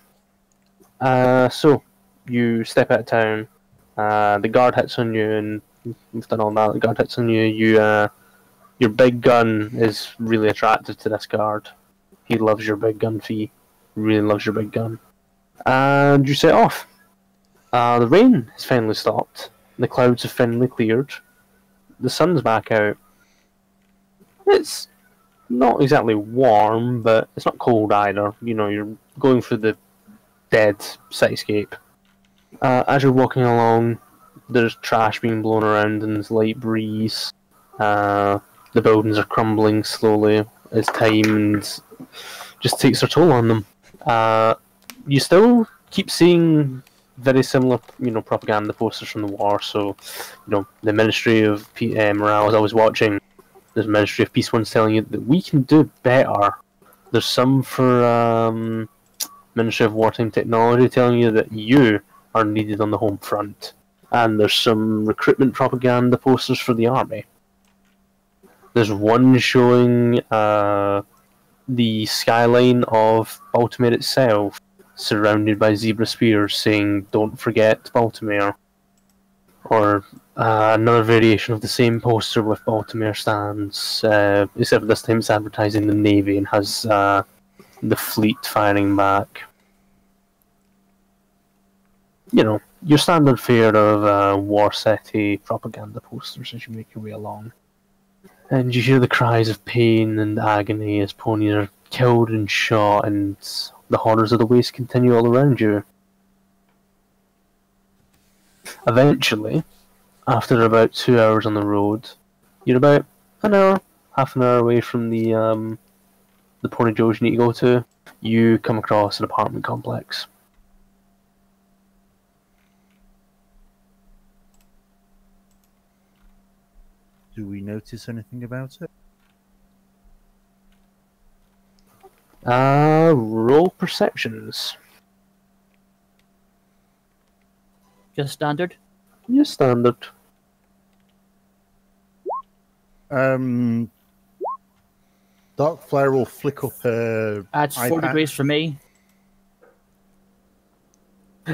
So you step out of town. The guard hits on you, and you've done all that. The guard hits on you. Your big gun is really attractive to this guard. He loves your big gun fee. Really loves your big gun. And you set off. The rain has finally stopped. The clouds have finally cleared. The sun's back out. It's not exactly warm, but it's not cold either. You know, you're going through the dead cityscape. As you're walking along, there's trash being blown around in this light breeze. The buildings are crumbling slowly as time just takes their toll on them. You still keep seeing very similar, propaganda posters from the war. So, the Ministry of Morale is always watching. There's Ministry of Peace ones telling you that we can do better. There's some for Ministry of Wartime Technology telling you that you are needed on the home front. And there's some recruitment propaganda posters for the army. There's one showing the skyline of Baltimore itself, surrounded by zebra spears, saying, "Don't forget Baltimore." Or another variation of the same poster with Baltimore stands, except this time it's advertising the Navy and has the fleet firing back. Your standard fare of war city propaganda posters as you make your way along. And you hear the cries of pain and agony as ponies are killed and shot, and the horrors of the waste continue all around you. Eventually, after about 2 hours on the road, you're about half an hour away from the Pony Joe's you need to go to. You come across an apartment complex. Do we notice anything about it? Roll perceptions. Just standard? Yeah, standard. Dark Flare will flick up her That's 4 degrees for me.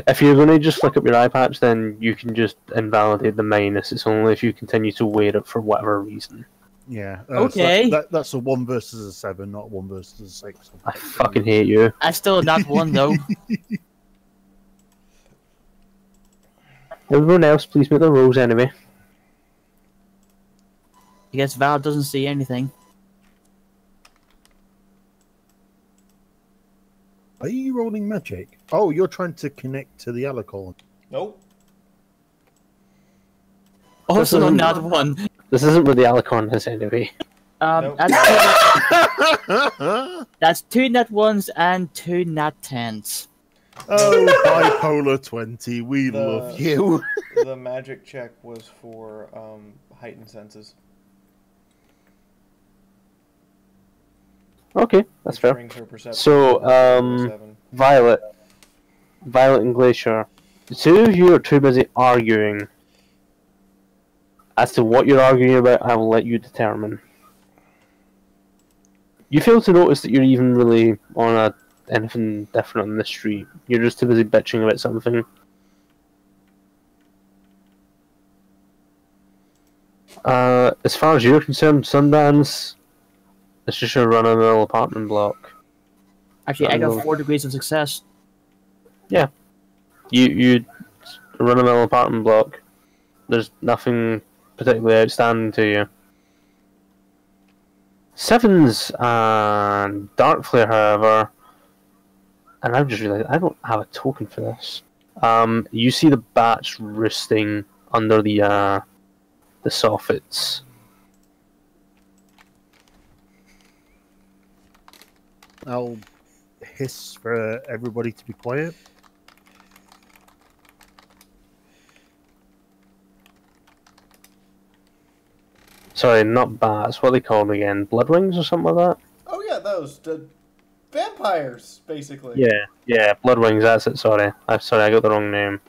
If you're going to just flick up your eye patch, then you can just invalidate the minus. It's only if you continue to wear it for whatever reason. Yeah. Okay. So that's a 1 versus a 7, not 1 versus a 6. I fucking hate you. I still not one though. Everyone else, please make the rolls anyway. I guess Val doesn't see anything. Are you rolling magic? Oh, you're trying to connect to the Alicorn. Nope. Also isn't- not one. This isn't where the Alicorn is anyway. Nope. That's 2 nat 1s and 2 nat 10s. Oh, bipolar 20, we The- love you. The magic check was for heightened senses. Okay, that's which fair. brings her perception So, to 7. Violet and Glacier, the two of you are too busy arguing. As to what you're arguing about, I will let you determine. You fail to notice that you're even really on anything different on the street. You're just too busy bitching about something. As far as you're concerned, Sundance, it's just a run-of-the-mill apartment block. Actually, I got 4 degrees of success. You run-of-the-mill apartment block. There's nothing particularly outstanding to you. Sevens and Dark Flare, however, and I've just realised I don't have a token for this. You see the bats roosting under the soffits. I'll hiss for everybody to be quiet. Sorry, not bats. What are they called again? Bloodwings or something like that? Oh yeah, those the vampires, basically. Yeah, Bloodwings. That's it. Sorry, I got the wrong name.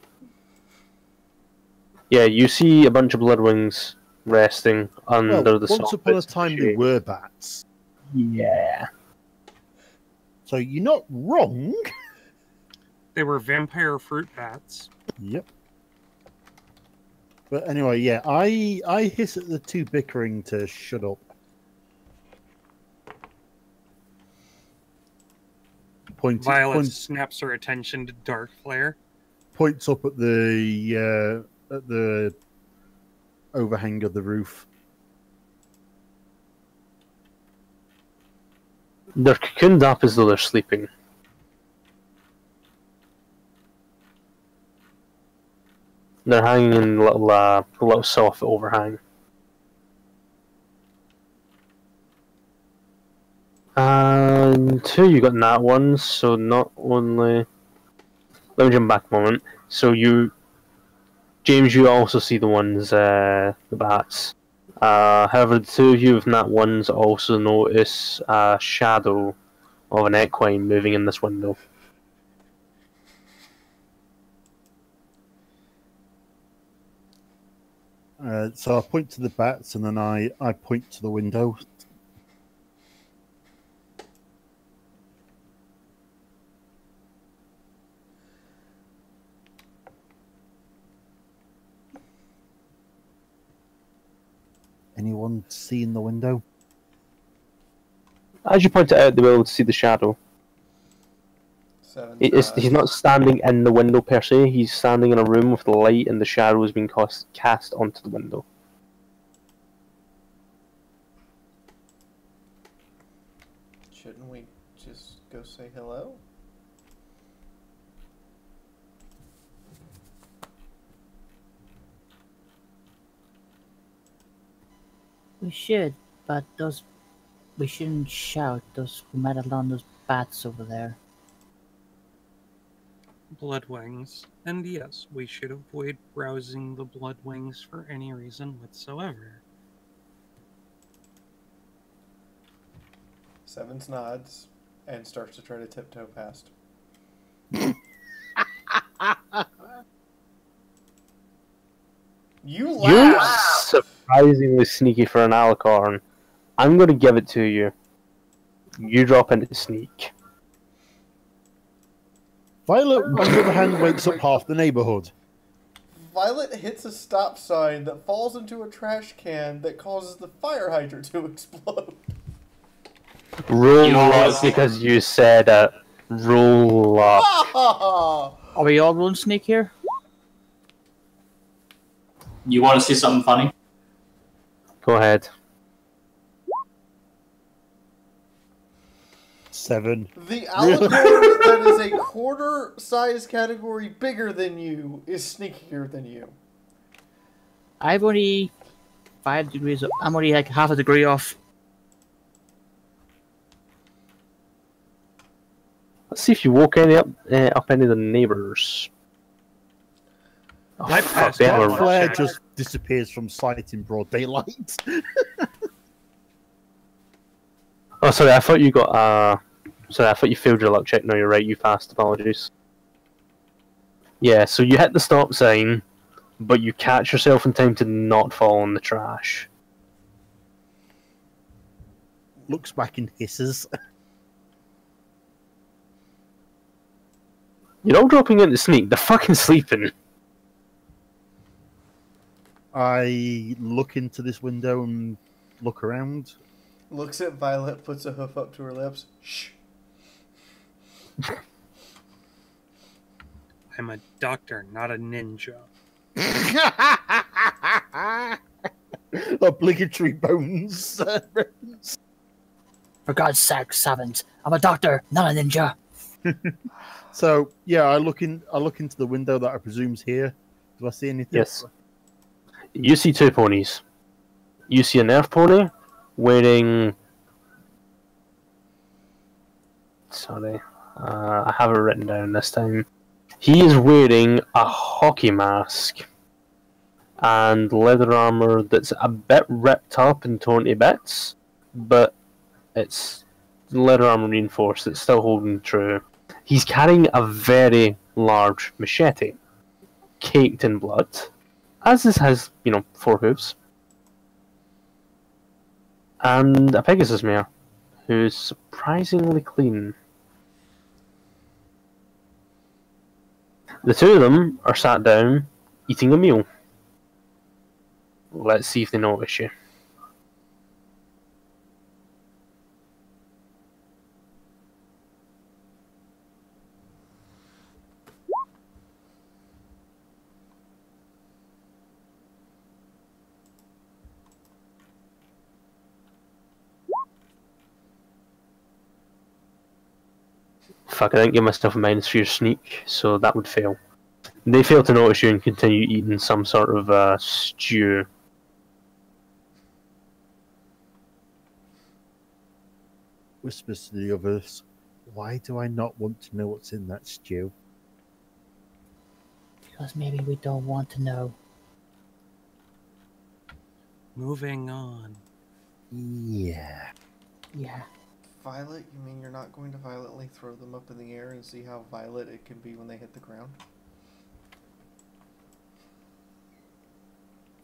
Yeah, you see a bunch of Bloodwings resting under Well, the once upon a soffits. time they were bats. Yeah. So you're not wrong. They were vampire fruit bats. Yep. But anyway, yeah, I hiss at the two bickering to shut up. Violet snaps her attention to Dark Flare. Points up at the overhang of the roof. They're cocooned up as though they're sleeping. They're hanging in a little soft overhang. And two, you got nat ones, so not only. Let me jump back a moment. So James, you also see the ones, the bats. However, the two of you with nat ones also notice a shadow of an equine moving in this window. So I point to the bats and then I point to the window. Anyone seeing the window? As you pointed out, they were able to see the shadow. 7. He's not standing in the window per se, he's standing in a room with the light and the shadow is being cast onto the window. Shouldn't we just go say hello? We should, but we shouldn't shout. We might alarm those bats over there. Bloodwings. And yes, we should avoid browsing the Bloodwings for any reason whatsoever. 7 nods and starts to try to tiptoe past. You You're laugh! surprisingly sneaky for an Alicorn. I'm going to give it to you. You drop into sneak. Violet, on the other hand, wakes up half the neighborhood. Violet hits a stop sign that falls into a trash can that causes the fire hydrant to explode. Roll up because you said it. Roll up. Are we all rolling sneak here? You want to see something funny? Go ahead. 7. The Alicorn that is a quarter size category bigger than you is sneakier than you. I've only 5 degrees. I'm only like half a degree off. Let's see if you woke any up any of the neighbours. Oh, I fuck, passed they out were- one. Flare check. just disappears from sight in broad daylight. Oh, sorry, I thought you got Sorry, I thought you failed your luck check. No, you're right, you passed. Apologies. Yeah, so you hit the stop sign, but you catch yourself in time to not fall in the trash. Looks back and hisses. You're all dropping in to sneak. They're fucking sleeping. I look into this window and look around. Looks at Violet, puts a hoof up to her lips. Shh. I'm a doctor, not a ninja. Obligatory bones. For God's sake, Savant, I'm a doctor, not a ninja. So yeah, I look into the window that I presume's here. Do I see anything? Yes. You see 2 ponies. You see an elf pony wearing... Sorry. I have it written down this time. He is wearing a hockey mask and leather armor that's a bit ripped up in 20 bits, but it's leather armor reinforced. It's still holding true. He's carrying a very large machete, caked in blood, as this has, 4 hooves, and a Pegasus mare, who's surprisingly clean. The 2 of them are sat down, eating a meal. Let's see if they notice you. Fuck, I didn't give myself a minus for your sneak, so that would fail. They fail to notice you and continue eating some sort of stew. Whispers to the others. Why do I not want to know what's in that stew? Because maybe we don't want to know. Moving on. Yeah. Yeah. Violet, you mean you're not going to violently throw them up in the air and see how violent it can be when they hit the ground?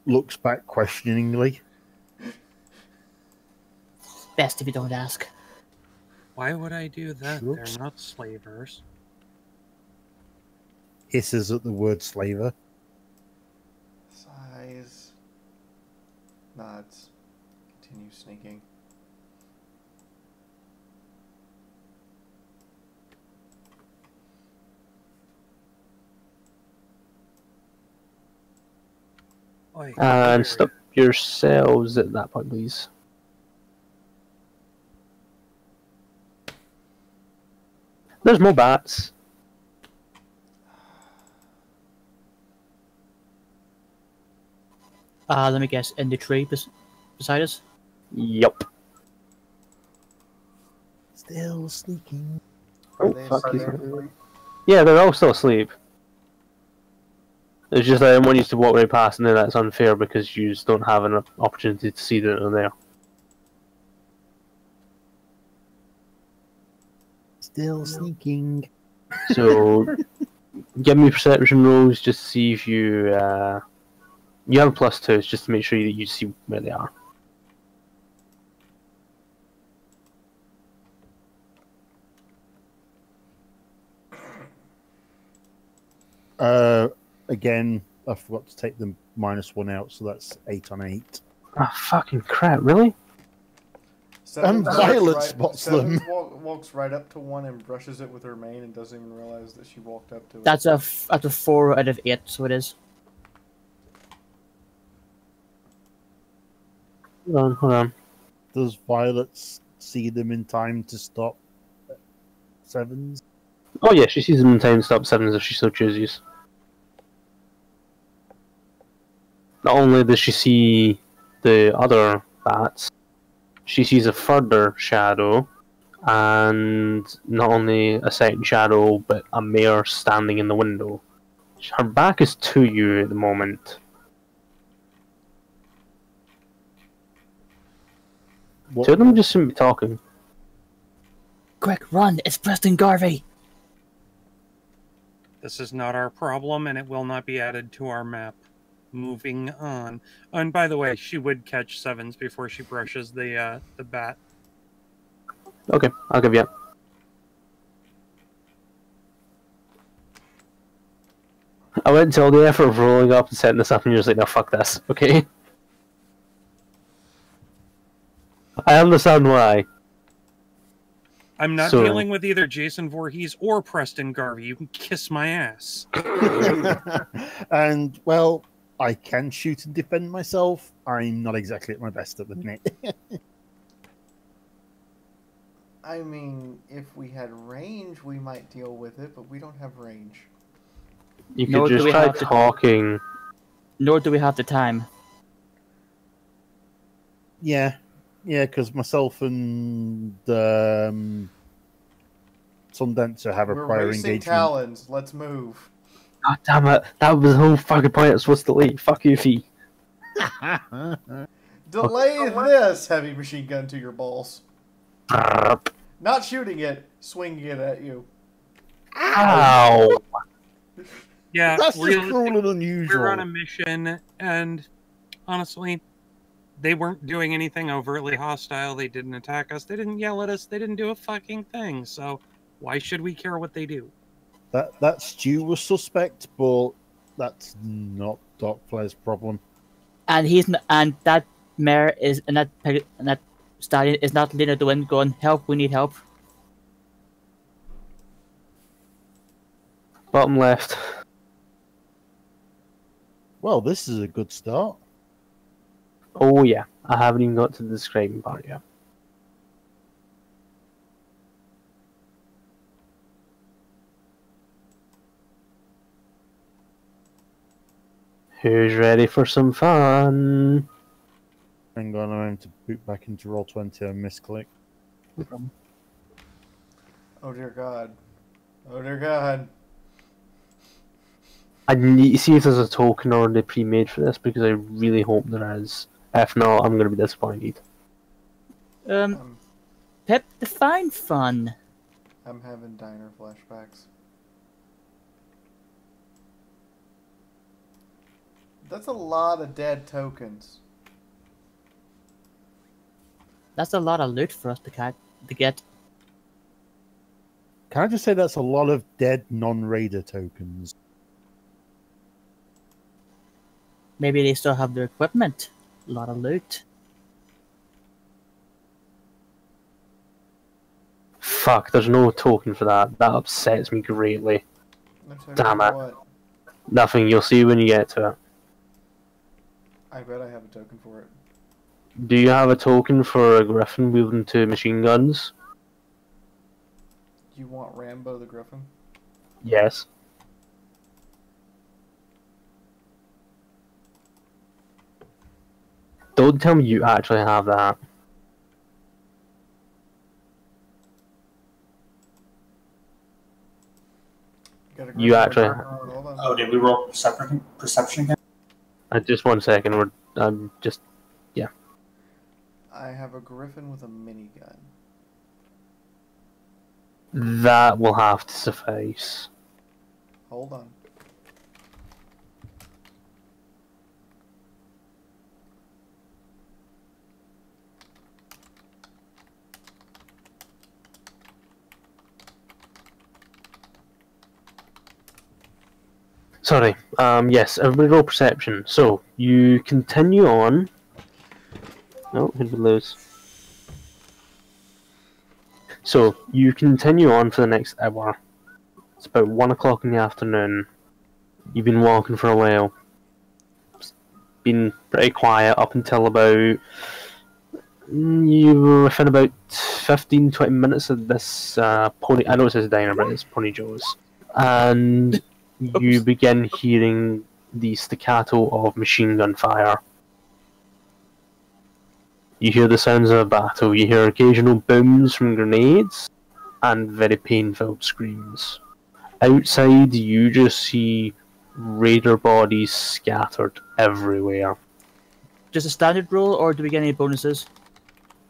Looks back questioningly. Best if you don't ask. Why would I do that? Whoops. They're not slavers. Hisses at the word slaver. Sighs. Nods. Continue sneaking. Oi, And here. stop yourselves at that point, please. There's more bats. Let me guess, in the tree beside us? Yup. Still sneaking. Are Oh, they fuck. asleep? Yeah, they're all still asleep. It's just I didn't want you to walk right past, and then that's unfair because you just don't have an opportunity to see that they're there. Still sneaking. So, give me perception rolls just to see if you you have a +2, just to make sure that you see where they are. Again, I forgot to take the -1 out, so that's 8 on 8. Ah, fucking crap! Really? Seven walks Violet spots Seven them. Walks right up to one and brushes it with her mane and doesn't even realize that she walked up to it. That's a 4 out of 8, so it is. Hold on. Does Violet see them in time to stop sevens. Oh yeah, she sees them in time stop sevens if she so chooses. Not only does she see the other bats, she sees a further shadow, and not only a second shadow, but a mare standing in the window. Her back is to you at the moment. Two of them just seem to be talking. Quick, run! It's Preston Garvey! This is not our problem, and it will not be added to our map. Moving on. Oh, and by the way, she would catch sevens before she brushes the bat. Okay, I'll give you it. I went to all the effort of rolling up and setting this up, and you're just like, no, fuck this, okay? I understand why. I'm not So- dealing with either Jason Voorhees or Preston Garvey. You can kiss my ass. And, well, I can shoot and defend myself. I'm not exactly at my best at the minute. I mean, if we had range, we might deal with it, but we don't have range. You could Nor do just we try have to- talking. Nor do we have the time. Yeah, because myself and Sundancer have a We're prior racing engagement. talons. Let's move. God damn it, that was the whole fucking point I was supposed to leave. Fuck you, Fee. Delay this heavy machine gun to your balls. Not shooting it, swinging it at you. Ow! Yeah, That's just realistically, cruel and we unusual. were on a mission, and honestly, they weren't doing anything overtly hostile. They didn't attack us. They didn't yell at us. They didn't do a fucking thing. So why should we care what they do? That Stu was suspect, but that's not Doc Flair's problem. And and that mare is and that stallion is not leaning out the wind going, help, we need help. Bottom left. Well, this is a good start. Oh yeah, I haven't even got to the describing part yet. Who's ready for some fun? Hang on, I'm having to boot back into Roll20 and misclick. Oh dear God. Oh dear God. I need to see if there's a token already pre-made for this, because I really hope there is. If not, I'm going to be disappointed. Pip, define fun. I'm having diner flashbacks. That's a lot of dead tokens. That's a lot of loot for us to get. Can I just say that's a lot of dead non-raider tokens? Maybe they still have their equipment. A lot of loot. Fuck, there's no token for that. That upsets me greatly. No token Damn for it. what? Nothing, you'll see when you get to it. I bet I have a token for it. Do you have a token for a griffin wielding two machine guns? You want Rambo the Griffin? Yes. Don't tell me you actually have that. Got a You Griffin actually- with a- Hold on. Oh, did we roll perception again? Just 1 second, I'm just... I have a Griffin with a minigun. That will have to suffice. Hold on. Sorry, yes, everybody roll perception. So, you continue on... Oh, who did we lose? So, you continue on for the next hour. It's about 1 o'clock in the afternoon. You've been walking for a while. It's been pretty quiet up until about You were within about 15, 20 minutes of this pony. I know it says diner, but it's Pony Joe's. And you begin hearing the staccato of machine gun fire. You hear the sounds of a battle. You hear occasional booms from grenades and very pain-filled screams. Outside, you just see raider bodies scattered everywhere. Just a standard roll, or do we get any bonuses?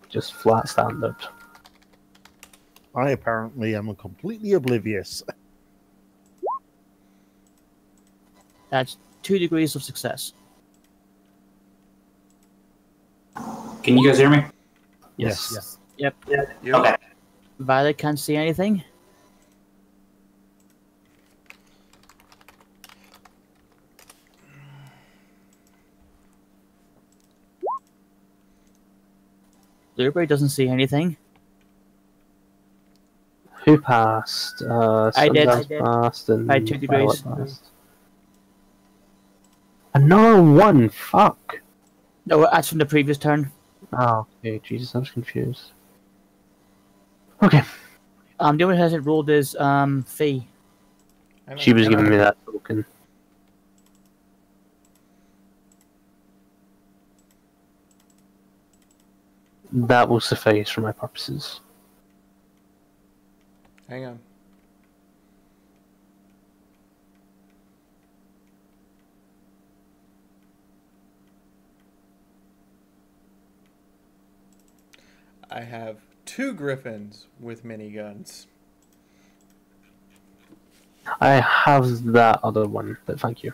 Just flat standard. I apparently am completely oblivious. That's 2 degrees of success. Can you guys hear me? Yes. Yep. Okay. Violet can't see anything. Blueberry doesn't see anything. Who passed? I did. Sundance passed and I had 2 degrees. Violet passed. Another one. Fuck. No, that's from the previous turn. Oh, okay. Jesus, I was confused. Okay. The only one who hasn't rolled is Fee. She was giving me that token. That will suffice for my purposes. Hang on. I have 2 griffins with miniguns. I have that other one, but thank you.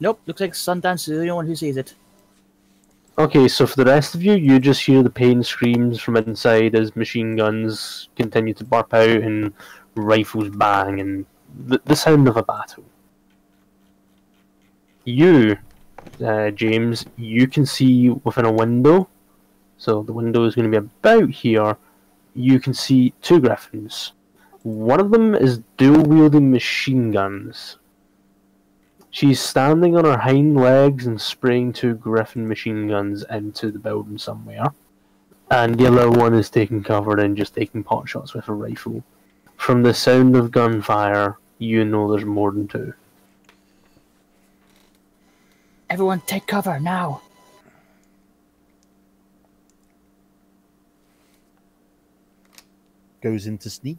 Nope, looks like Sundance is the only one who sees it. Okay, so for the rest of you, you just hear the pain screams from inside as machine guns continue to burp out and rifles bang and the sound of a battle. You, James, you can see within a window, so the window is going to be about here, you can see 2 griffins. One of them is dual-wielding machine guns. She's standing on her hind legs and spraying 2 griffin machine guns into the building somewhere. And the other one is taking cover and just taking pot shots with a rifle. From the sound of gunfire, you know there's more than 2. Everyone take cover, now! Goes into sneak.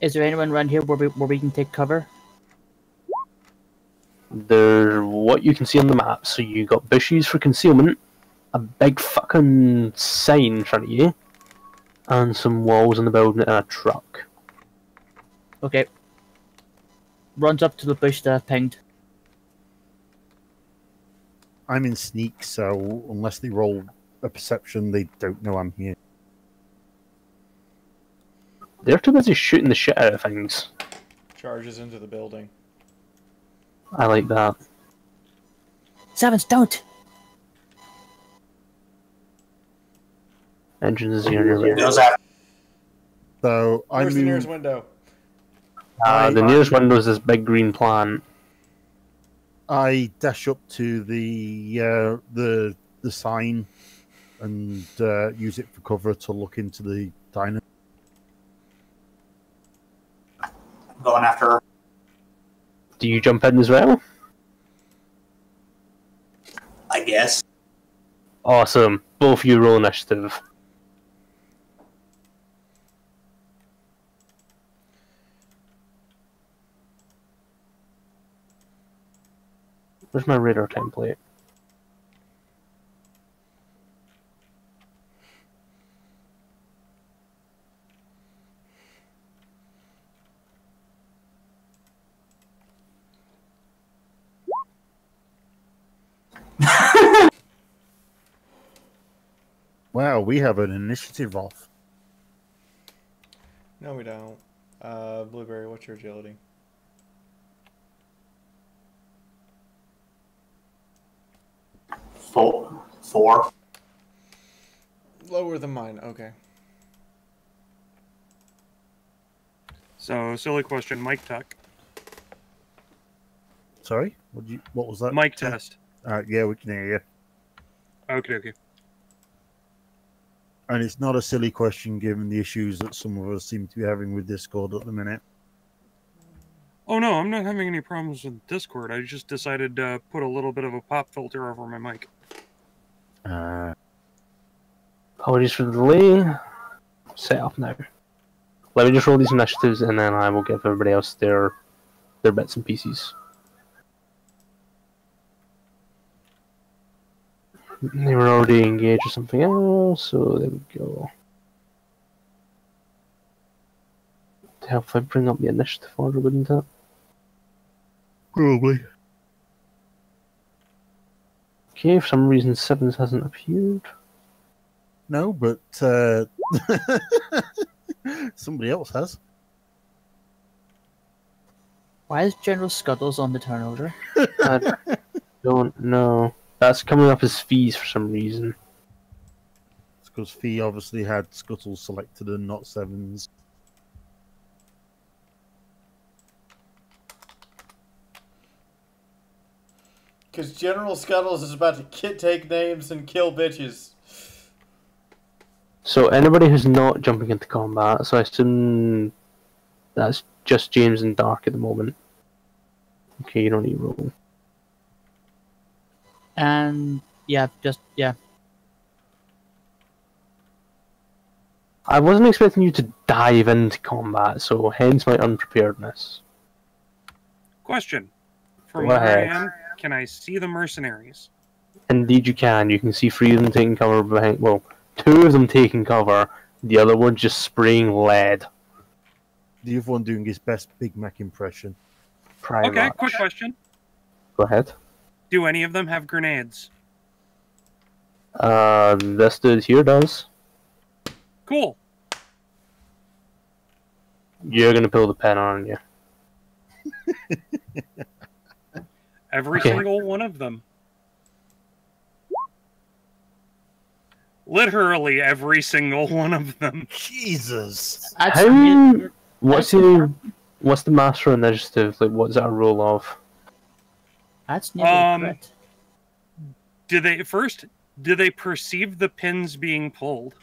Is there anyone around here where we can take cover? There's what you can see on the map. So you got bushes for concealment, a big fucking sign in front of you, and some walls in the building and a truck. Okay. Runs up to the bush that I pinged. I'm in sneak, so unless they roll a perception, they don't know I'm here. They're too busy shooting the shit out of things. Charges into the building. I like that. Sevens, don't! Engines here and your Goes after. So I Where's the nearest move. window? the nearest window is this big green plant. I dash up to the sign and use it for cover to look into the diner. Going after her. Do you jump in as well? I guess. Awesome. Both of you roll initiative. Where's my radar template? Wow, we have an initiative off. No, we don't. Blueberry, what's your agility? Four. Lower than mine. Okay. So, silly question, mic tuck. Sorry, what was that? Mic test. Yeah, we can hear you. Okay. And it's not a silly question given the issues that some of us seem to be having with Discord at the minute. Oh no, I'm not having any problems with Discord. I just decided to put a little bit of a pop filter over my mic. Apologies for the delay. Set up now. Let me just roll these initiatives and then I will give everybody else their bits and pieces. They were already engaged with something else, so there we go. To help if I bring up the initiative order, wouldn't it? Probably. Okay, for some reason Sevens hasn't appeared. No, but somebody else has. Why is General Scuttles on the turn order? I don't know. That's coming up as fees for some reason. It's because Fee obviously had Scuttles selected and not Sevens. Because General Scuttles is about to take names and kill bitches. So anybody who's not jumping into combat, so I assume that's just James and Dark at the moment. Okay, you don't need to roll. And yeah. I wasn't expecting you to dive into combat, so hence my unpreparedness. Question. From Go where I ahead. am, can I see the mercenaries? Indeed you can. You can see 3 of them taking cover behind... Well, 2 of them taking cover, the other one just spraying lead. The other one doing his best Big Mac impression. Pretty Okay, much. quick question. Go ahead. Do any of them have grenades? This dude here does. Cool. You're gonna pull the pen, aren't you? Every Okay. single one of them. Literally every single one of them. Jesus! That's What's the master initiative? Like, what's that a roll of? That's nearly a crit. Do they perceive the pins being pulled?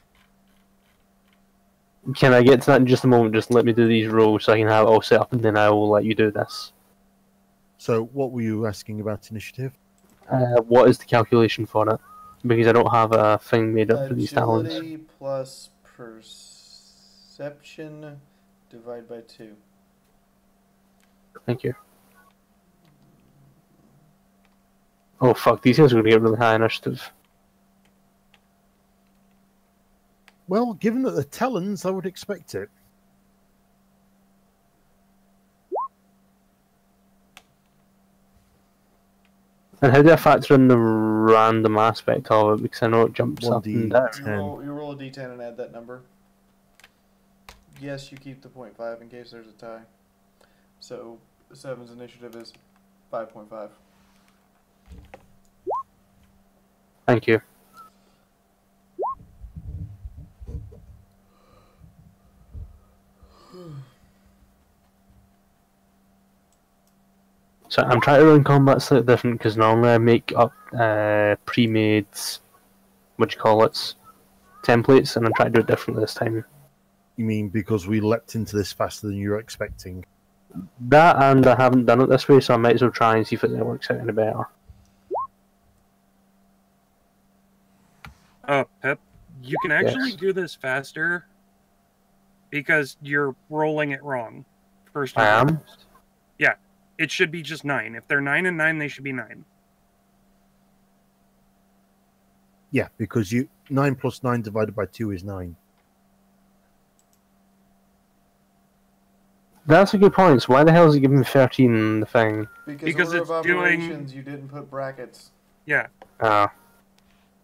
Can I get to that in just a moment? Just let me do these rolls so I can have it all set up, and then I will let you do this. So, what were you asking about initiative? What is the calculation for it? Because I don't have a thing made up for these talents. Agility plus perception divided by 2. Thank you. Oh fuck, these guys are gonna get really high initiative. Well, given that they're Talons, I would expect it. And how do I factor in the random aspect of it? Because I know it jumps up and down. You roll a d10 and add that number. Yes, you keep the 0.5 in case there's a tie. So, 7's initiative is 5.5. Thank you. So I'm trying to run combat slightly different because normally I make up pre-made, what do you call it, templates, and I'm trying to do it differently this time. You mean because we leapt into this faster than you were expecting? That, and I haven't done it this way, so I might as well try and see if it works out any better. Pep, you can actually do this faster because you're rolling it wrong. First and I am? foremost. Yeah, it should be just 9. If they're 9 and 9, they should be 9. Yeah, because 9 plus 9 divided by 2 is 9. That's a good point. So why the hell is it giving me 13 in the thing? Because order it's of doing... operations, you didn't put brackets. Yeah.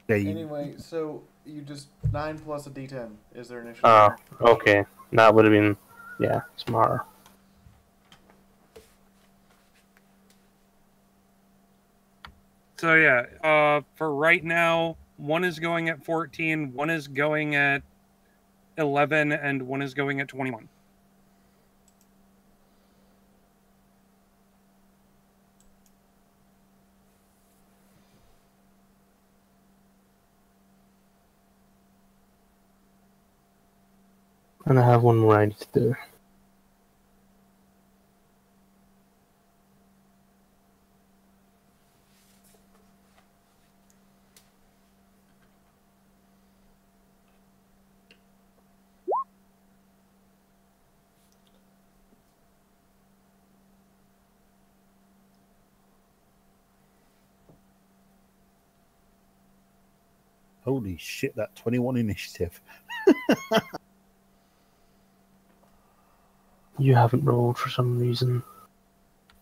Anyway, so you just 9 plus a d10 is their initiative. Oh, okay. That would have been, yeah, smarter. So yeah, for right now, one is going at 14, one is going at 11, and one is going at 21. And I have one more I need to do. Holy shit, that 21 initiative. You haven't rolled for some reason.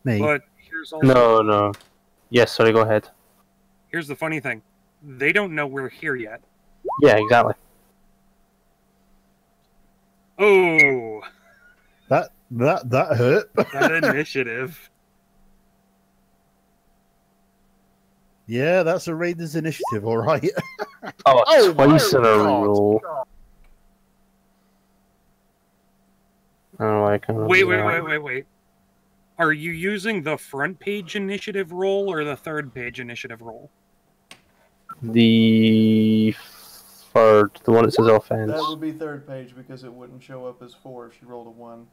Me. But here's also No. Yes, sorry, go ahead. here's the funny thing. They don't know we're here yet. Yeah, exactly. Oh, That hurt. that initiative. Yeah, that's a Raiders initiative, all right. Oh, Oh, twice my in a God. row. Oh, I can't Wait. Are you using the front page initiative roll or the third page initiative roll? The third, the one that says offense. That would be third page because it wouldn't show up as 4 if she rolled a 1.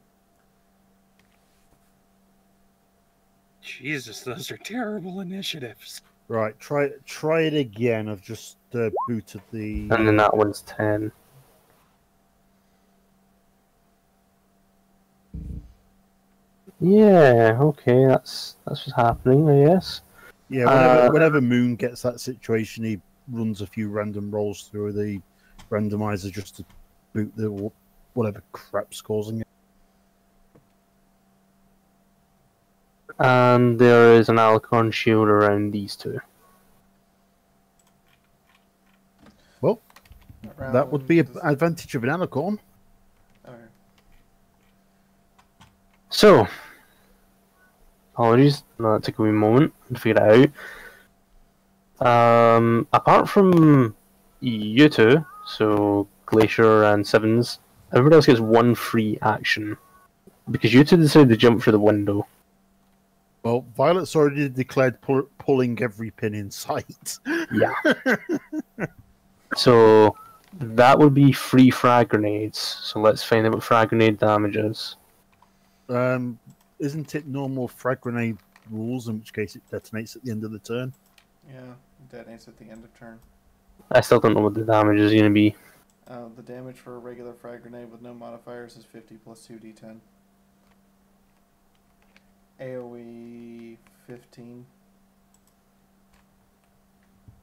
Jesus, those are terrible initiatives. Right, try it again. I've just booted the. And then that one's 10. Yeah, okay, that's what's happening, I guess. Yeah, whenever Moon gets that situation, he runs a few random rolls through the randomizer just to boot the whatever crap's causing it. And there is an Alicorn shield around these two. Well, that would be an advantage of an Alicorn. Okay. So, apologies, that took a wee moment to figure it out. Apart from you two, so Glacier and Sevens, everybody else gets one free action. Because you two decided to jump through the window. Well, Violet's already declared pulling every pin in sight. Yeah. So, that would be free frag grenades. So let's find out what frag grenade damage is. Isn't it normal frag grenade rules, in which case it detonates at the end of the turn? Yeah, it detonates at the end of turn. I still don't know what the damage is going to be. The damage for a regular frag grenade with no modifiers is 50 plus 2d10. AoE 15.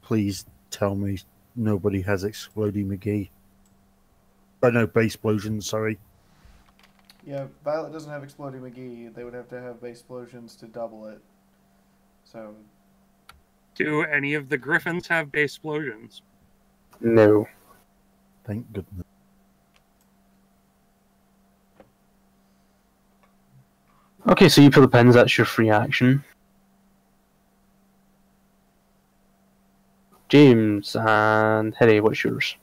Please tell me nobody has Exploding McGee. Oh no, Base Explosion, sorry. Yeah, Violet doesn't have Exploding McGee. They would have to have Base Explosions to double it. So. Do any of the Griffins have base explosions? No. Thank goodness. Okay, so you pull the pins, that's your free action. James and Hetty, what's yours?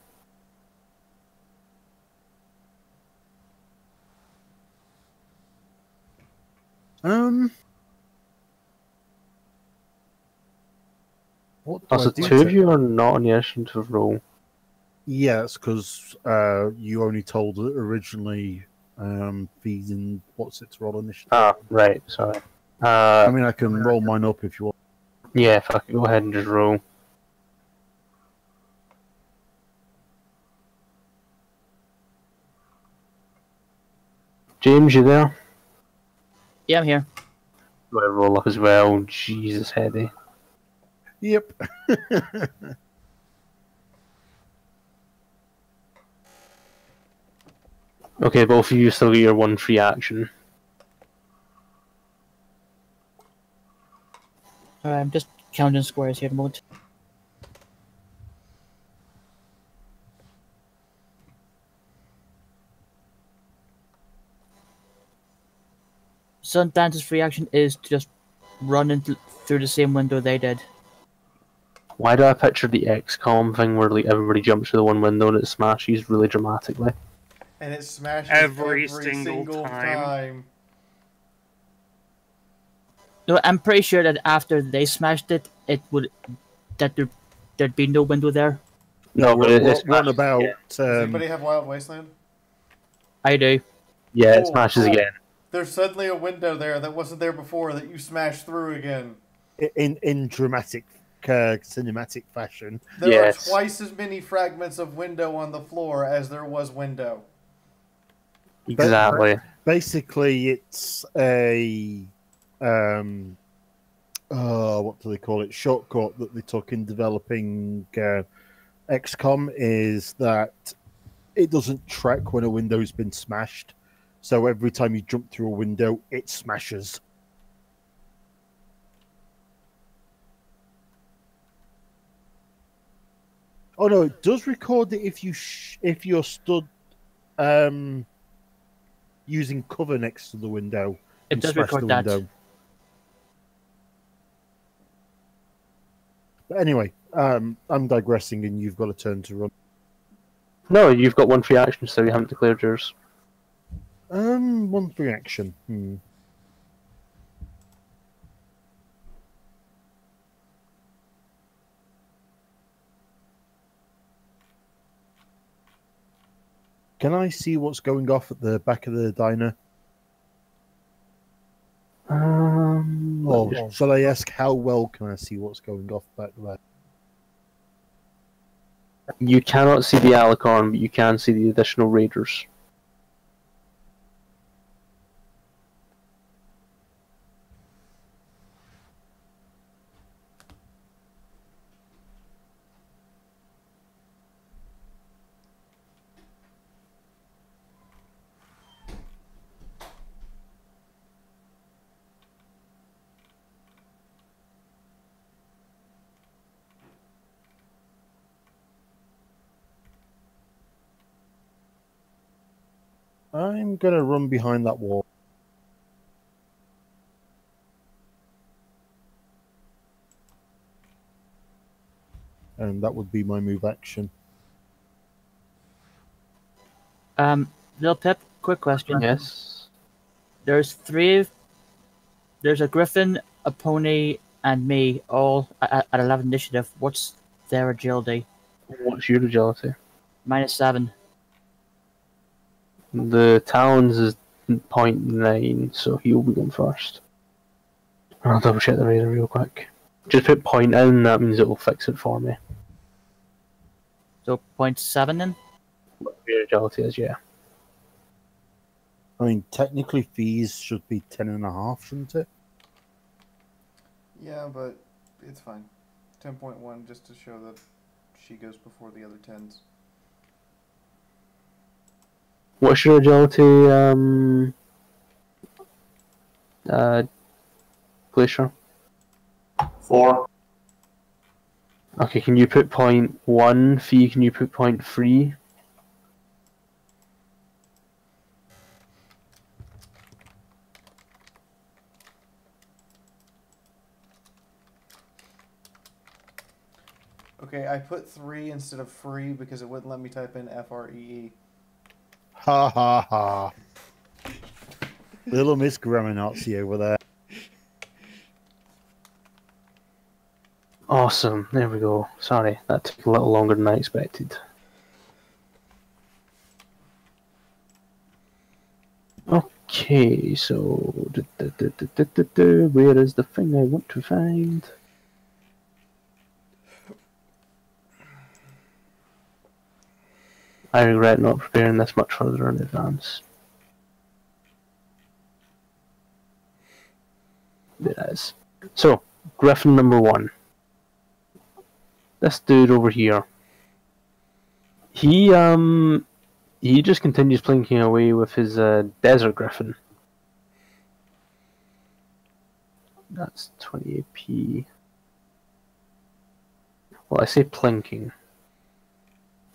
What do Also, I do two of to- you are not on the initiative roll. Yeah, it's because you only told it originally feeding what's its roll initiative. Ah, right, sorry. I mean, I can roll mine up if you want. Yeah, fuck it, go ahead and just roll. James, you there? Yeah, I'm here. Go ahead, roll up as well. Jesus, Hetty. Yep. Okay, both of you still get your one free action. I'm just counting squares here at the moment. Sundance's free action is to just run through the same window they did. Why do I picture the XCOM thing where like everybody jumps through the one window and it smashes really dramatically? And it smashes Every every single time. No, I'm pretty sure that after they smashed it, there'd be no window there. No, but it's what about? Does anybody have Wild Wasteland? I do. Yeah, it Cool, smashes cool. again. There's suddenly a window there that wasn't there before that you smashed through again. In dramatic, cinematic fashion. There are Yes. twice as many fragments of window on the floor as there was window. Exactly. Basically, it's a what do they call it? Shortcut that they took in developing XCOM is that it doesn't track when a window's been smashed. So every time you jump through a window, it smashes. Oh no, it does record it if if you're stood using cover next to the window. It and does smash record the that. window. But anyway, I'm digressing, and you've got a turn to run. No, you've got one free action, so you haven't declared yours. One free action. Can I see what's going off at the back of the diner? Or shall I ask how well can I see what's going off back there? You cannot see the Alicorn, but you can see the additional raiders. I'm gonna run behind that wall. And that would be my move action. Little Pip, quick question. Yes. There's there's a griffin, a pony, and me, all at 11 initiative. What's their agility? What's your agility? -7. The Talons is 0.9, so he'll be going first. I'll double check the raider real quick. Just put point in, that means it will fix it for me. So 0.7 then? What your agility is, yeah. I mean, technically, fees should be 10.5, shouldn't it? Yeah, but it's fine. 10.1 just to show that she goes before the other 10s. What's your agility, Glacier? 4. Okay, can you put 0.1? Fee, can you put 0.3? Okay, I put 3 instead of free because it wouldn't let me type in FREE. Ha ha ha. Little Miss Grammar Nazi over there. Awesome, there we go. Sorry, that took a little longer than I expected. Okay, so... where is the thing I want to find? I regret not preparing this much further in advance. There it is. So, Griffin number 1. This dude over here. He just continues plinking away with his Desert Griffin. That's 20 AP. Well, I say plinking.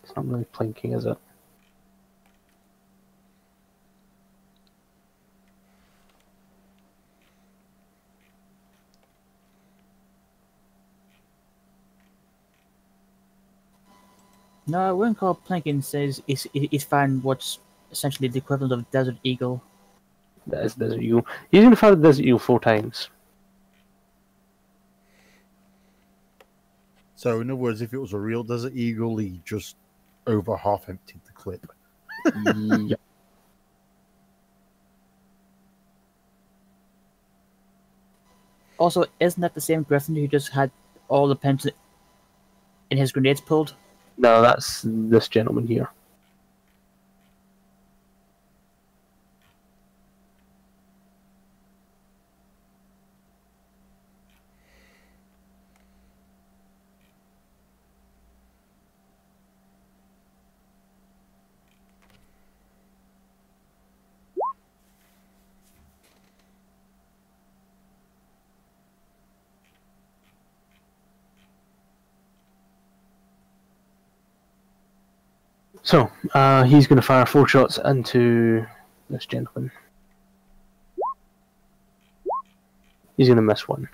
It's not really plinking, is it? No, I wouldn't call it planking. Says he's found what's essentially the equivalent of Desert Eagle. That is Desert Eagle. He's going to find the Desert Eagle 4 times. So, in other words, if it was a real Desert Eagle, he just over half emptied the clip. Yep. Also, isn't that the same Griffin who just had all the pins in his grenades pulled? No, that's this gentleman here. So, he's going to fire 4 shots into this gentleman. He's going to miss one.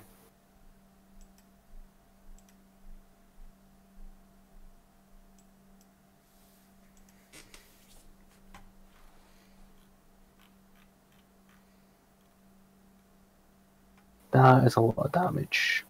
That is a lot of damage.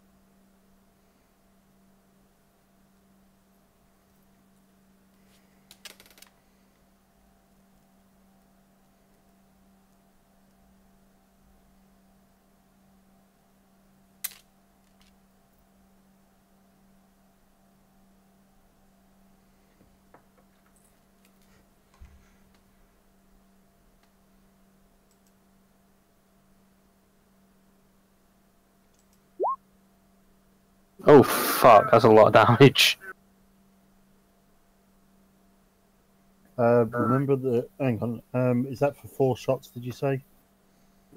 Oh fuck, that's a lot of damage. Remember the. Hang on. Is that for 4 shots? Did you say?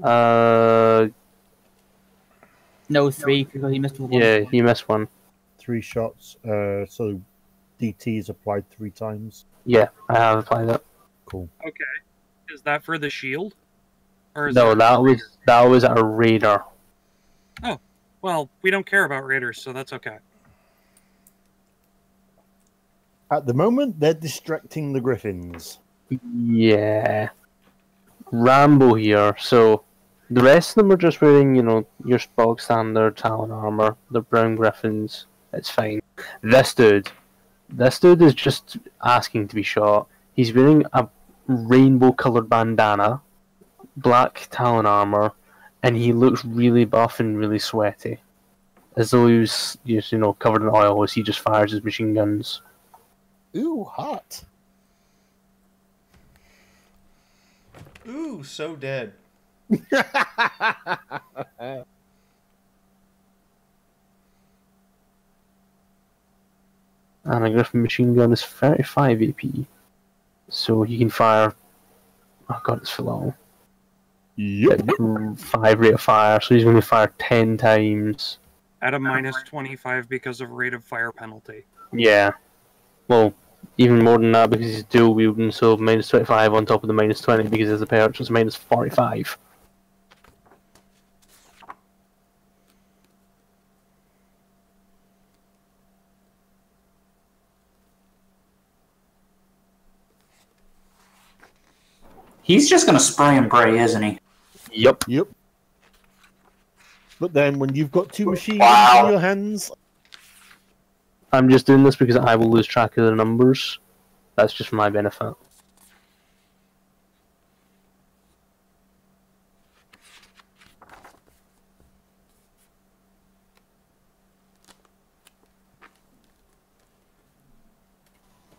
Uh, No, 3, because he missed one. yeah, he missed one. 3 shots. So DT is applied 3 times. Yeah, I have applied that. Cool. Okay. Is that for the shield? Or is No, that that was a raider. Oh, well, we don't care about raiders, so that's okay. At the moment, they're distracting the griffins. Yeah. Rambo here, so the rest of them are just wearing, you know, your bog standard Talon armor. They're brown griffins. It's fine. This dude is just asking to be shot. He's wearing a rainbow coloured bandana, black Talon armor, and he looks really buff and really sweaty. As though he was just, you know, covered in oil as he just fires his machine guns. Ooh, hot. Ooh, so dead. And a Griffin machine gun is 35 AP. So he can fire. Oh god, it's for long. Yep. 5 rate of fire, so he's going to fire 10 times. At a minus 25 because of rate of fire penalty. Yeah. Well, even more than that because he's dual wielding, so minus 25 on top of the minus 20 because there's a perch, it's minus 45. He's just going to spray and pray, isn't he? Yep. Yep. But then when you've got 2 machine Wow. guns in your hands, I'm just doing this because I will lose track of the numbers. That's just for my benefit.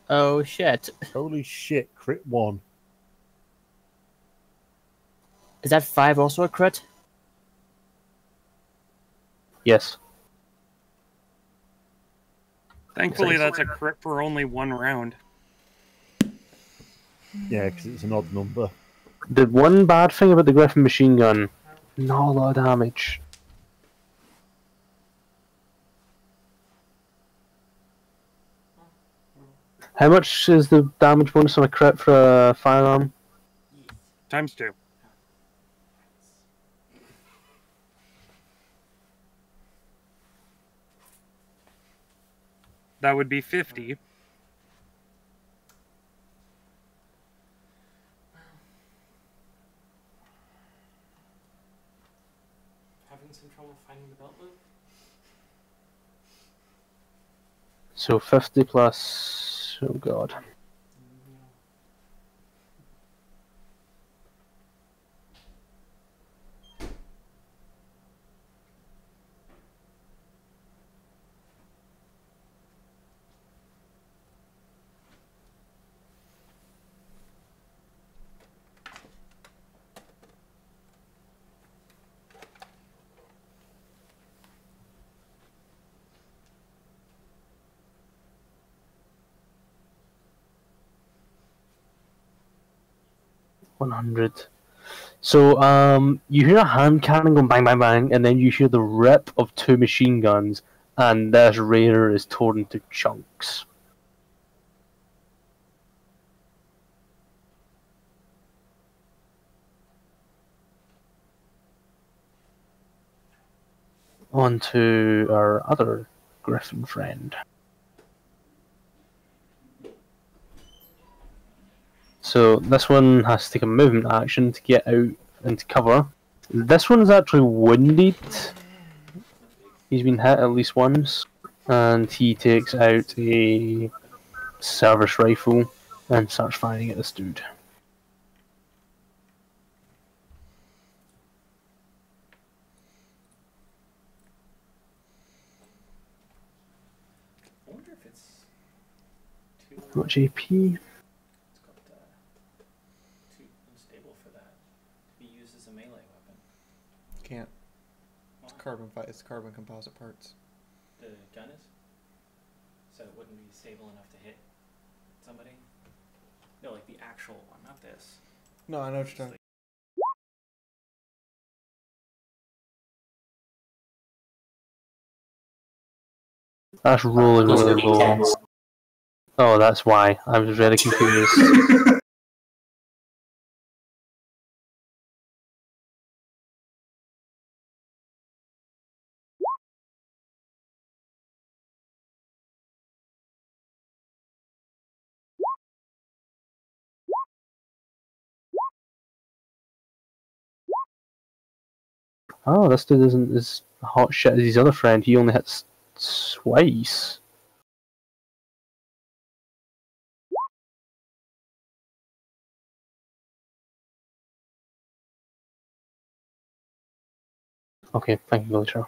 Oh shit. holy shit, crit 1. Is that 5 also a crit? Yes. Thankfully, that's a crit for only 1 round. Yeah, because it's an odd number. The one bad thing about the Griffin machine gun, not a lot of damage. How much is the damage bonus on a crit for a firearm? Times 2. That would be 50. Having some trouble finding the belt loop? So 50 plus... oh god. 100. So, you hear a hand cannon going bang, bang, bang, and then you hear the rip of 2 machine guns, and this raider is torn into chunks. On to our other griffin friend. So this one has to take a movement action to get out into cover. This one is actually wounded. He's been hit at least once, and he takes out a service rifle and starts firing at this dude. I wonder if it's too. Much AP. It's got too unstable for that to be used as a melee weapon. Can't. Why? It's carbon composite parts. The gun is? So it wouldn't be stable enough to hit somebody? No, like the actual one, not this. No, I know what you're talking. That's rolling Those are really low. D10s. Oh, that's why. I was very confused. Oh, this dude isn't as hot shit as his other friend. He only hits twice. Okay, thank you, Glacier.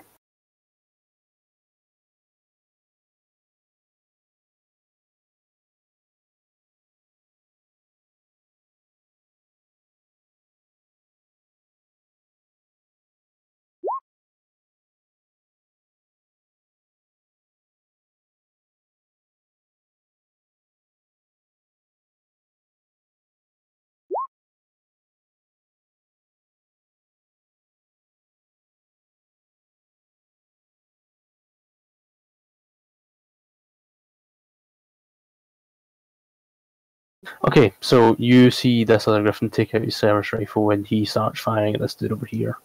Okay, so you see this other griffin take out his service rifle and he starts firing at this dude over here.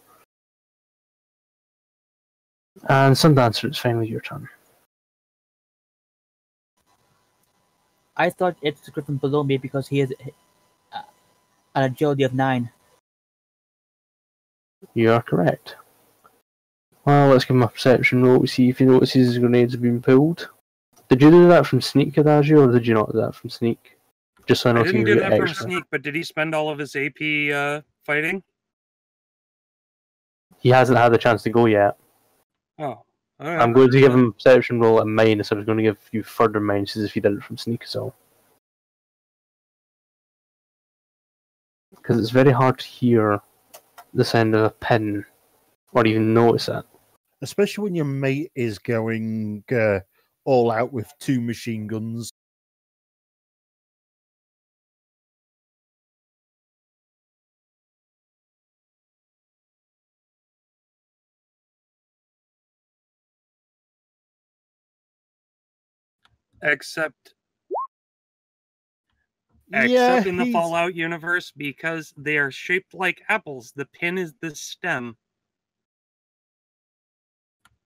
And Sundancer, it's finally your turn. I thought it's the griffin below me because he has an agility of 9. You are correct. Well, let's give him a perception roll to see if he notices his grenades have been pulled. Did you do that from sneak, Adagio, or did you not do that from sneak? Just so I know I if didn't you do get that from extra. sneak, but did he spend all of his AP fighting? He hasn't had the chance to go yet. Oh, alright. I'm going to give him a perception roll at minus. I was going to give you further minuses if you did it from sneak, so. Because it's very hard to hear the sound of a pin, or even notice it. Especially when your mate is going all out with 2 machine guns. Except Yeah, in the he's- Fallout universe, because they are shaped like apples. The pin is the stem.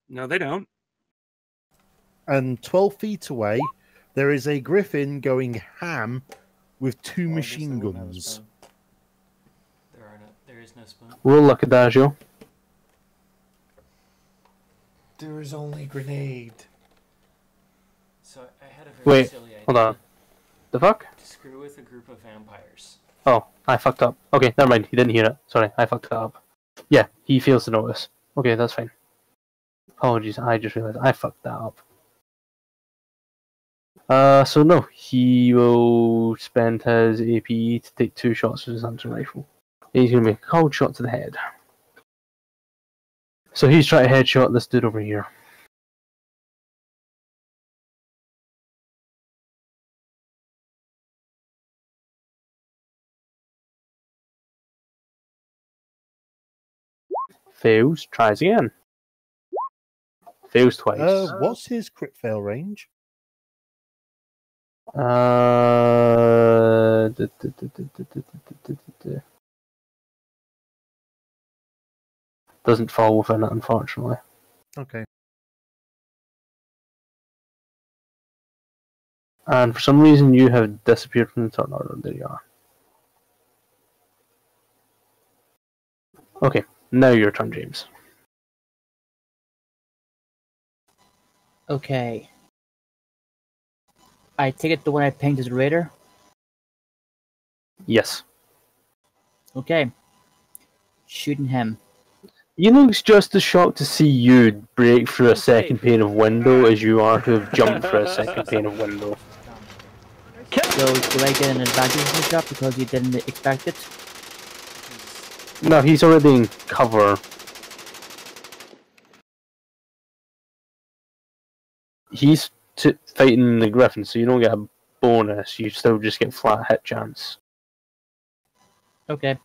No, they don't. And 12 feet away, there is a griffin going ham with 2 Well, I guess machine they wouldn't have a guns. spoon. There is no spoon. Roll luck, Adagio. There is only grenade. So I had a very Wait, silly idea. hold on. The fuck? To screw with a group of vampires. Oh, I fucked up. Okay, never mind. He didn't hear it. Sorry, I fucked that up. Yeah, he fails to notice. Okay, that's fine. Apologies, I just realized I fucked that up. So no, he will spend his AP to take 2 shots with his hunting rifle. He's going to make a cold shot to the head. So he's trying to headshot this dude over here. Fails. Tries again. Fails twice. What's his crit fail range? Doesn't fall within it, unfortunately. Okay. And for some reason, you have disappeared from the turn order. There you are. Okay, now your turn, James. Okay. I take it the one I pinged is a raider. Yes. Okay. Shooting him. He looks just as shocked to see you break through a second pane of window as you are to have jumped through a second pane of window. So do I get an advantage in the shot because you didn't expect it? No, he's already in cover. He's fighting the griffin, so you don't get a bonus. You still just get flat hit chance. Okay.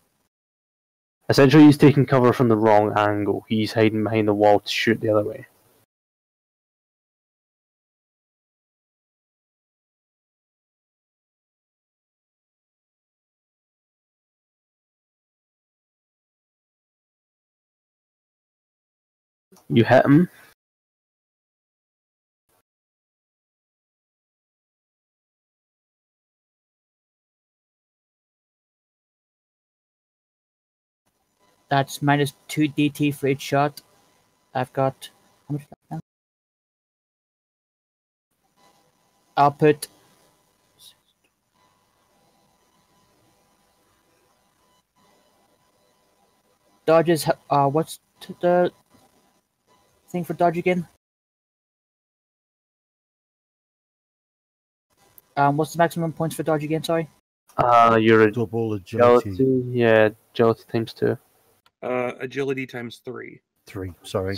Essentially, he's taking cover from the wrong angle. He's hiding behind the wall to shoot the other way. You hit him. That's minus 2 DT for each shot. I've got... How much now? I'll put... Dodges... what's the thing for dodge again? What's the maximum points for dodge again, sorry? You're a Double agility. Yeah, agility times 2. Agility times 3. 3. Sorry.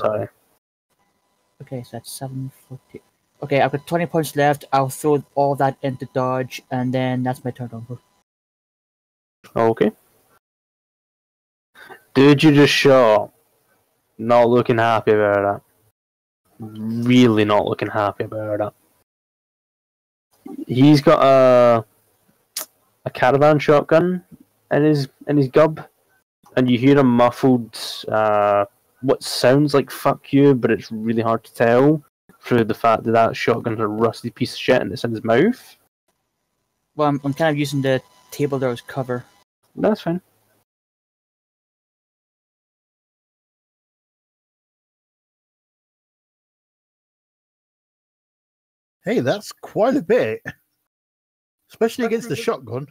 Okay, so that's 740. Okay, I've got 20 points left. I'll throw all that into dodge, and then that's my turn over. Okay. Dude, you just shot. Not looking happy about that. Really not looking happy about that. He's got a caravan shotgun in his gub, and you hear a muffled what sounds like "fuck you," but it's really hard to tell through the fact that that shotgun's a rusty piece of shit and it's in his mouth. Well, I'm kind of using the table there as cover. That's fine. Hey, that's quite a bit. Especially against the shotgun.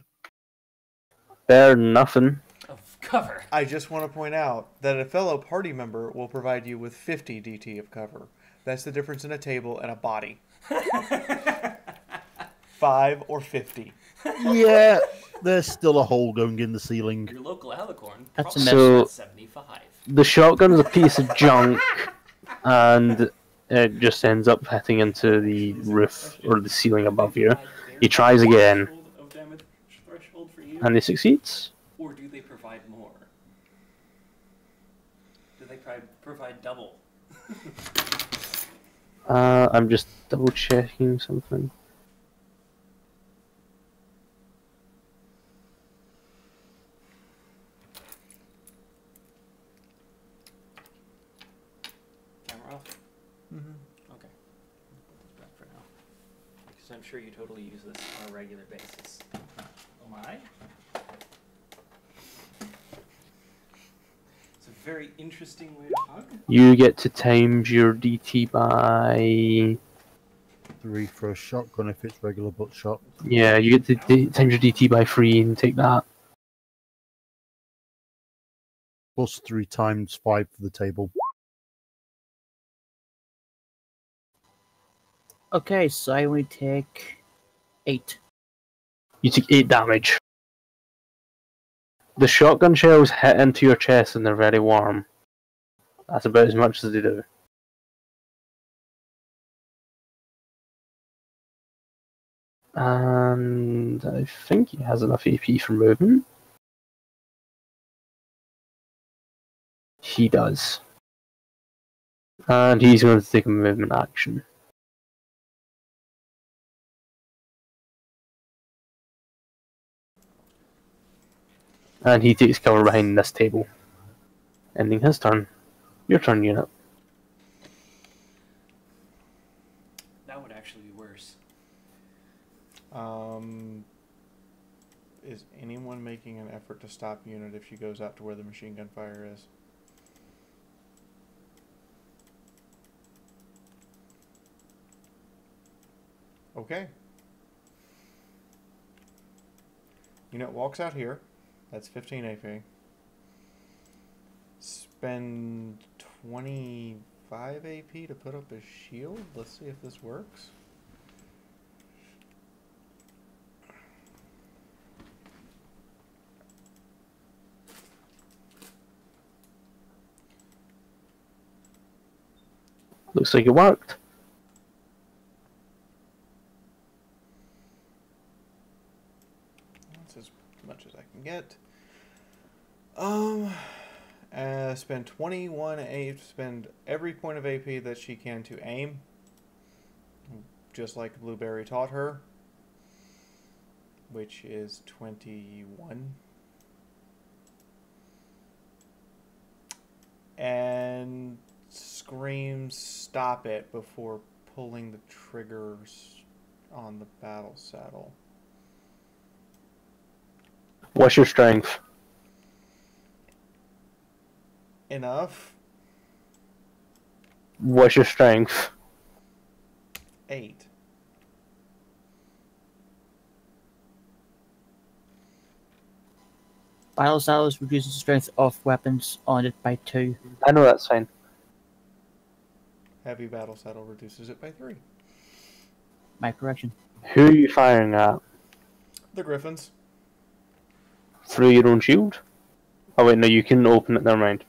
Better than nothing. Of cover. I just want to point out that a fellow party member will provide you with 50 DT of cover. That's the difference in a table and a body. 5 or 50. Yeah, there's still a hole going in the ceiling. Your local Alicorn. That's probably a So- at 75. The shotgun is a piece of junk, and it just ends up hitting into the roof or the ceiling above you. He tries again, Of damage threshold for you, and he succeeds. or do they provide more? Do they provide double? I'm just double checking something. Camera off? Okay. Put this back for now. Because I'm sure you totally use this on a regular basis. Oh my. It's a very interesting way to hug. You get to times your DT by 3 for a shotgun if it's regular buckshot. yeah. You get to times your DT by 3 and take that. Plus 3 times 5 for the table. Okay, so I only take 8. You take 8 damage. The shotgun shells hit into your chest and they're very warm. That's about as much as they do. And I think he has enough AP for movement. He does. And he's going to take a movement action. And he takes cover behind this table. Ending his turn. Your turn, unit. That would actually be worse. Is anyone making an effort to stop unit if she goes out to where the machine gun fire is? Okay. Unit walks out here. That's 15 AP. Spend 25 AP to put up a shield. Let's see if this works. Looks like it worked. That's as much as I can get. Spend 21 AP. Spend every point of AP that she can to aim, just like Blueberry taught her, which is 21. And screams "Stop it" before pulling the triggers on the battle saddle. What's your strength? Enough. What's your strength? 8. Battle saddles reduces the strength of weapons on it by 2. I know that's fine. Heavy battle saddle reduces it by 3. My correction. Who are you firing at? The Griffins. Through your own shield? Oh wait, no, you can open it, never mind.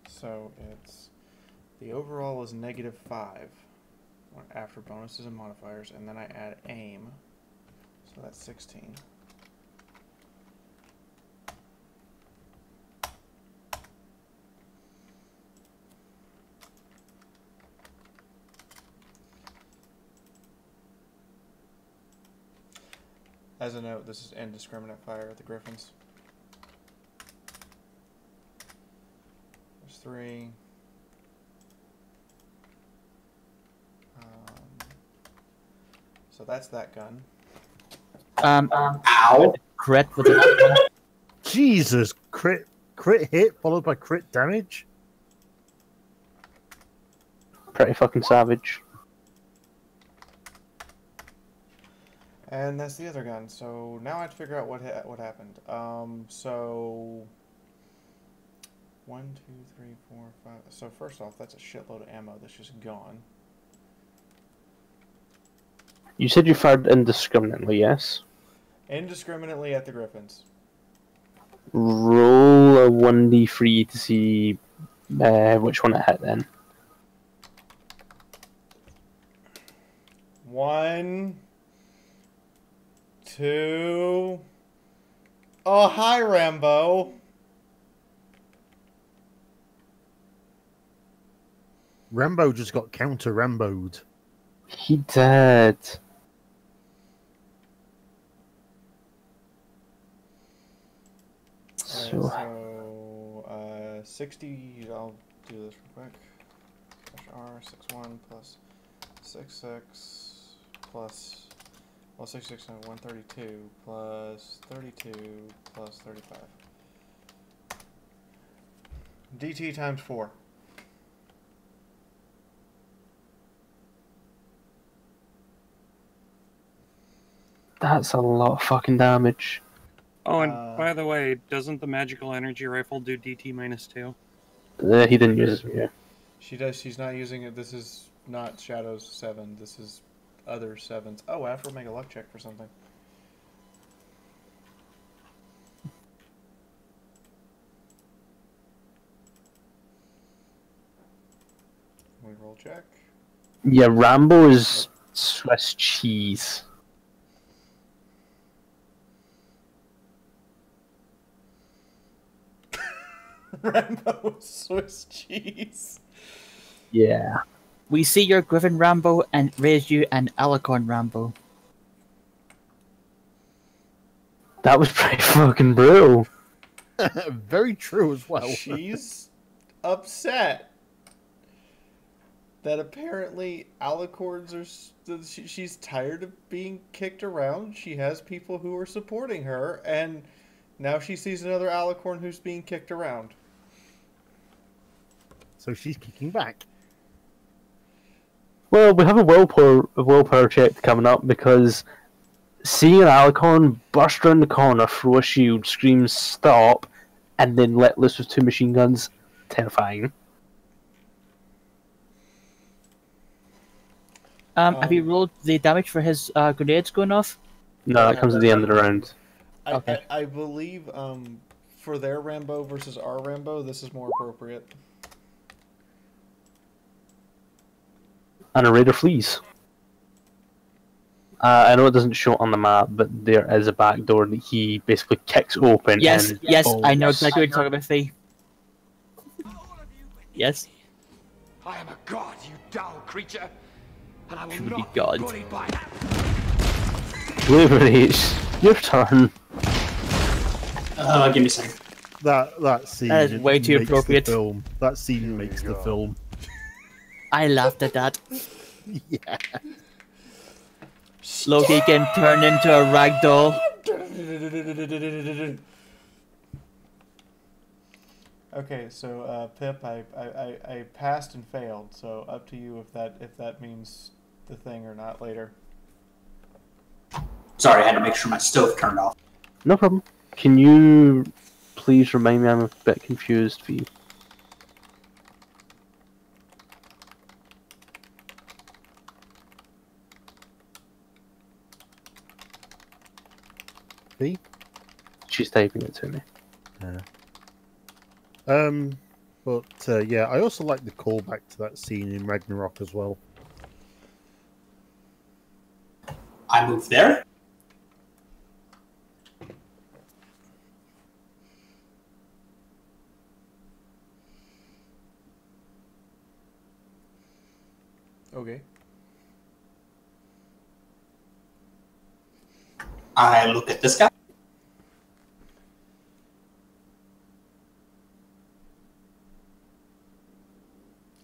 So it's the overall is -5 after bonuses and modifiers, and then I add aim, so that's 16. As a note, this is indiscriminate fire at the Griffins. There's 3. So that's that gun. Ow! Crit with the Jesus, crit hit followed by crit damage. Pretty fucking savage. And that's the other gun. So now I have to figure out what happened. So 1, 2, 3, 4, 5. So first off, that's a shitload of ammo that's just gone. You said you fired indiscriminately, yes? Indiscriminately at the Griffins. Roll a 1d3 to see which one it hit then. 1, 2. Oh, hi, Rambo. Rambo just got counter Rambo'd. He did. So, 60. I'll do this real quick. R 61 plus 66 plus. Well, 66 and 132 plus 32 plus 35. DT times 4. that's a lot of fucking damage. Oh, and by the way, doesn't the magical energy rifle do DT -2? He didn't use it, yeah. She does. She's not using it. This is not Shadow's 7. This is other 7s. Oh, I have to make a luck check for something. We roll check. Yeah, Rambo is Swiss cheese. Rambo Swiss cheese. Yeah. We see your Griffin Rambo and raise you an Alicorn Rambo. That was pretty fucking brutal. Very true as well. She's upset that apparently Alicorns are. She's tired of being kicked around. She has people who are supporting her, and now she sees another Alicorn who's being kicked around. So she's kicking back. Well, we have a willpower check coming up because seeing an Alicorn burst around the corner, throw a shield, scream stop, and then let loose with 2 machine guns, terrifying. Have you rolled the damage for his grenades going off? No, that comes at the end of the round. Okay. I believe for their Rambo versus our Rambo, this is more appropriate. And a raider flees. I know it doesn't show it on the map, but there is a back door that he basically kicks open. Yes, and yes, bolts. I know exactly what you're talking about, Fee. Yes. I am a god, you dull creature, and I will Truly not god. be bullied by that. Blueberry, your turn. Give me a second. That scene That is way too makes appropriate. The film. That scene makes the film. I laughed at that. Yeah. Loki getting turned into a rag doll. Okay, so Pip, I passed and failed. So up to you if that means the thing or not later. Sorry, I had to make sure my stove turned off. No problem. Can you please remind me? I'm a bit confused for you. See? She's typing it to me. But yeah, I also like the callback to that scene in Ragnarok as well. I moved there. Okay. I look at this guy. I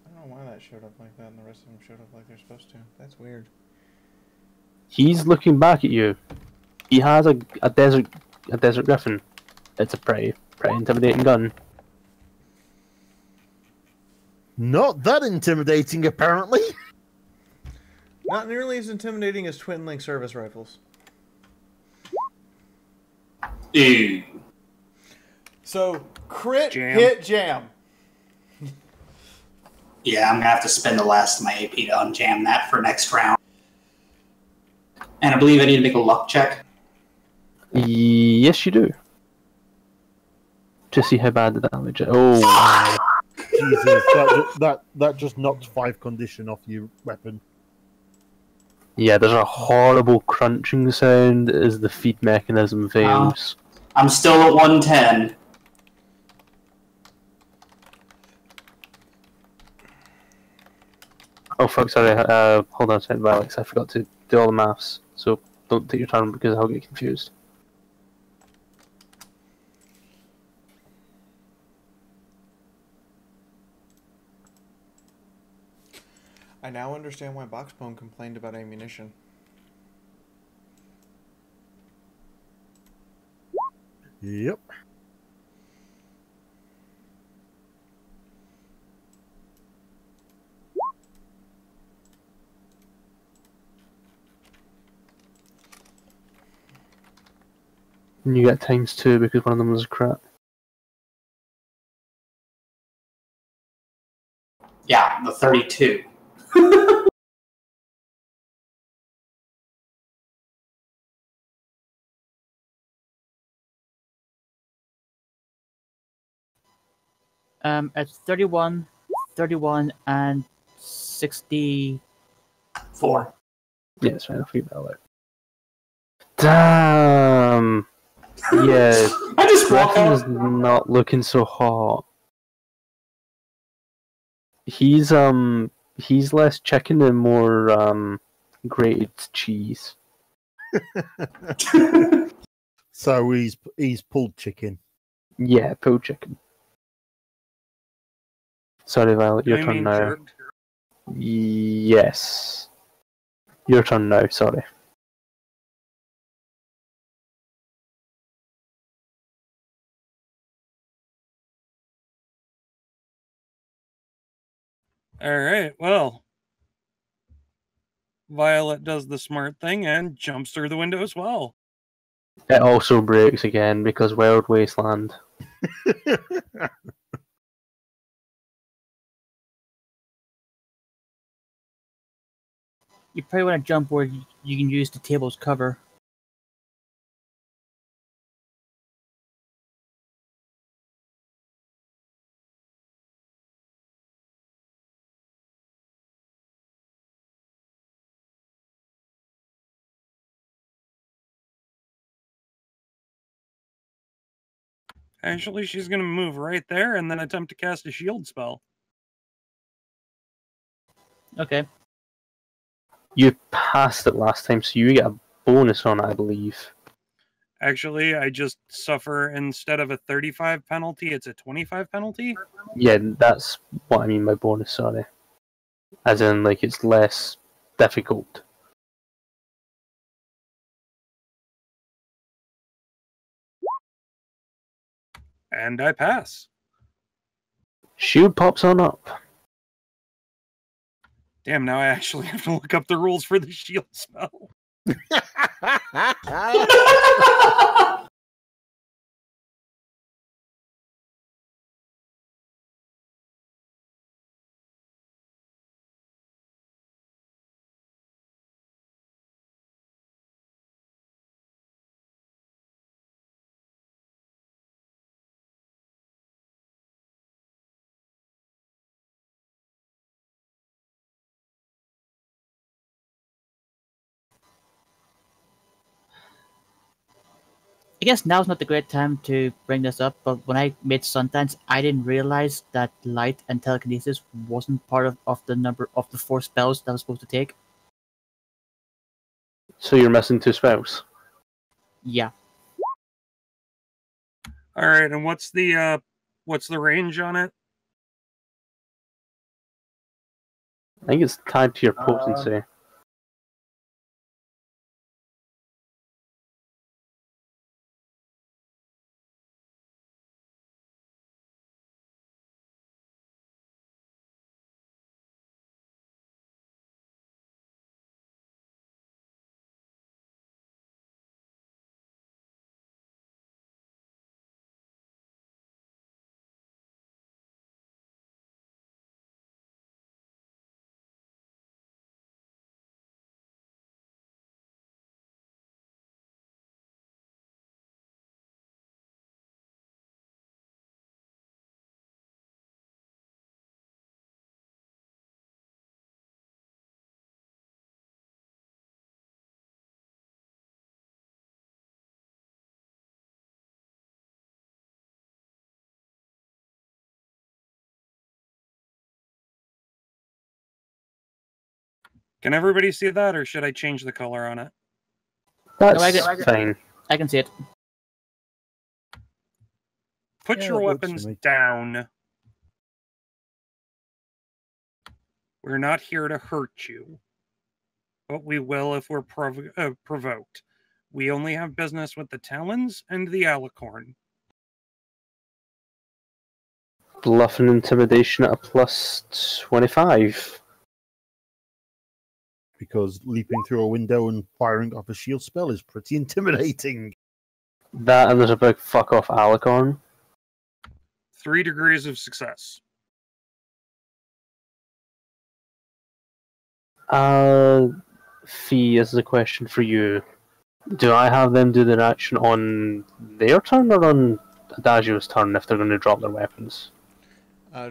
don't know why that showed up like that and the rest of them showed up like they're supposed to. That's weird. He's looking back at you. He has a desert griffin. It's a pretty intimidating gun. Not that intimidating, apparently. Not nearly as intimidating as twin link service rifles. Ew. So crit, Jam. hit, jam. Yeah, I'm gonna have to spend the last of my AP to unjam that for next round. And I believe I need to make a luck check. Yes, you do. To see how bad the damage is. Oh. Jesus, that just knocked 5 condition off your weapon. Yeah, there's a horrible crunching sound as the feed mechanism fails. I'm still at 110. Oh fuck, sorry, hold on a second, Alex, I forgot to do all the maths, so don't take your time because I'll get confused. I now understand why Boxbone complained about ammunition. Yep. And you get ×2 because one of them was a crap. Yeah, the 32. It's 31, 31, and 64. Yeah, it's fine, I'll figure that out. Damn! Yeah, I just walk Griffin's out. not looking so hot. He's less chicken and more grated cheese. So he's pulled chicken. Yeah, pulled chicken. Sorry, Violet, your I turn mean, now. jerk. Yes. Your turn now, sorry. All right, well, Violet does the smart thing and jumps through the window as well. It also breaks again because Wild Wasteland. You probably want to jump where you can use the table's cover. Actually, she's going to move right there and then attempt to cast a shield spell. Okay. You passed it last time, so you get a bonus on it, I believe. Actually, I just suffer, instead of a 35 penalty, it's a 25 penalty. Yeah, that's what I mean by bonus, sorry. As in, like, it's less difficult. And I pass. Shield pops on up. Damn, now I actually have to look up the rules for the shield spell. I guess now's not the great time to bring this up, but when I made Sundance, I didn't realize that light and telekinesis wasn't part of the number of the 4 spells that I was supposed to take. So you're missing 2 spells. Yeah. All right, and what's the range on it? I think it's tied to your potency. Can everybody see that, or should I change the color on it? That's fine. I can see it. Put Yeah, your that works for weapons me. down. We're not here to hurt you, but we will if we're provoked. We only have business with the Talons and the Alicorn. Bluff and intimidation at a plus 25. Because leaping through a window and firing off a shield spell is pretty intimidating. That and there's a big fuck off Alicorn. 3 degrees of success. Fee, this is a question for you. Do I have them do their action on their turn or on Adagio's turn if they're going to drop their weapons?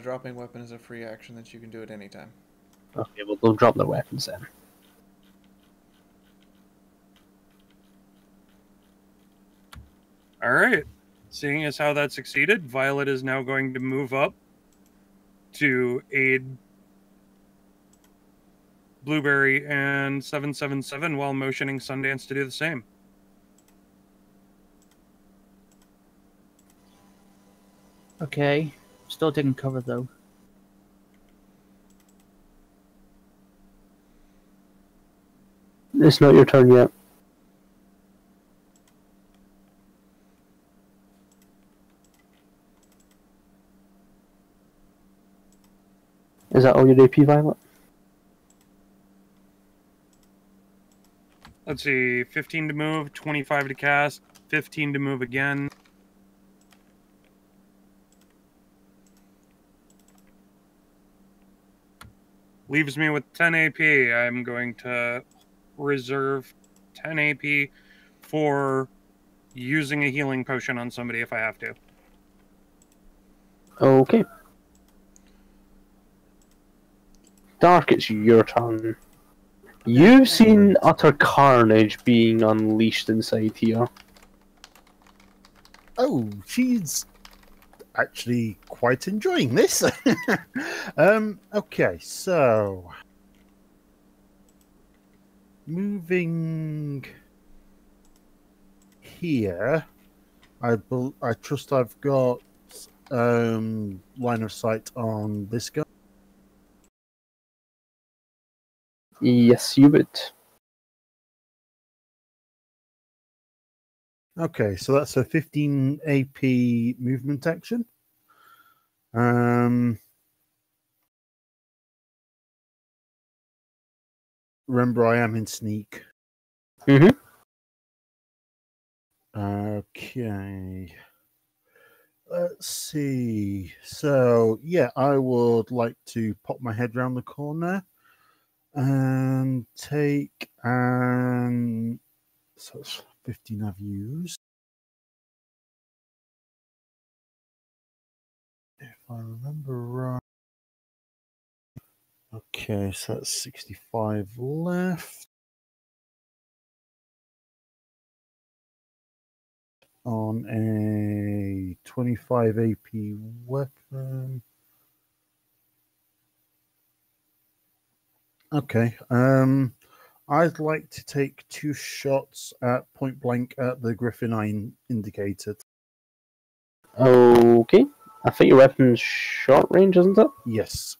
Dropping weapon is a free action that you can do at any time. Okay, well, they'll drop their weapons then. All right. Seeing as how that succeeded, Violet is now going to move up to aid Blueberry and 777 while motioning Sundance to do the same. Okay. Still taking cover though. It's not your turn yet. Is that all your AP, Violet? Let's see, 15 to move, 25 to cast, 15 to move again. Leaves me with 10 AP. I'm going to reserve 10 AP for using a healing potion on somebody if I have to. Okay. Dark, it's your turn. You've seen utter carnage being unleashed inside here. Oh, she's actually quite enjoying this. Okay, so moving here, I trust I've got line of sight on this guy. Yes, you would. Okay, so that's a 15 AP movement action. Remember, I am in sneak. Mm-hmm. Okay. Let's see. So, yeah, I would like to pop my head round the corner and take so that's 15 I've used. If I remember right. Okay, so that's 65 left. On a 25 AP weapon. Okay. I'd like to take 2 shots at point blank at the griffin I indicated. Okay. I think your weapon's short range, isn't it? Yes.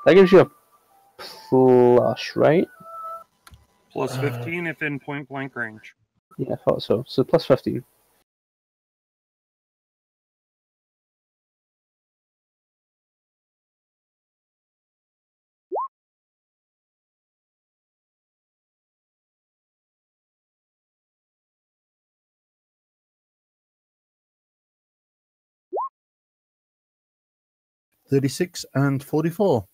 That gives you a plus, right? Plus 15 if in point blank range. Yeah, I thought so. So plus 15. $36 and $44.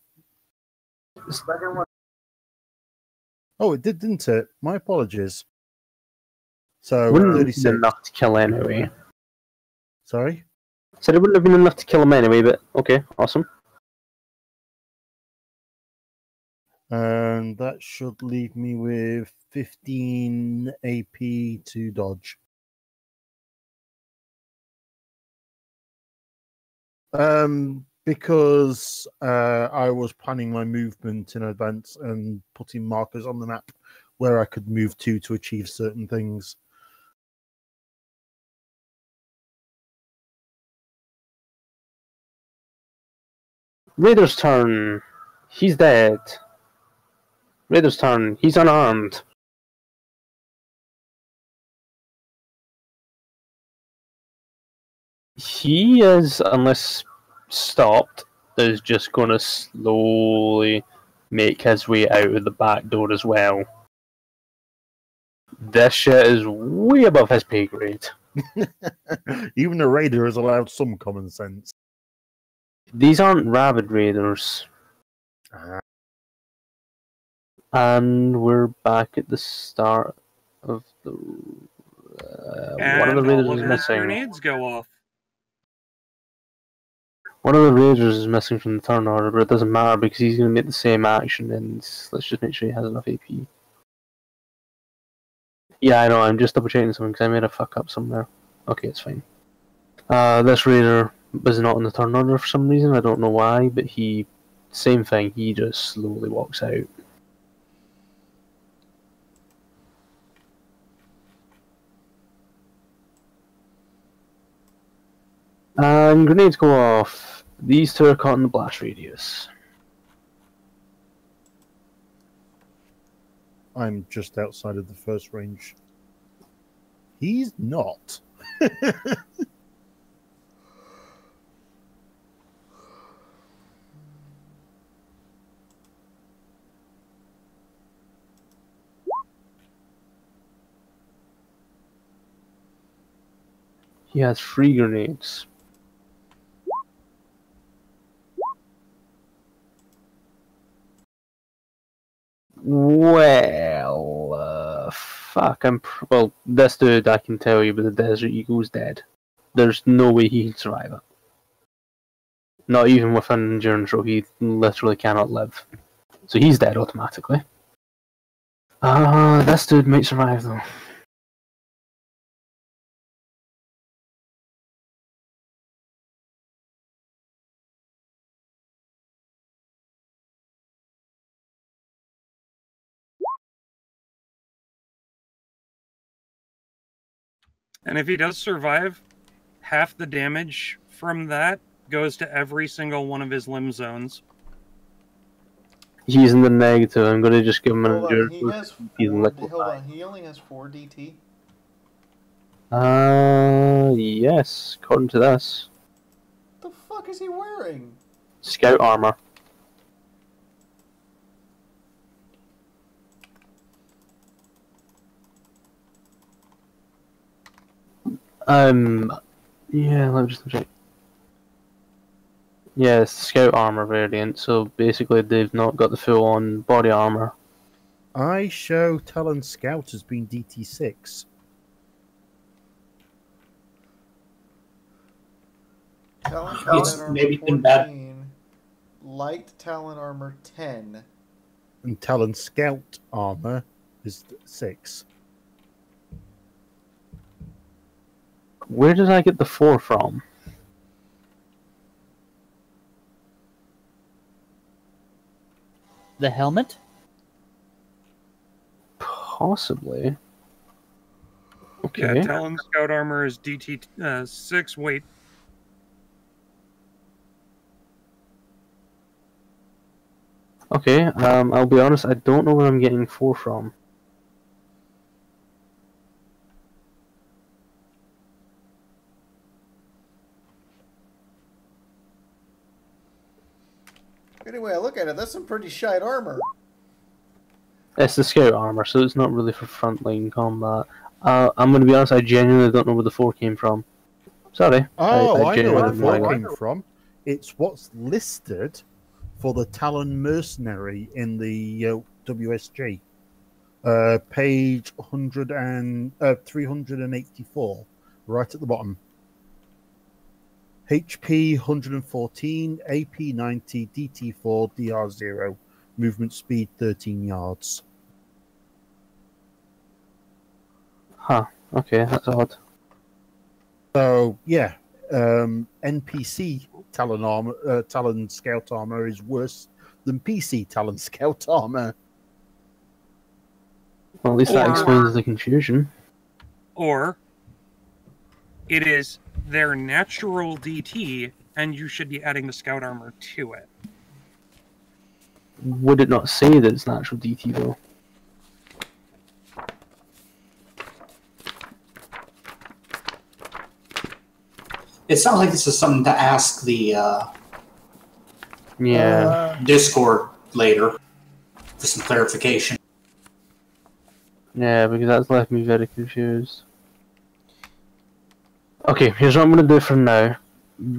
Oh, it did, didn't it? My apologies. So Wouldn't have 36. been enough to kill anyway. Sorry? Said it wouldn't have been enough to kill him anyway, but okay, awesome. And that should leave me with 15 AP to dodge. Because I was planning my movement in advance and putting markers on the map where I could move to achieve certain things. Raider's turn. He's dead. Raider's turn. He's unarmed. He is, unless stopped, is just going to slowly make his way out of the back door as well. This shit is way above his pay grade. Even a raider is allowed some common sense. These aren't rabid raiders. And we're back at the start of the... one of the raiders all of is his missing. grenades go off. One of the raiders is missing from the turn order, but it doesn't matter because he's going to make the same action, and let's just make sure he has enough AP. Yeah, I know, I'm just double checking something because I made a fuck up somewhere. Okay, it's fine. This raider was not in the turn order for some reason. I don't know why, but he, same thing. He just slowly walks out. And grenades go off. These two are caught in the blast radius. I'm just outside of the first range. He's not. He has 3 grenades. Well, fuck, well, this dude, I can tell you, but the Desert Eagle's dead. There's no way he can survive it. Not even with an endurance roll, he literally cannot live. So he's dead automatically. This dude might survive though. And if he does survive, half the damage from that goes to every single one of his limb zones. He's in the negative. I'm going to just give him an Hold on, endurance. he has He's 4. liquefied. Hold on, he only has 4 DT. Yes, according to this. What the fuck is he wearing? Scout armor. Yeah, let me just check. Yeah, it's the Scout armor variant, so basically they've not got the full-on body armor. I show Talon Scout as being DT6. Talon It's armor maybe 14. been Light Talon armor 10. And Talon Scout armor is 6. Where did I get the 4 from? The helmet? Possibly. Okay. Yeah, Talon Scout Armor is DT 6 weight. Okay, I'll be honest, I don't know where I'm getting 4 from. Anyway, I look at it, that's some pretty shite armor. It's the Scout armor, so it's not really for frontline combat. I'm going to be honest, I genuinely don't know where the 4 came from. Sorry. Oh, I know where the genuinely 4 don't know. came from. It's what's listed for the Talon Mercenary in the WSG. Page 384, right at the bottom. HP 114, AP 90, DT4, DR 0, movement speed 13 yards. Huh, okay, that's odd. So, yeah, NPC Talon armor, Talon Scout armor is worse than PC Talon Scout armor. Well, at least that explains the confusion. Or it is their natural DT, and you should be adding the Scout Armor to it. Would it not say that it's natural DT though? It sounds like this is something to ask the Yeah. Discord later for some clarification. Yeah, because that's left me very confused. Okay, here's what I'm going to do for now,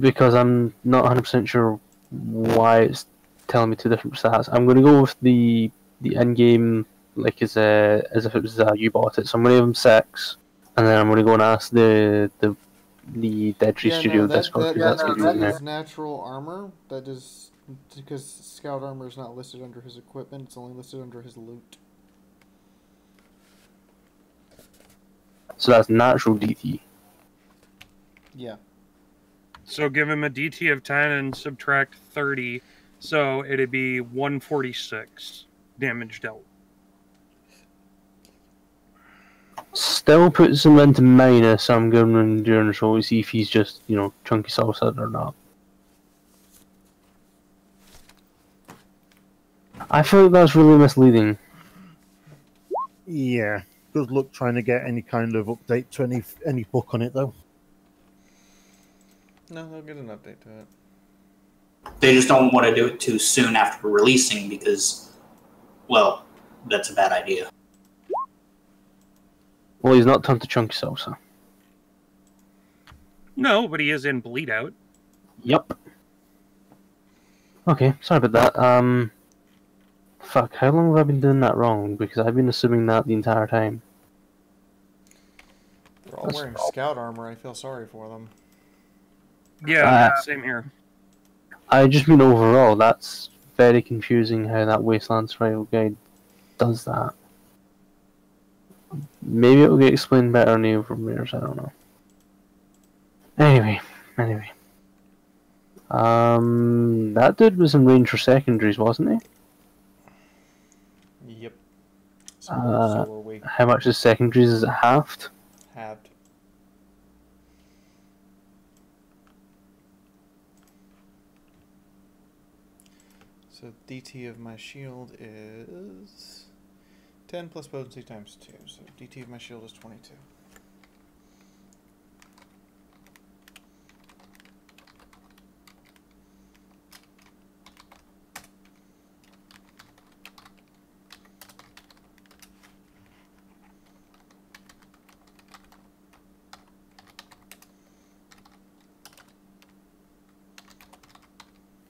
because I'm not 100% sure why it's telling me 2 different stats. I'm going to go with the in-game, like as if it was you bought it. So I'm going to give him 6, and then I'm going to go and ask the Dead Tree Studio Discord. That is natural armor. That is because Scout armor is not listed under his equipment. It's only listed under his loot. So that's natural DT. Yeah. So give him a DT of 10 and subtract 30. So it'd be 146 damage dealt. Still puts him into minus. I'm going to endurance roll to see if he's just, chunky salsa or not. I feel like that's really misleading. Yeah. Good luck trying to get any kind of update to any book on it, though. No, they'll get an update to it. They just don't want to do it too soon after releasing because, well, that's a bad idea. Well, he's not turned to chunky salsa. No, but he is in bleed out. Yep. Okay, sorry about that. Fuck, how long have I been doing that wrong? Because I've been assuming that the entire time. They're all wearing scout armor. I feel sorry for them. Yeah, same here. I just mean overall, that's very confusing how that Wasteland Survival Guide does that. Maybe it will get explained better in the overrears, I don't know. Anyway. That dude was in range for secondaries, wasn't he? Yep. So were we. How much is secondaries? Is it halved? Halved. So DT of my shield is 10 plus potency times 2. So DT of my shield is 22.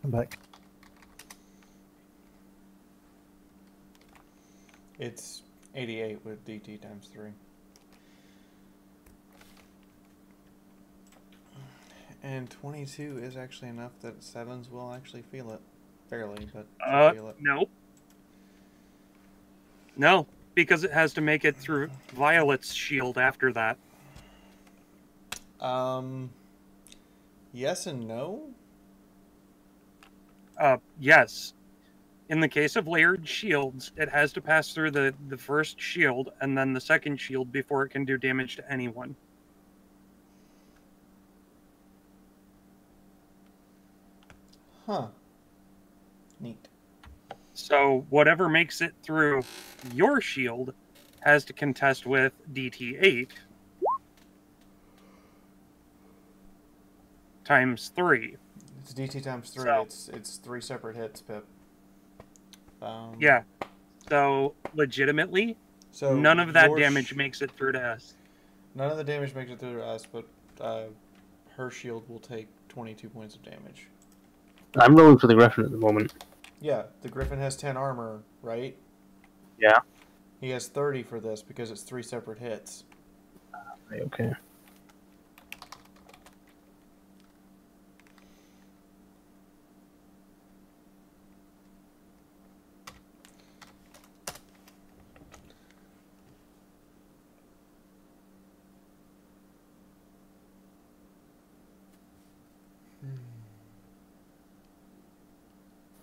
I'm back. It's 88 with DT times 3. And 22 is actually enough that 7s will actually feel it. Barely, but feel it. No. No, because it has to make it through Violet's shield after that. Yes and no? Yes. In the case of layered shields, it has to pass through the first shield and then the second shield before it can do damage to anyone. Huh. Neat. So whatever makes it through your shield has to contest with DT8 times 3. It's DT times 3. So, it's 3 separate hits, Pip. Yeah. So legitimately, So none of that damage makes it through to us. None of the damage makes it through to us, but her shield will take 22 points of damage. I'm rolling for the Griffin at the moment. Yeah, the Griffin has 10 armor, right? Yeah. He has 30 for this because it's 3 separate hits. Okay.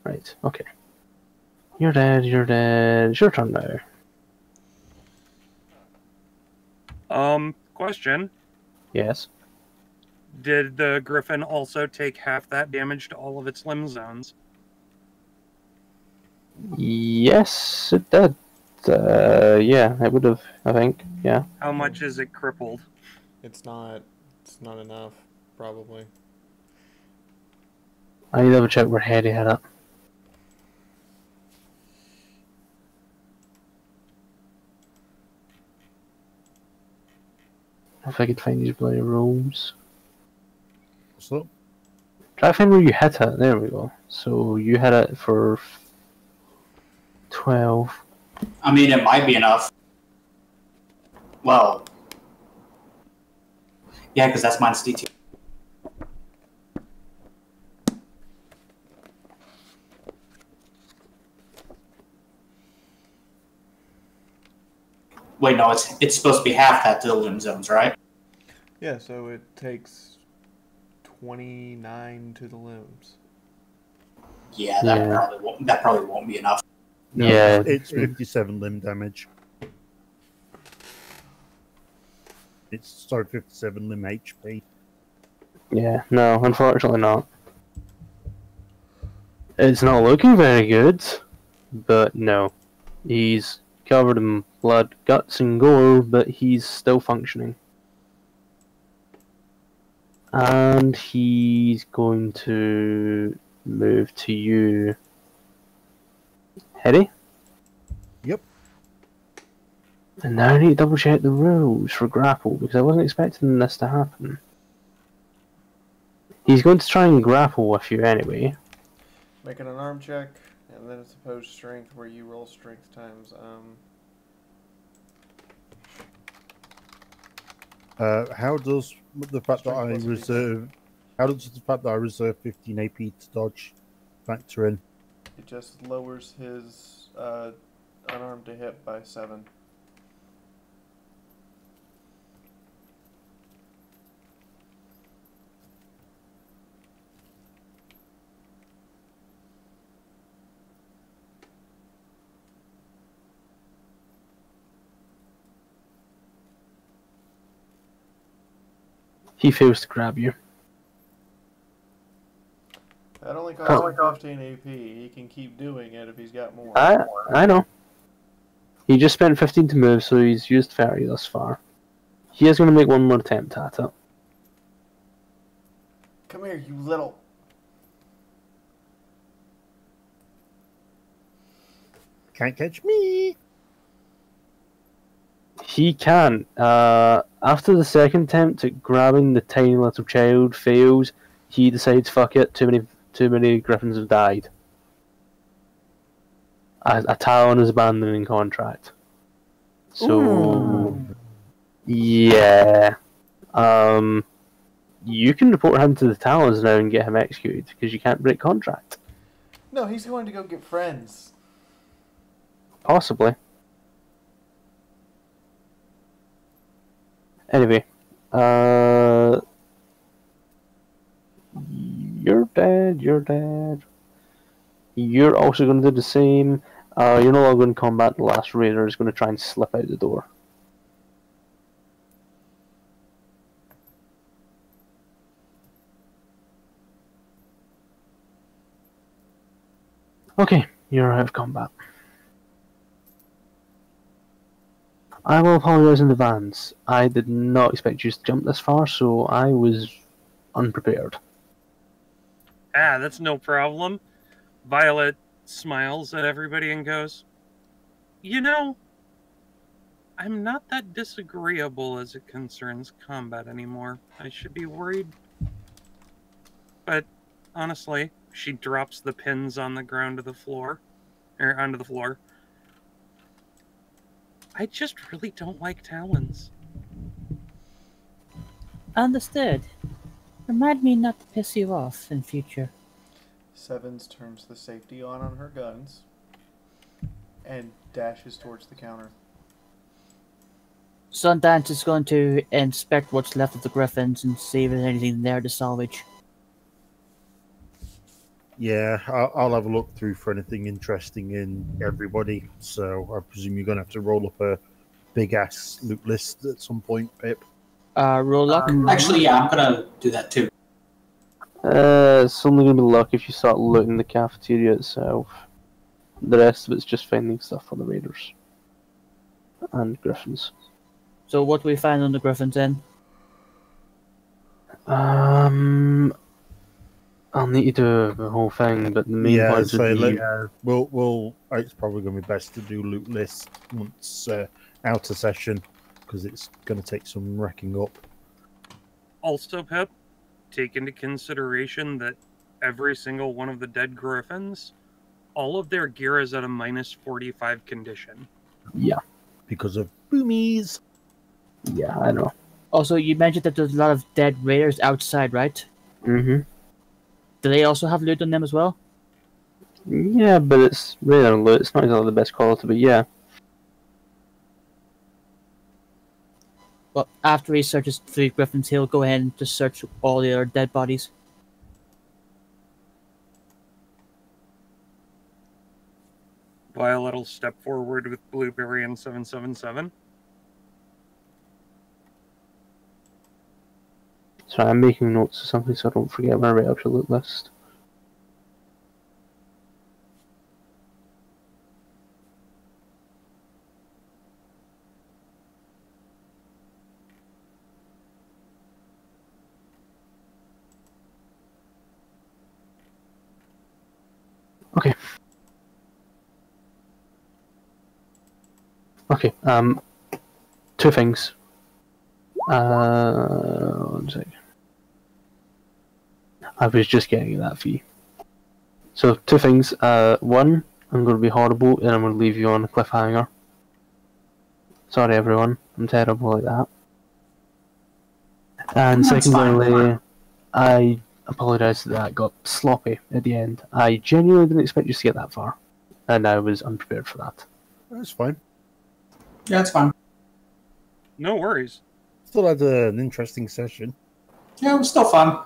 Right, okay. You're dead, It's your turn now. Question. Yes. Did the Griffin also take half that damage to all of its limb zones? Yes, it did. Yeah, it would have, I think, yeah. How much is it crippled? It's not enough, probably. I need to double check where Harry had it. If I could find these bloody rolls. What's up? Try to find where you hit it. There we go. So you hit it for 12. I mean, it might be enough. Well, yeah, because that's minus DT. Wait, no, it's supposed to be half that to the limb zones, right? Yeah, so it takes 29 to the limbs. Yeah, Yeah. That probably won't be enough. No, Yeah. it's 57 limb damage. It's, sorry, 57 limb HP. Yeah, no, unfortunately not. It's not looking very good, but no. He's covered in blood, guts, and gore, but he's still functioning. And he's going to move to you. Hetty? Yep. And now I need to double check the rules for grapple, because I wasn't expecting this to happen. He's going to try and grapple with you anyway. Make an unarmed check, and then it's opposed strength where you roll strength times. How does the fact that I reserve? How does the fact that I reserve 15 AP to dodge factor in? It just lowers his unarmed to hit by 7. He fails to grab you. That only costs him 15 AP. He can keep doing it if he's got more. I know. He just spent 15 to move, so he's used 30 thus far. He is going to make one more attempt at it. Come here, you little... Can't catch me. He can. After the second attempt at grabbing the tiny little child fails, he decides, fuck it, too many griffins have died. A Talon is abandoning contract. So, Ooh. Yeah. You can report him to the Talons now and get him executed, because you can't break contract. No, he's going to go get friends. Possibly. Anyway, you're dead, you're dead. You're also going to do the same. You're no longer in combat. The last raider is going to try and slip out the door. Okay, you're out of combat. I will apologise in advance. I did not expect you to jump this far, so I was unprepared. Ah, that's no problem. Violet smiles at everybody and goes, "You know, I'm not that disagreeable as it concerns combat anymore. I should be worried." But honestly, she drops the pins on the ground to the floor, or onto the floor. I just really don't like Talons. Understood. Remind me not to piss you off in future. Sevens turns the safety on her guns and dashes towards the counter. Sundance is going to inspect what's left of the griffins and see if there's anything there to salvage. Yeah, I'll have a look through for anything interesting in everybody. So I presume you're going to have to roll up a big ass loot list at some point, Pip. Roll luck. Actually, yeah, I'm gonna do that too. It's only going to be luck if you start looting the cafeteria itself. The rest of it's just finding stuff for the raiders. And griffins. So what do we find on the griffins then? I'll need to do the whole thing, but the main Yeah, point so would be... we'll. It's probably going to be best to do loot list once out of session, because it's going to take some wrecking up. Also, Pip, take into consideration that every single one of the dead griffins, all of their gear is at a minus 45 condition. Yeah. Because of boomies. Yeah, I know. Also, you mentioned that there's a lot of dead raiders outside, right? Mm-hmm. Do they also have loot on them as well? Yeah, but it's raider loot. It's not exactly the best quality, but yeah. Well, after he searches through Griffin's, he'll go ahead and just search all the other dead bodies. Violet will step forward with Blueberry and 777. Sorry, I'm making notes of something so I don't forget when I write up your loot list. Okay. Okay, two things. One sec. I was just getting that fee. So, two things. One, I'm going to be horrible and I'm going to leave you on a cliffhanger. Sorry everyone, I'm terrible like that. And That's secondarily, I apologise that I got sloppy at the end. I genuinely didn't expect you to get that far. And I was unprepared for that. That's fine. Yeah, it's fine. No worries. Still had an interesting session. Yeah, it was still fun.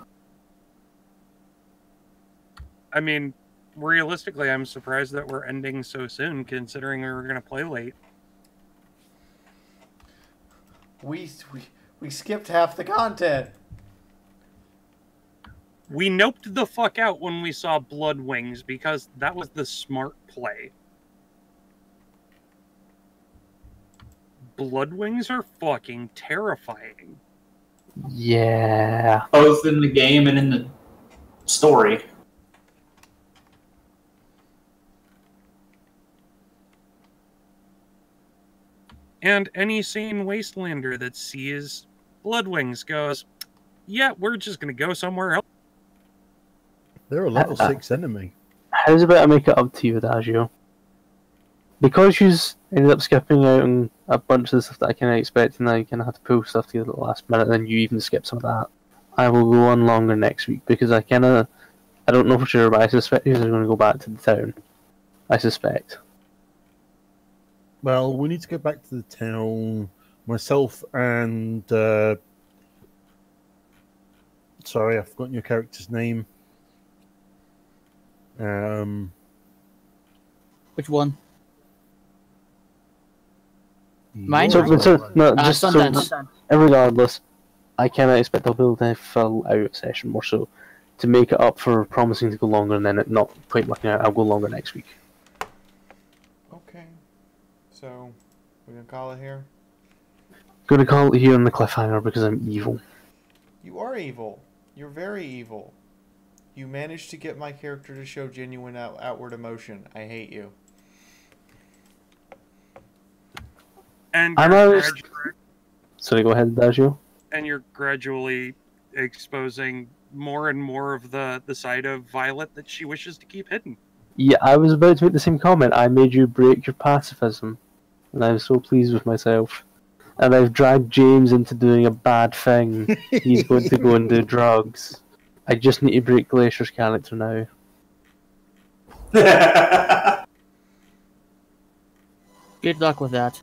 I mean, realistically, I'm surprised that we're ending so soon, considering we were going to play late. We skipped half the content. We noped the fuck out when we saw Blood Wings, because that was the smart play. Blood Wings are fucking terrifying. Yeah. Both in the game and in the story. And any sane wastelander that sees Blood Wings goes, yeah, we're just going to go somewhere else. They're a level 6 enemy. How's about I make it up to you, Adagio? Because you ended up skipping out on a bunch of the stuff that I kind of expected, and I kind of had to pull stuff together at the last minute, and you even skipped some of that. I will go on longer next week, because I don't know for sure, but I suspect you're going to go back to the town. I suspect. Well, we need to go back to the town. Myself and... sorry, I've forgotten your character's name. Which one? Mine? Regardless, I cannot expect I'll be able to fill out a session more so to make it up for promising to go longer and then it not quite working out. I'll go longer next week. Okay. So, we're going to call it here? Gonna call it here on the cliffhanger because I'm evil. You are evil. You're very evil. You managed to get my character to show genuine outward emotion. I hate you. And Sorry, go ahead, Dagio. And you're gradually exposing more and more of the side of Violet that she wishes to keep hidden. Yeah, I was about to make the same comment. I made you break your pacifism. And I'm so pleased with myself. And I've dragged James into doing a bad thing. He's going to go and do drugs. I just need to break Glacier's character now. Good luck with that.